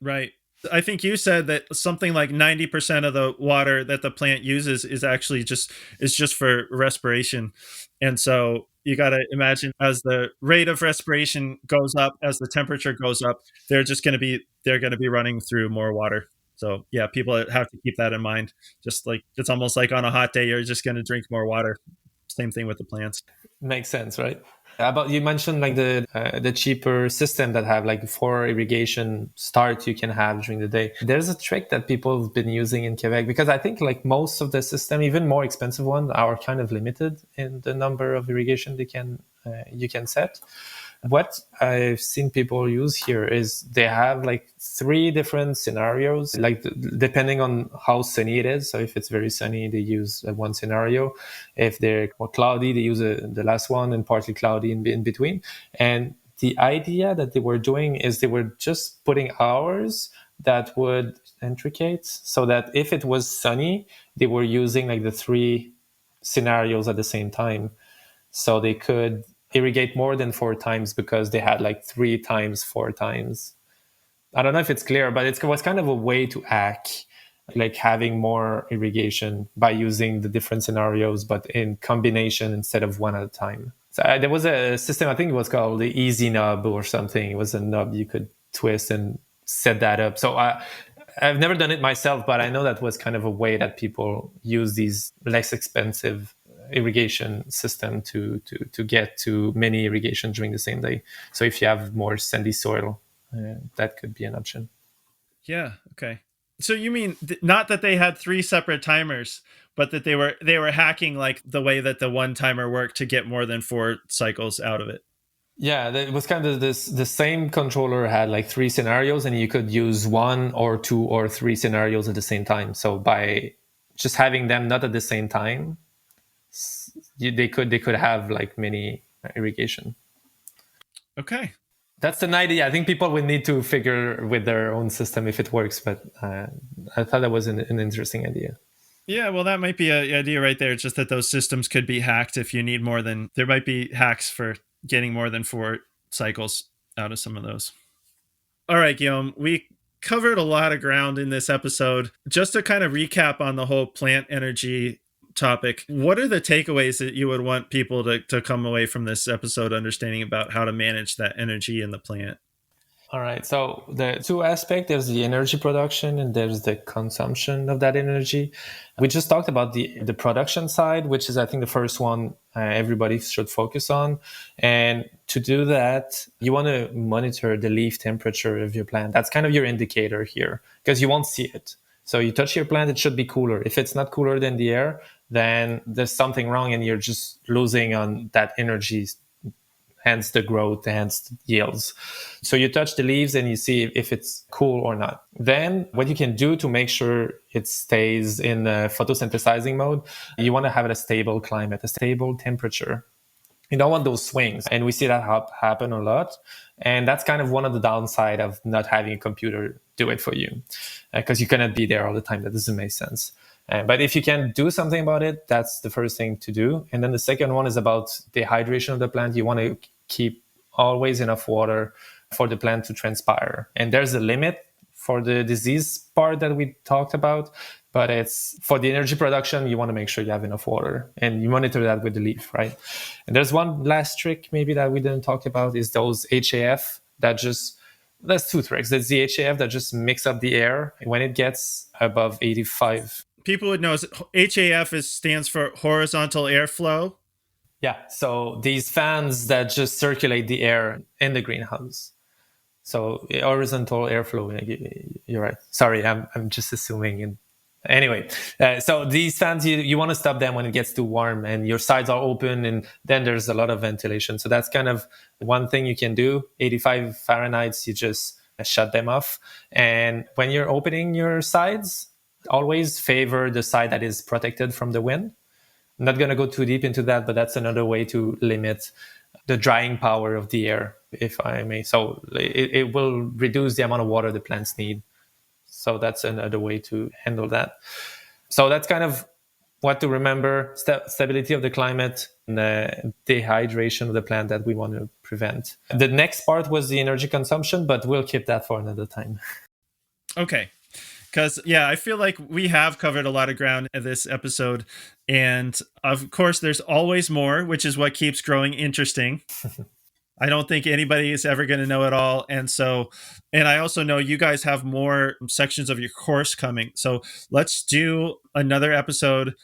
Right. I think you said that something like 90% of the water that the plant uses is actually just for respiration. And so you got to imagine, as the rate of respiration goes up, as the temperature goes up, they're going to be running through more water. So yeah, people have to keep that in mind. Just like it's almost like on a hot day, you're just going to drink more water. Same thing with the plants. Makes sense, right? About you mentioned like the cheaper system that have like 4 irrigation starts you can have during the day. There's a trick that people have been using in Quebec because I think like most of the system, even more expensive ones, are kind of limited in the number of irrigation they can you can set. What I've seen people use here is they have like 3 different scenarios, like depending on how sunny it is. So if it's very sunny, they use one scenario. If they're more cloudy, they use the last one, and partly cloudy in between. And the idea that they were doing is they were just putting hours that would intricate so that if it was sunny, they were using like the 3 scenarios at the same time. So they could irrigate more than 4 times because they had like 3 times 4 times. I don't know if it's clear, but it was kind of a way to hack, like having more irrigation by using the different scenarios, but in combination instead of one at a time. So there was a system, I think it was called the Easy Knob or something. It was a knob you could twist and set that up. So I've never done it myself, but I know that was kind of a way that people use these less expensive irrigation system to get to many irrigation during the same day. So if you have more sandy soil, that could be an option. Yeah. Okay. So you mean not that they had 3 separate timers, but that they were hacking like the way that the one timer worked to get more than 4 cycles out of it. Yeah, it was kind of this. The same controller had like 3 scenarios, and you could use 1 or 2 or 3 scenarios at the same time. So by just having them not at the same time, they could have like many irrigation. Okay. That's an idea. I think people would need to figure with their own system if it works, but I thought that was an interesting idea. Yeah, well, that might be an idea right there. It's just that those systems could be hacked if you need more than. There might be hacks for getting more than 4 cycles out of some of those. All right, Guillaume, we covered a lot of ground in this episode. Just to kind of recap on the whole plant energy topic, what are the takeaways that you would want people to come away from this episode understanding about how to manage that energy in the plant? All right. So the 2 aspects, there's the energy production and there's the consumption of that energy. We just talked about the production side, which is, I think, the first one everybody should focus on. And to do that, you want to monitor the leaf temperature of your plant. That's kind of your indicator here because you won't see it. So you touch your plant, it should be cooler. If it's not cooler than the air, then there's something wrong and you're just losing on that energy, hence the growth, hence the yields. So you touch the leaves and you see if it's cool or not. Then what you can do to make sure it stays in photosynthesizing mode, you want to have a stable climate, a stable temperature. You don't want those swings. And we see that happen a lot. And that's kind of one of the downside of not having a computer do it for you because you cannot be there all the time. That doesn't make sense. But if you can do something about it, that's the first thing to do. And then the second one is about the hydration of the plant. You want to keep always enough water for the plant to transpire. And there's a limit for the disease part that we talked about, but it's for the energy production, you want to make sure you have enough water and you monitor that with the leaf, right? And there's one last trick maybe that we didn't talk about is those HAF that just, that's 2 tricks. There's the HAF that just mix up the air when it gets above 85. People would know HAF stands for horizontal airflow. Yeah, so these fans that just circulate the air in the greenhouse. So horizontal airflow. You're right. Sorry, I'm just assuming. And anyway, so these fans, you want to stop them when it gets too warm and your sides are open, and then there's a lot of ventilation. So that's kind of one thing you can do. 85 Fahrenheit, you just shut them off. And when you're opening your sides, always favor the side that is protected from the wind. I'm not going to go too deep into that, but that's another way to limit the drying power of the air, if I may. So it will reduce the amount of water the plants need. So that's another way to handle that. So that's kind of what to remember: stability of the climate and the dehydration of the plant that we want to prevent. The next part was the energy consumption, but we'll keep that for another time. Okay. Because, yeah, I feel like we have covered a lot of ground in this episode. And of course, there's always more, which is what keeps growing interesting. I don't think anybody is ever going to know it all. And I also know you guys have more sections of your course coming. So let's do another episode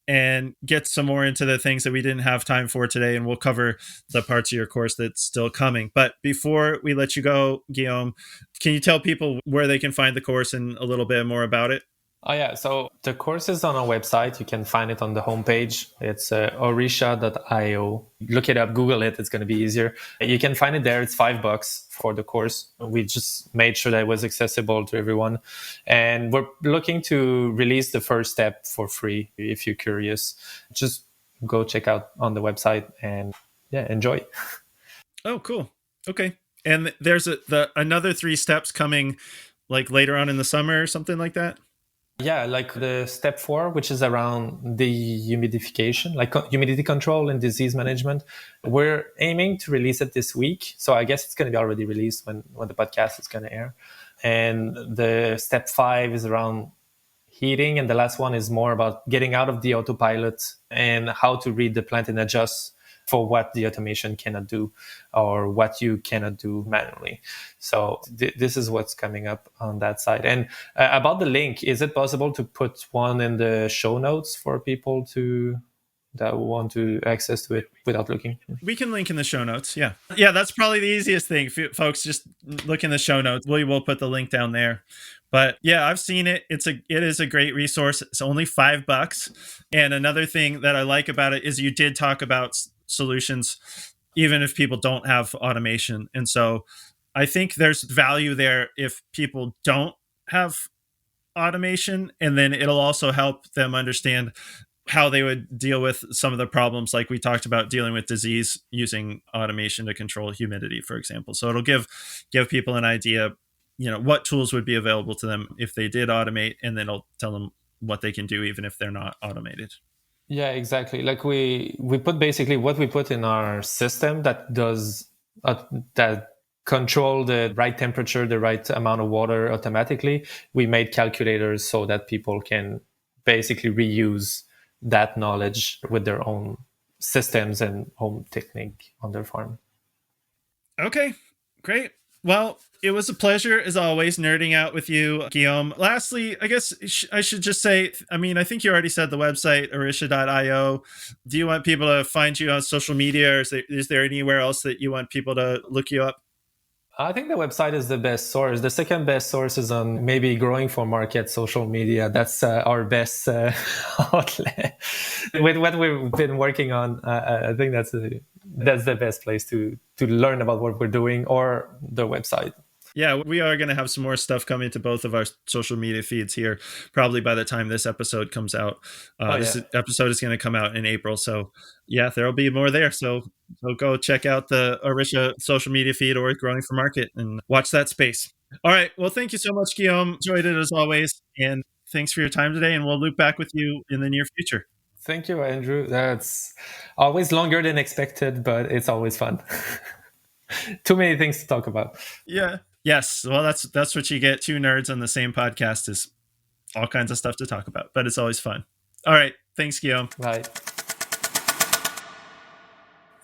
and get some more into the things that we didn't have time for today. And we'll cover the parts of your course that's still coming. But before we let you go, Guillaume, can you tell people where they can find the course and a little bit more about it? Oh, yeah. So the course is on our website. You can find it on the homepage. It's orisha.io. Look it up, Google it. It's going to be easier. You can find it there. It's $5 for the course. We just made sure that it was accessible to everyone. And we're looking to release the first step for free. If you're curious, just go check out on the website and enjoy. Oh, cool. Okay. And there's another 3 steps coming like later on in the summer or something like that? Yeah, like the step 4, which is around the humidification, like humidity control and disease management. We're aiming to release it this week. So I guess it's going to be already released when the podcast is going to air. And the step 5 is around heating. And the last one is more about getting out of the autopilot and how to read the plant and adjust for what the automation cannot do or what you cannot do manually. So this is what's coming up on that side. And about the link, is it possible to put one in the show notes for people that want to access to it without looking? We can link in the show notes. Yeah. Yeah, that's probably the easiest thing. Folks, just look in the show notes. We will put the link down there. But yeah, I've seen it. It is a great resource. It's only $5. And another thing that I like about it is you did talk about solutions, even if people don't have automation. And so I think there's value there if people don't have automation, and then it'll also help them understand how they would deal with some of the problems like we talked about dealing with disease using automation to control humidity, for example. So it'll give people an idea, what tools would be available to them if they did automate, and then it'll tell them what they can do even if they're not automated. Yeah, exactly. Like we put basically what we put in our system that does that control the right temperature, the right amount of water automatically. We made calculators so that people can basically reuse that knowledge with their own systems and home technique on their farm. Okay, great. Well, it was a pleasure, as always, nerding out with you, Guillaume. Lastly, I guess I should just say, I think you already said the website, orisha.io. Do you want people to find you on social media, or is there anywhere else that you want people to look you up? I think the website is the best source. The second best source is on maybe Growing for Market social media. That's our best outlet. With what we've been working on, I think that's the best place to learn about what we're doing, or the website. Yeah, we are going to have some more stuff coming to both of our social media feeds here, probably by the time this episode comes out. This episode is going to come out in April. So yeah, there'll be more there. So go check out the Orisha social media feed or Growing for Market and watch that space. All right. Well, thank you so much, Guillaume. Enjoyed it as always. And thanks for your time today. And we'll loop back with you in the near future. Thank you, Andrew. That's always longer than expected, but it's always fun. Too many things to talk about. Yeah. Yes. Well, that's what you get. 2 nerds on the same podcast, is all kinds of stuff to talk about, but it's always fun. All right. Thanks, Guillaume. Bye.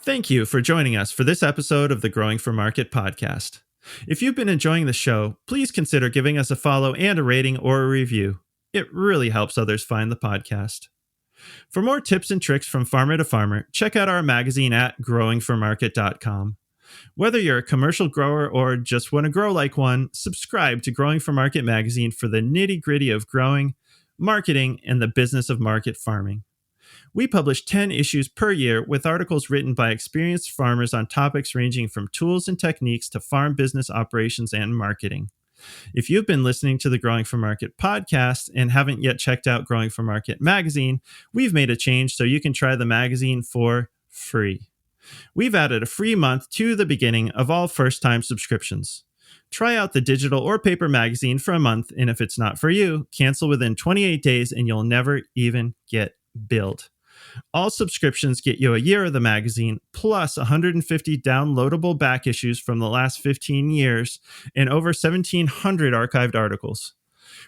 Thank you for joining us for this episode of the Growing for Market podcast. If you've been enjoying the show, please consider giving us a follow and a rating or a review. It really helps others find the podcast. For more tips and tricks from farmer to farmer, check out our magazine at growingformarket.com. Whether you're a commercial grower or just want to grow like one, subscribe to Growing for Market magazine for the nitty-gritty of growing, marketing, and the business of market farming. We publish 10 issues per year with articles written by experienced farmers on topics ranging from tools and techniques to farm business operations and marketing. If you've been listening to the Growing for Market podcast and haven't yet checked out Growing for Market magazine, we've made a change so you can try the magazine for free. We've added a free month to the beginning of all first-time subscriptions. Try out the digital or paper magazine for a month, and if it's not for you, cancel within 28 days and you'll never even get billed. All subscriptions get you a year of the magazine, plus 150 downloadable back issues from the last 15 years, and over 1,700 archived articles.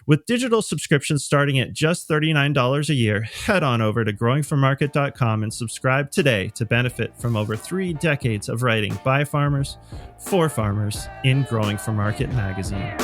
With digital subscriptions starting at just $39 a year, head on over to growingformarket.com and subscribe today to benefit from over 3 decades of writing by farmers, for farmers, in Growing for Market magazine.